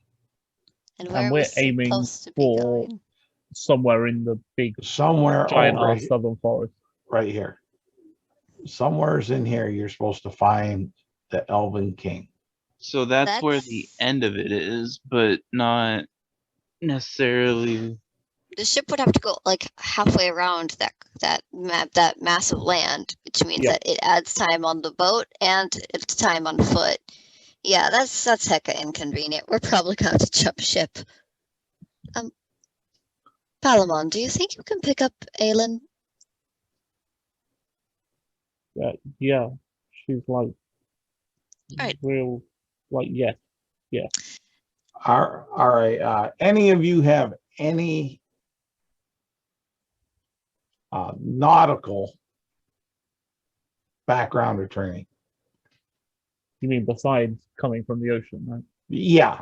And And where are we're we aiming supposed to be for- going? Somewhere in the big Somewhere giant over ass southern forest. right here. Somewhere's in here, you're supposed to find the Elven King. So that's where the That's- end of it is, but not necessarily. The ship would have to go like halfway around that massive land, which means Yeah. that it adds time on the boat and it's time on foot. Yeah, that's hecka inconvenient. We're probably going to have to jump ship. Palamon, do you think you can pick up Aelin? Yeah, she's like Alright. real, like yes. All right. Any of you have any nautical background or training? You mean besides coming from the ocean, right? Yeah,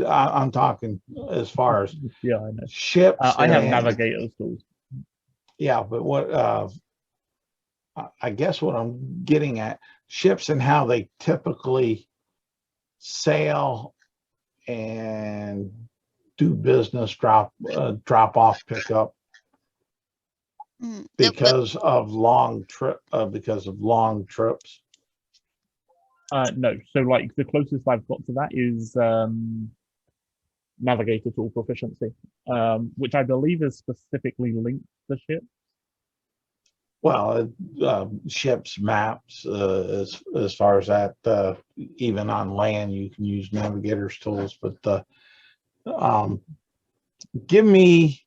I'm talking as far as Yeah, I know. ships. I have and- navigator's tools. Yeah, but what I guess what I'm getting at, ships and how they typically sail and do business, drop off, pick up because of long trips. No, so like the closest I've got to that is navigator tool proficiency, which I believe is specifically linked to ship. Well, ships, maps, as far as that, even on land, you can use navigator's tools, but give me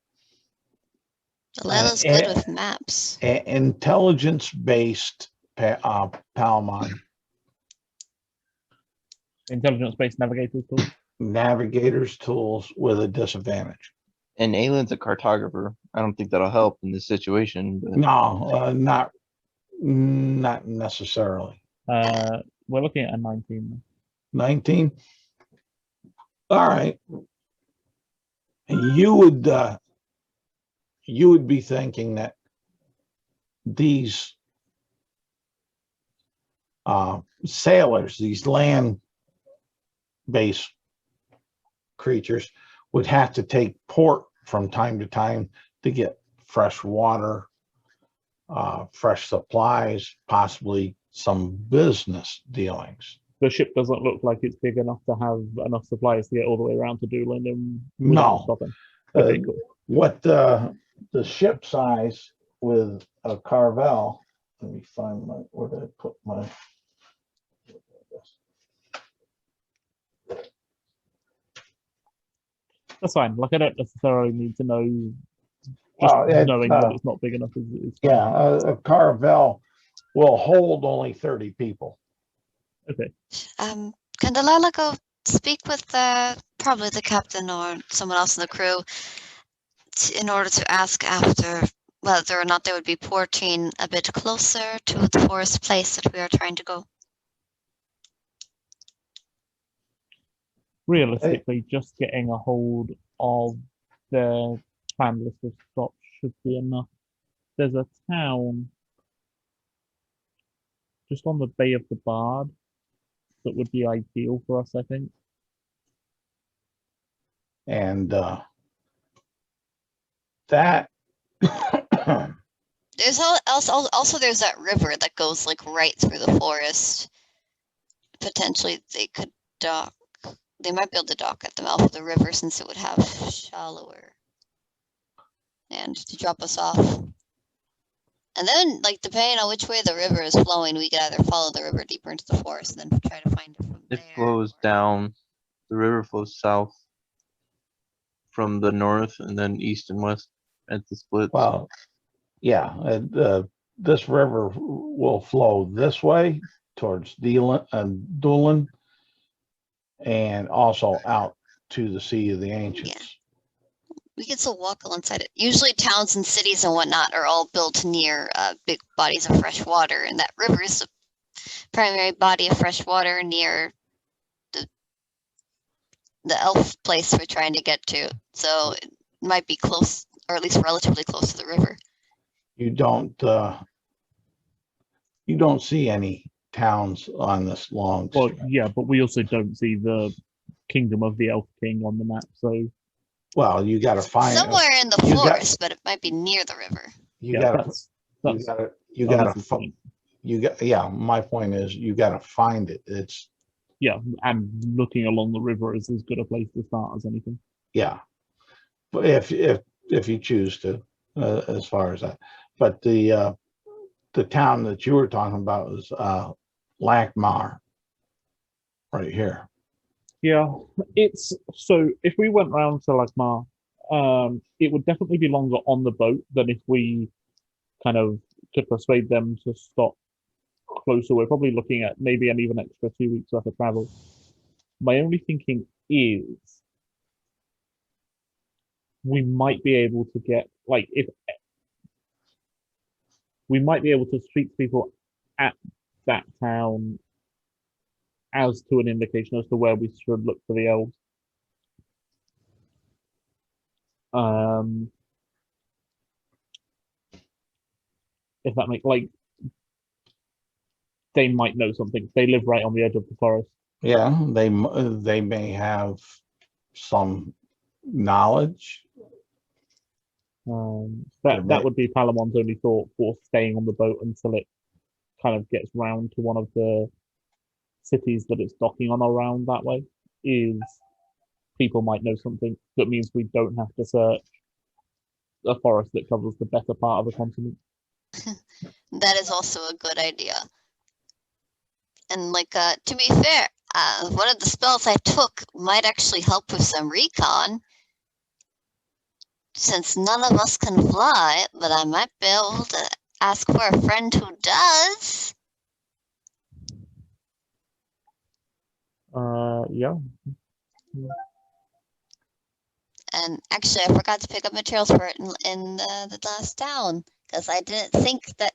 Delilah's good with maps. intelligence-based Palmon. Intelligence-based navigator tools. Navigator's tools with a disadvantage. And Aylin's a cartographer. I don't think that'll help in this situation. But No, not necessarily. We're looking at a 19. 19. All right. You would be thinking that these sailors, these land-based creatures, would have to take port from time to time to get fresh water, fresh supplies, possibly some business dealings. The ship doesn't look like it's big enough to have enough supplies to get all the way around to Doolin and No. stopping. Okay, cool. What the ship size with a Carvel, let me find where did I put my, That's fine. Like I don't necessarily need to know. Well, Knowing that it's not big enough is fine. yeah, a Carvel will hold only 30 people. Okay. Can Delilah go speak with probably the captain or someone else in the crew in order to ask after whether or not they would be porting a bit closer to the forest place that we are trying to go? Realistically, just getting a hold of their planned list of stops should be enough. There's a town just on the Bay of the Bard that would be ideal for us, I think. And that There's also there's that river that goes like right through the forest. Potentially they could dock. They might be able to dock at the mouth of the river since it would have shallower and to drop us off. And then, like, depending on which way the river is flowing, we could either follow the river deeper into the forest and then try to find it from it there. flows down. The river flows south from the north and then east and west at the splits. well, yeah, this river will flow this way towards Doolin and also out to the Sea of the Ancients. We can still walk alongside it. Usually towns and cities and whatnot are all built near big bodies of fresh water, and that river is the primary body of fresh water near the elf place we're trying to get to. So it might be close, or at least relatively close to the river. You don't see any towns on this long Well, stretch. yeah, but we also don't see the Kingdom of the Elf King on the map, so Well, you got to find Somewhere in the you got- forest, but it might be near the river. you yeah, got that's yeah, my point is you got to find it. It's yeah, and looking along the river is as good a place to start as anything. yeah, but if you choose to, as far as that. But the town that you were talking about is Lackmar, right here. Yeah, it's so if we went round to Lagmar, it would definitely be longer on the boat than if we kind of could persuade them to stop closer. We're probably looking at maybe an even extra 2 weeks worth of travel. My only thinking is we might be able to get, like, if we might be able to speak to people at that town as to an indication as to where we should look for the elves. If that makes, like, they might know something. They live right on the edge of the forest. Yeah, they may have some knowledge. That would be Palamon's only thought for staying on the boat until it kind of gets round to one of the cities that it's docking on around that way. Is people might know something that means we don't have to search a forest that covers the better part of the continent. That is also a good idea. And like, to be fair, one of the spells I took might actually help with some recon. Since none of us can fly, but I might be able to ask for a friend who does. Yeah. And actually, I forgot to pick up materials for it in the last town, because I didn't think that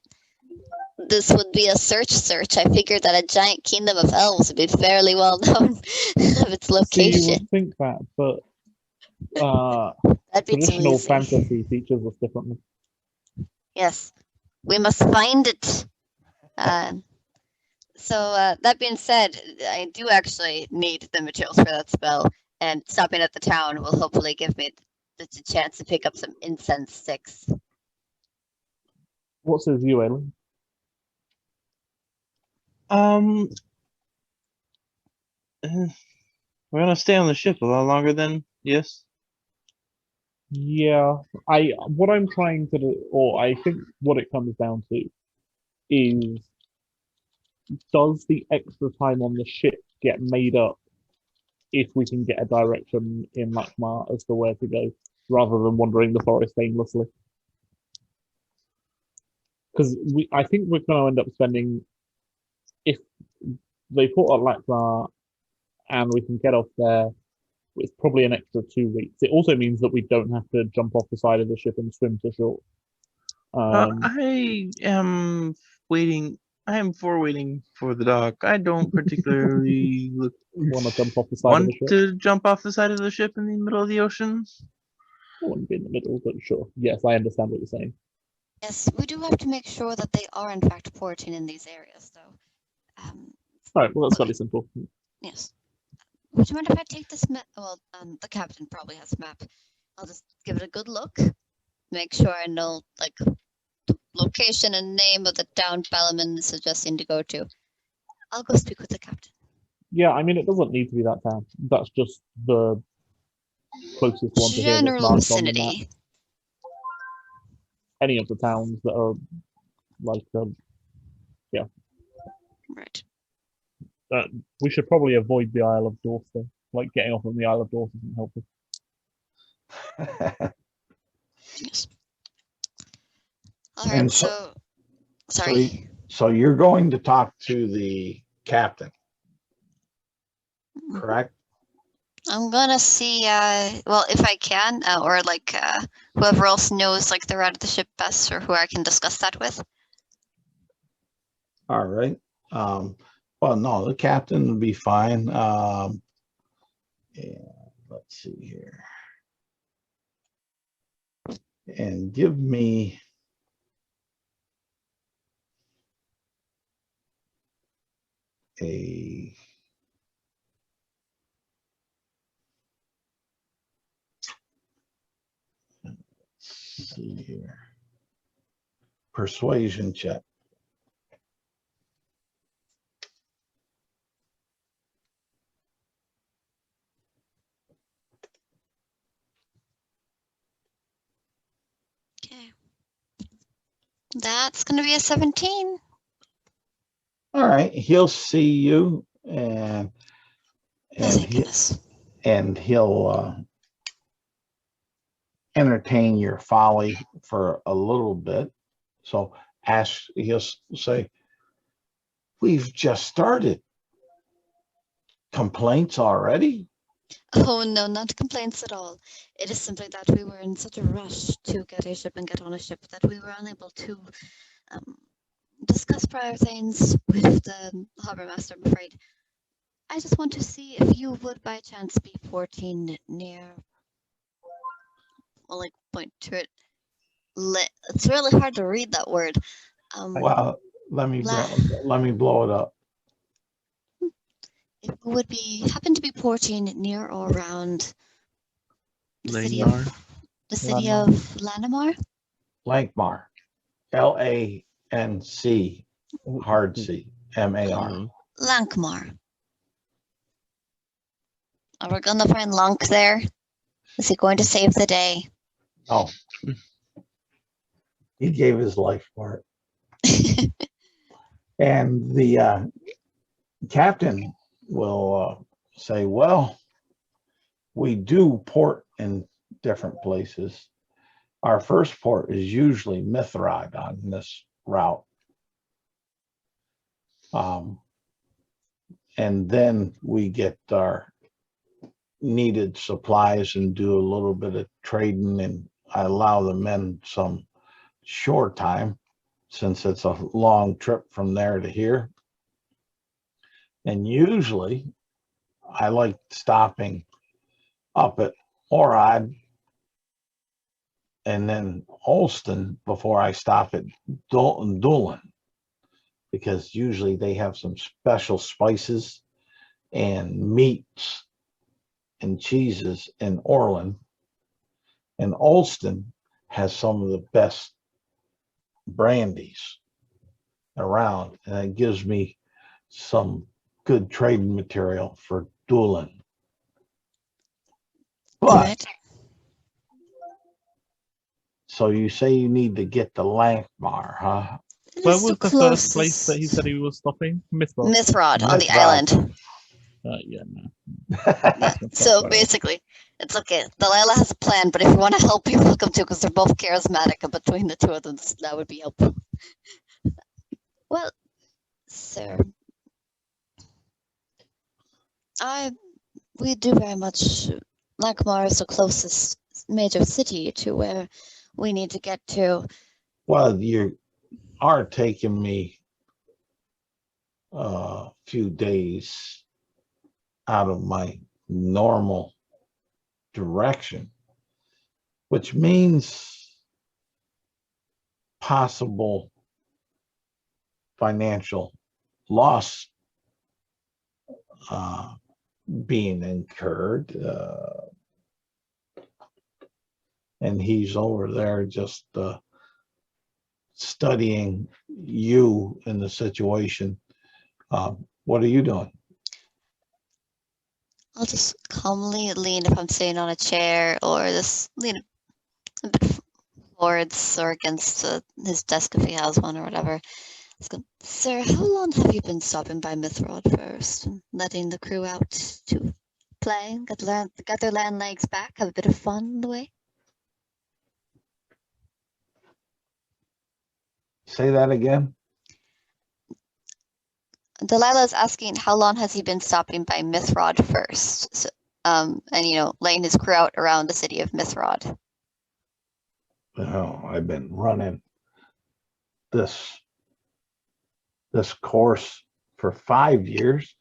this would be a search. I figured that a giant kingdom of elves would be fairly well known of its So you location. would think that, but That'd be too traditional easy. fantasy features us differently. Yes, we must find it. So that being said, I do actually need the materials for that spell, and stopping at the town will hopefully give me the chance to pick up some incense sticks. What says you, Alan? We're gonna stay on the ship a lot longer than yes. Yeah, what I'm trying to do, or I think what it comes down to, is does the extra time on the ship get made up if we can get a direction in Lakmar as to where to go, rather than wandering the forest aimlessly? Because I think we're going to end up spending, if they put at Lakmar and we can get off there, it's probably an extra 2 weeks. It also means that we don't have to jump off the side of the ship and swim to shore. I am waiting. I am for waiting for the dock. I don't particularly Want to jump off the side of want the ship? to jump off the side of the ship in the middle of the ocean. I want to be in the middle, but sure. Yes, I understand what you're saying. Yes, we do have to make sure that they are in fact porting in these areas, though. All right, well, that's fairly simple. Yes. Would you mind if I take this map? Well, the captain probably has a map. I'll just give it a good look. Make sure I know, like, the location and name of the town Balaman is suggesting to go to. I'll go speak with the captain. Yeah, I mean, it doesn't need to be that town. That's just the closest one to here that's General marked on the map. vicinity. Any of the towns that are like, Right. we should probably avoid the Isle of Dorse, though. Like, getting off on the Isle of Dorse isn't helpful. Yes. All right. And So, sorry. So you're going to talk to the captain, correct? I'm gonna see. Well, if I can, or like whoever else knows like the route of the ship best, or who I can discuss that with. All right. Well, no, the captain would be fine. Yeah, let's see here. And give me a let's see here. Persuasion check. Okay. That's gonna be a 17. All right, he'll see you and Thank goodness. he'll entertain your folly for a little bit. So he'll say, "We've just started. Complaints already? Oh no, not complaints at all. It is simply that we were in such a rush to get a ship and get on a ship that we were unable to discuss prior things with the harbor master, I'm afraid. I just want to see if you would by chance be porting near, well, like point to it. It's really hard to read that word. Well, let me blow it up. If you would be happen to be porting near or around the city Langmar? of Lanamar. Lankmar. LANC. Hard C. MAR. Lankmar. Are we gonna find Lunk there? Is he going to save the day? Oh. He gave his life for it. And the captain will say, well, we do port in different places. Our first port is usually Mithrod on this route. And then we get our needed supplies and do a little bit of trading, and I allow the men some shore time since it's a long trip from there to here. And usually I like stopping up at Orad and then Olston before I stop at Doolin, because usually they have some special spices and meats and cheeses in Orland. And Olston has some of the best brandies around, and it gives me some good trading material for Doolin. But Right. so you say you need to get to Lankmar, huh? It Where is was the the first place that he closest- said he was stopping? Mithrod. Mithrod on the Mithrod. island. Yeah, no. Yeah. So basically, it's okay. Delilah has a plan, but if you want to help, you're welcome to, because they're both charismatic, and between the two of them, that would be helpful. Well, sir, we do very much. Lankmar is the closest major city to where we need to get to. Well, you are taking me a few days out of my normal direction, which means possible financial loss being incurred. And he's over there just studying you in the situation. What are you doing? I'll just calmly lean if I'm sitting on a chair, or just lean a bit forwards or against his desk if he has one or whatever. Sir, how long have you been stopping by Mithrod first and letting the crew out to play, get their land legs back, have a bit of fun on the way? Say that again. Delilah's asking how long has he been stopping by Mithrod first, so, and laying his crew out around the city of Mithrod. Oh, I've been running this course for 5 years,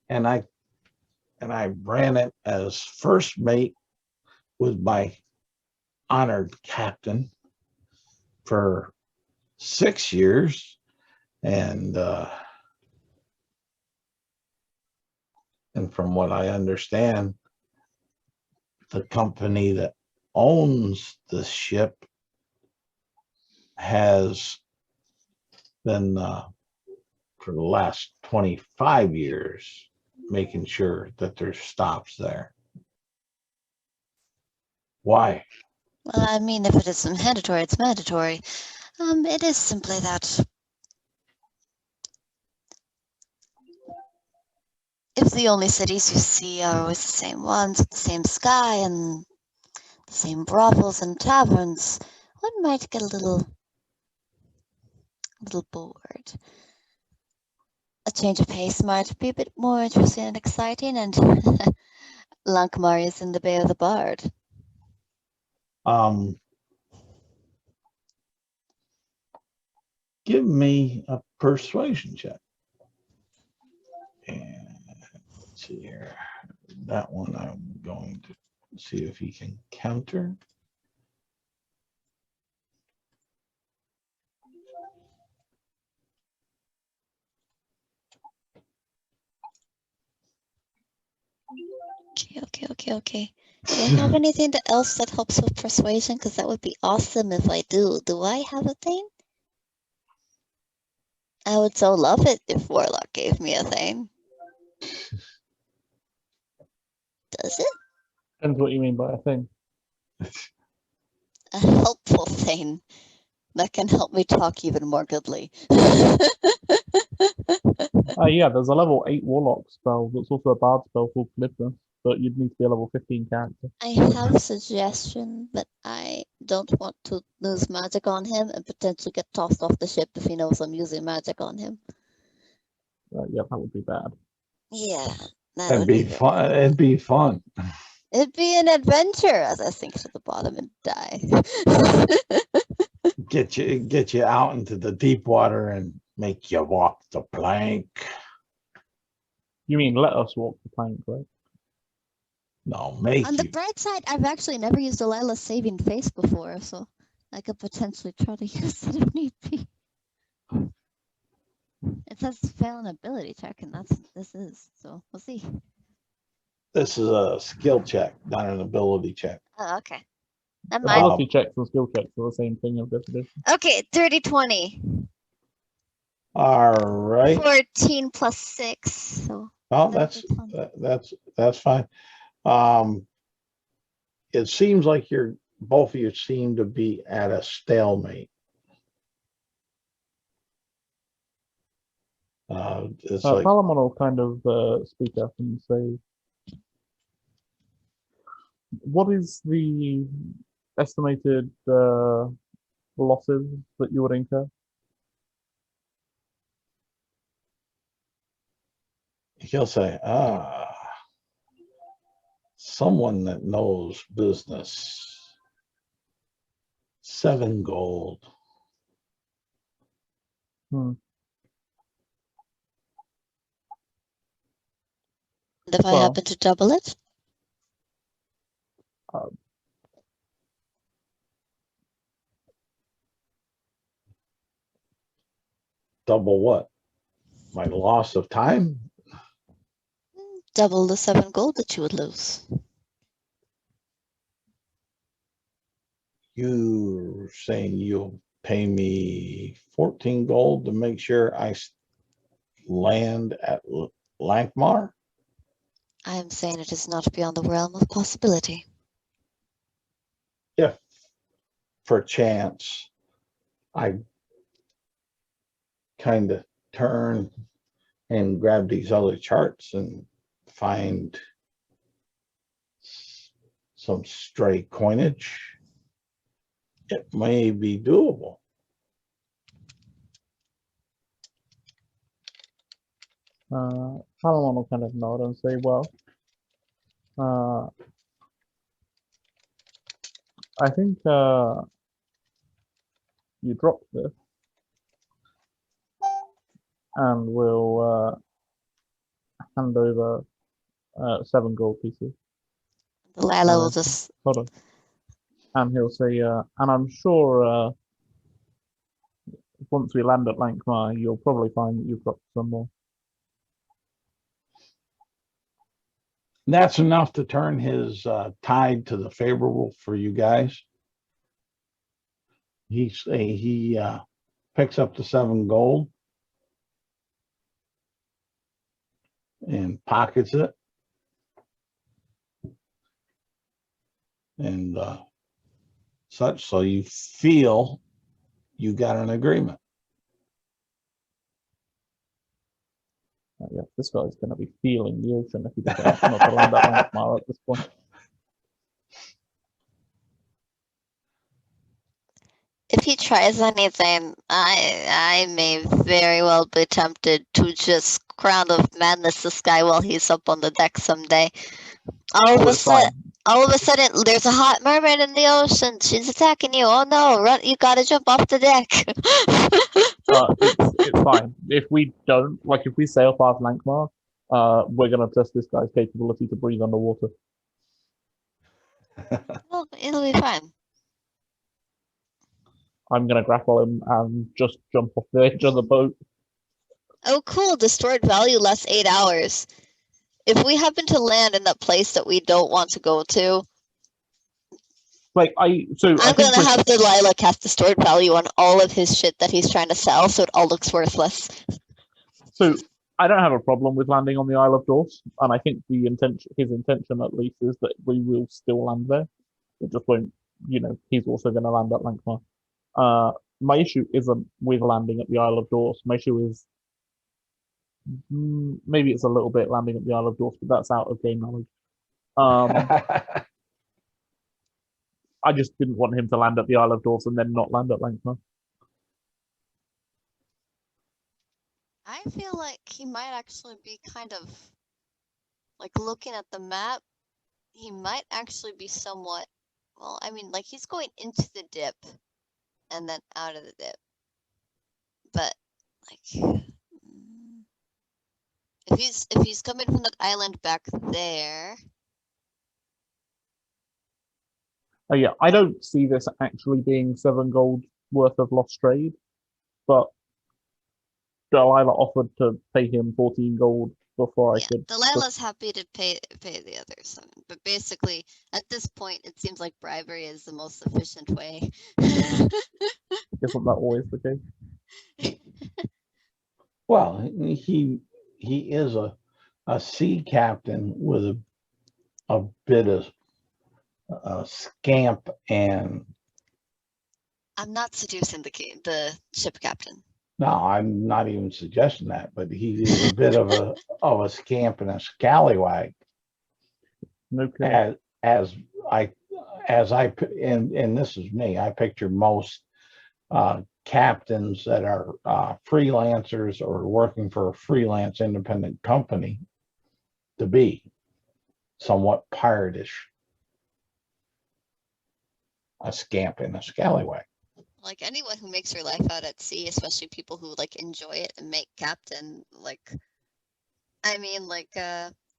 and I ran it as first mate with my honored captain for 6 years, and from what I understand, the company that owns the ship has been for the last 25 years making sure that there's stops there. Why? Well, I mean, if it is mandatory, it's mandatory. It is simply that if the only cities you see are always the same ones, with the same sky and the same brothels and taverns, one might get a little bored. A change of pace might be a bit more interesting and exciting, and Lankmar is in the Bay of the Bard. Give me a persuasion check. And let's see here. That one I'm going to see if he can counter. Okay. Do I have anything else that helps with persuasion? Because that would be awesome if I do. Do I have a thing? I would so love it if Warlock gave me a thing. Does it? Depends what you mean by a thing. A helpful thing that can help me talk even more goodly. Yeah, there's a level 8 Warlock spell that's also a Bard spell called Calypso, but you'd need to be a level 15 character. I have a suggestion, but I don't want to lose magic on him and potentially get tossed off the ship if he knows I'm using magic on him. Yeah, that would be bad. Yeah, that That'd would be very fun. It'd be fun. It'd be an adventure as I sink to the bottom and die. Get you out into the deep water and make you walk the plank. You mean let us walk the plank, right? No, make On the you. bright side, I've actually never used Delilah's saving face before, so I could potentially try to use it if need be. It says fail an ability check, and this is, so we'll see. This is a skill check, not an ability check. Oh, okay. Never mind. Ability checks and skill checks are the same thing in this edition. Okay, 30-20. All right. 14 plus 6. So Oh, that'd be fun. that's fine. It seems like both of you seem to be at a stalemate. It's like Palamon will kind of speak up and say, what is the estimated losses that you would incur? he'll say, someone that knows business. 7 gold. And if I Well, happen to double it? Double what? My loss of time? Double the 7 gold that you would lose. You're saying you'll pay me 14 gold to make sure I land at Lankmar? I am saying it is not beyond the realm of possibility. If perchance I kind of turn and grab these other charts and find some stray coinage, it may be doable. Palamon will kind of nod and say, well, I think you drop this and we'll hand over 7 gold pieces. Delilah will just... Hold on. And he'll say, and I'm sure once we land at Lankmar, you'll probably find that you've got some more. That's enough to turn his tide to the favorable for you guys. He picks up the 7 gold and pockets it, and such. So you feel you got an agreement. Yeah, this guy's going to be feeling the ocean if he decides not to land at Lankmar at this point. If he tries anything, I may very well be tempted to just Crown of Madness this guy while he's up on the deck someday. All of a sudden, there's a hot mermaid in the ocean. She's attacking you. Oh no, run! You gotta jump off the deck. It's fine. If we don't, like, if we sail past Lankmar, we're gonna test this guy's capability to breathe underwater. Well, it'll be fine. I'm gonna grapple him and just jump off the edge of the boat. Oh, cool. The stored value lasts 8 hours. If we happen to land in that place that we don't want to go to, Like I'm gonna have Delilah cast the stored value on all of his shit that he's trying to sell, so it all looks worthless. So I don't have a problem with landing on the Isle of Dorse, and I think his intention at least is that we will still land there. It just won't, he's also going to land at Lankmar. My issue isn't with landing at the Isle of Dorse. My issue is maybe it's a little bit landing at the Isle of Dorse, but that's out of game knowledge. I just didn't want him to land at the Isle of Dorse and then not land at Lankmar. I feel like he might actually be kind of, like, looking at the map, he might actually be somewhat, well, I mean, like, he's going into the dip and then out of the dip. But, like, if he's coming from that island back there. Oh yeah, I don't see this actually being 7 gold worth of lost trade, but Delilah offered to pay him 14 gold before I could. Delilah's happy to pay the other 7, but basically at this point it seems like bribery is the most efficient way. Isn't that always the case? Well, he is a sea captain with a bit of scamp, and I'm not seducing the ship captain. no, I'm not even suggesting that, but he is a bit of a scamp and a scallywag. Okay. As I and this is me, I picture most captains that are freelancers or working for a freelance independent company to be somewhat piratish. A scamp and a scallywag. Like anyone who makes their life out at sea, especially people who like enjoy it and make captain, like, I mean, like,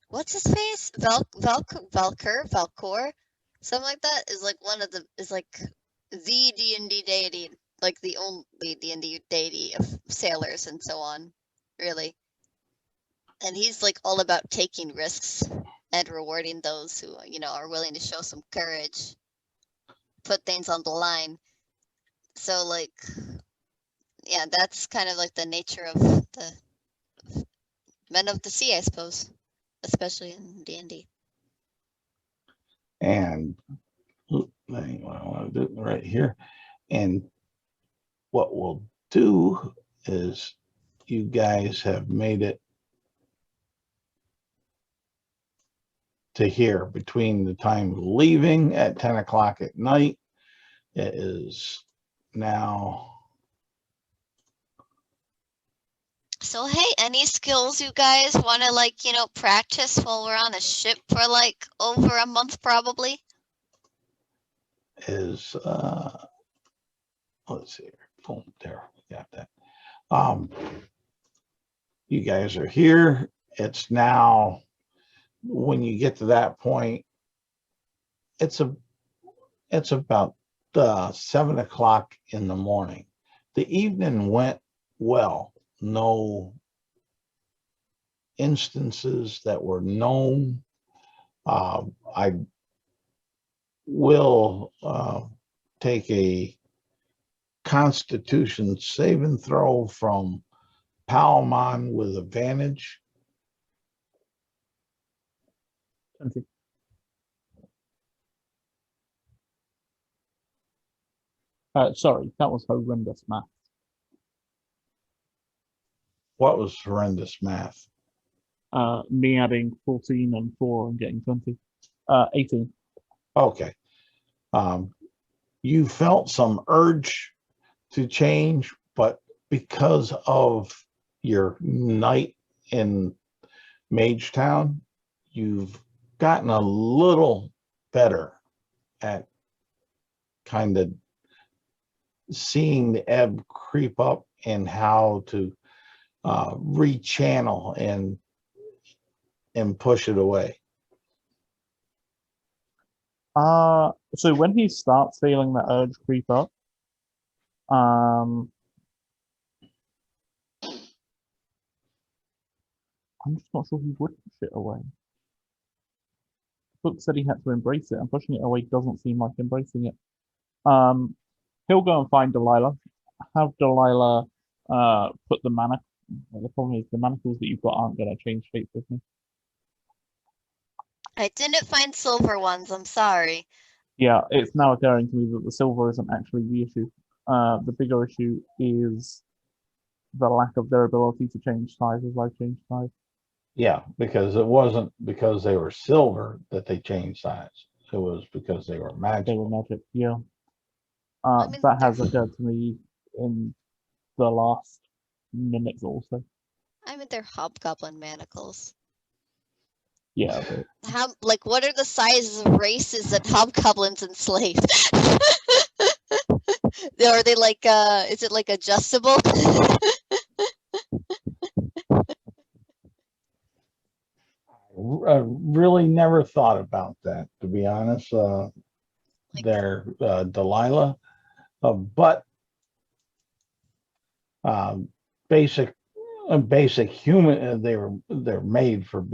what's his face? Valcor, something like that is like the D&D deity, like the only D&D deity of sailors and so on, really. And he's like all about taking risks and rewarding those who, are willing to show some courage, put things on the line. So like, yeah, that's kind of like the nature of the men of the sea, I suppose, especially in D&D. And what I want to do right here, and what we'll do is you guys have made it to here between the time of leaving at 10 o'clock at night. It is now. So hey, any skills you guys want to like, practice while we're on a ship for like over a month probably? Is let's see here. Boom, there we got that. You guys are here. It's now, when you get to that point, it's about 7 o'clock in the morning. The evening went well. No instances that were known. I will take a Constitution saving throw from Palmon with advantage. 20. Sorry, that was horrendous math. What was horrendous math? Me adding 14 and 4 and getting 20. 18. Okay. You felt some urge to change, but because of your night in Mage Town, you've gotten a little better at kind of seeing the ebb creep up and how to rechannel and push it away. So when he starts feeling that urge creep up, I'm just not sure he would push it away. Book said he had to embrace it, and pushing it away doesn't seem like embracing it. He'll go and find Delilah, have Delilah put the mana. Well, the problem is the manacles that you've got aren't going to change shape with me. I didn't find silver ones. I'm sorry. Yeah, it's now occurring to me that the silver isn't actually the issue. The bigger issue is the lack of their ability to change size as I change size. Yeah, because it wasn't because they were silver that they changed size. It was because they were They magic. were magic, yeah. I mean, That has they're- occurred to me in the last minutes also. I mean, they're hobgoblin manacles. Yeah, but How, like, what are the sizes of races that hobgoblins enslave? Are they like, is it like adjustable? Really never thought about that, to be honest. Like- They're Delilah, but basic human. They're made for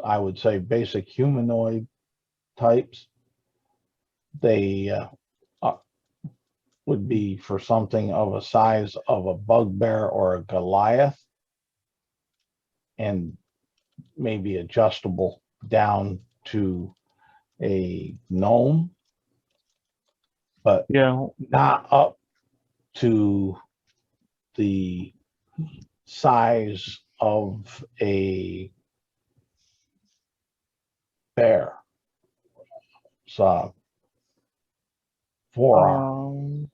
I would say basic humanoid types. They would be for something of a size of a bugbear or a Goliath, and maybe adjustable down to a gnome, but yeah, not up to the size of a bear. So forearm.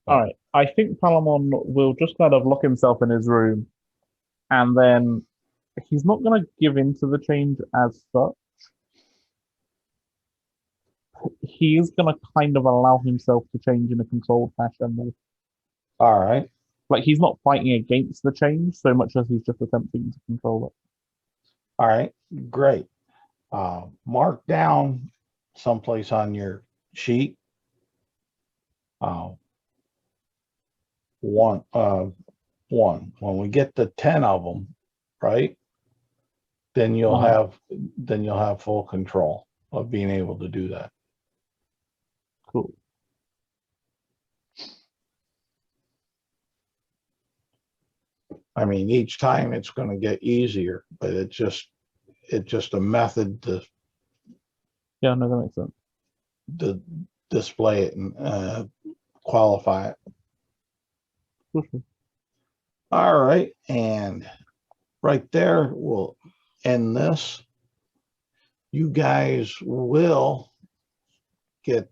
all right. I think Palamon will just kind of lock himself in his room, and then he's not going to give in to the change as such. He is going to kind of allow himself to change in a controlled fashion. Though. All right. Like, he's not fighting against the change so much as he's just attempting to control it. All right. Great. Mark down someplace on your sheet. One. When we get to 10 of them, right? Then you'll have full control of being able to do that. Cool. I mean, each time it's going to get easier, but it's just a method Yeah, no, that makes sense. to display it and qualify it. For sure. All right, and right there we'll end this. You guys will get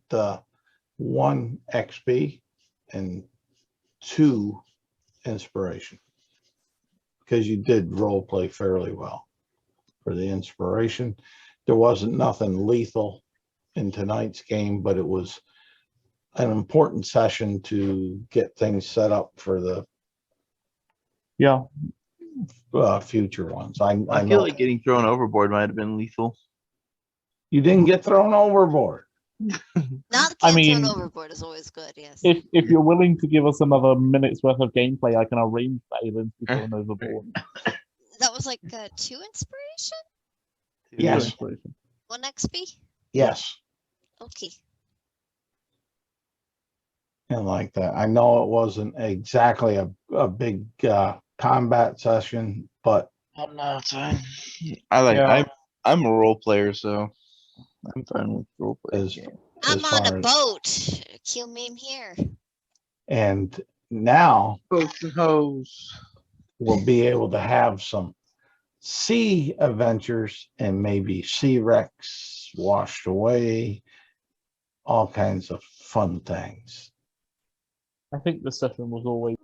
1 XP and 2 inspiration because you did role play fairly well for the inspiration. There wasn't nothing lethal in tonight's game, but it was an important session to get things set up for the Yeah, future ones. I I know feel like getting thrown overboard might have been lethal. you didn't get thrown overboard. Not I getting mean, thrown overboard is always good, yes. if you're willing to give us another minute's worth of gameplay, I can arrange for aliens to be thrown overboard. That was like 2 inspiration? Yes. Inspiration. 1 XP? Yes, Okay. and like that. I know it wasn't exactly a big combat session, but I'm not fine. I like. Yeah. I'm a role player, so I'm fine with role play. as I'm on far a as- boat. Cue meme here. and now Boats and hoes. we'll be able to have some sea adventures and maybe sea wrecks washed away, all kinds of fun things. I think the session was always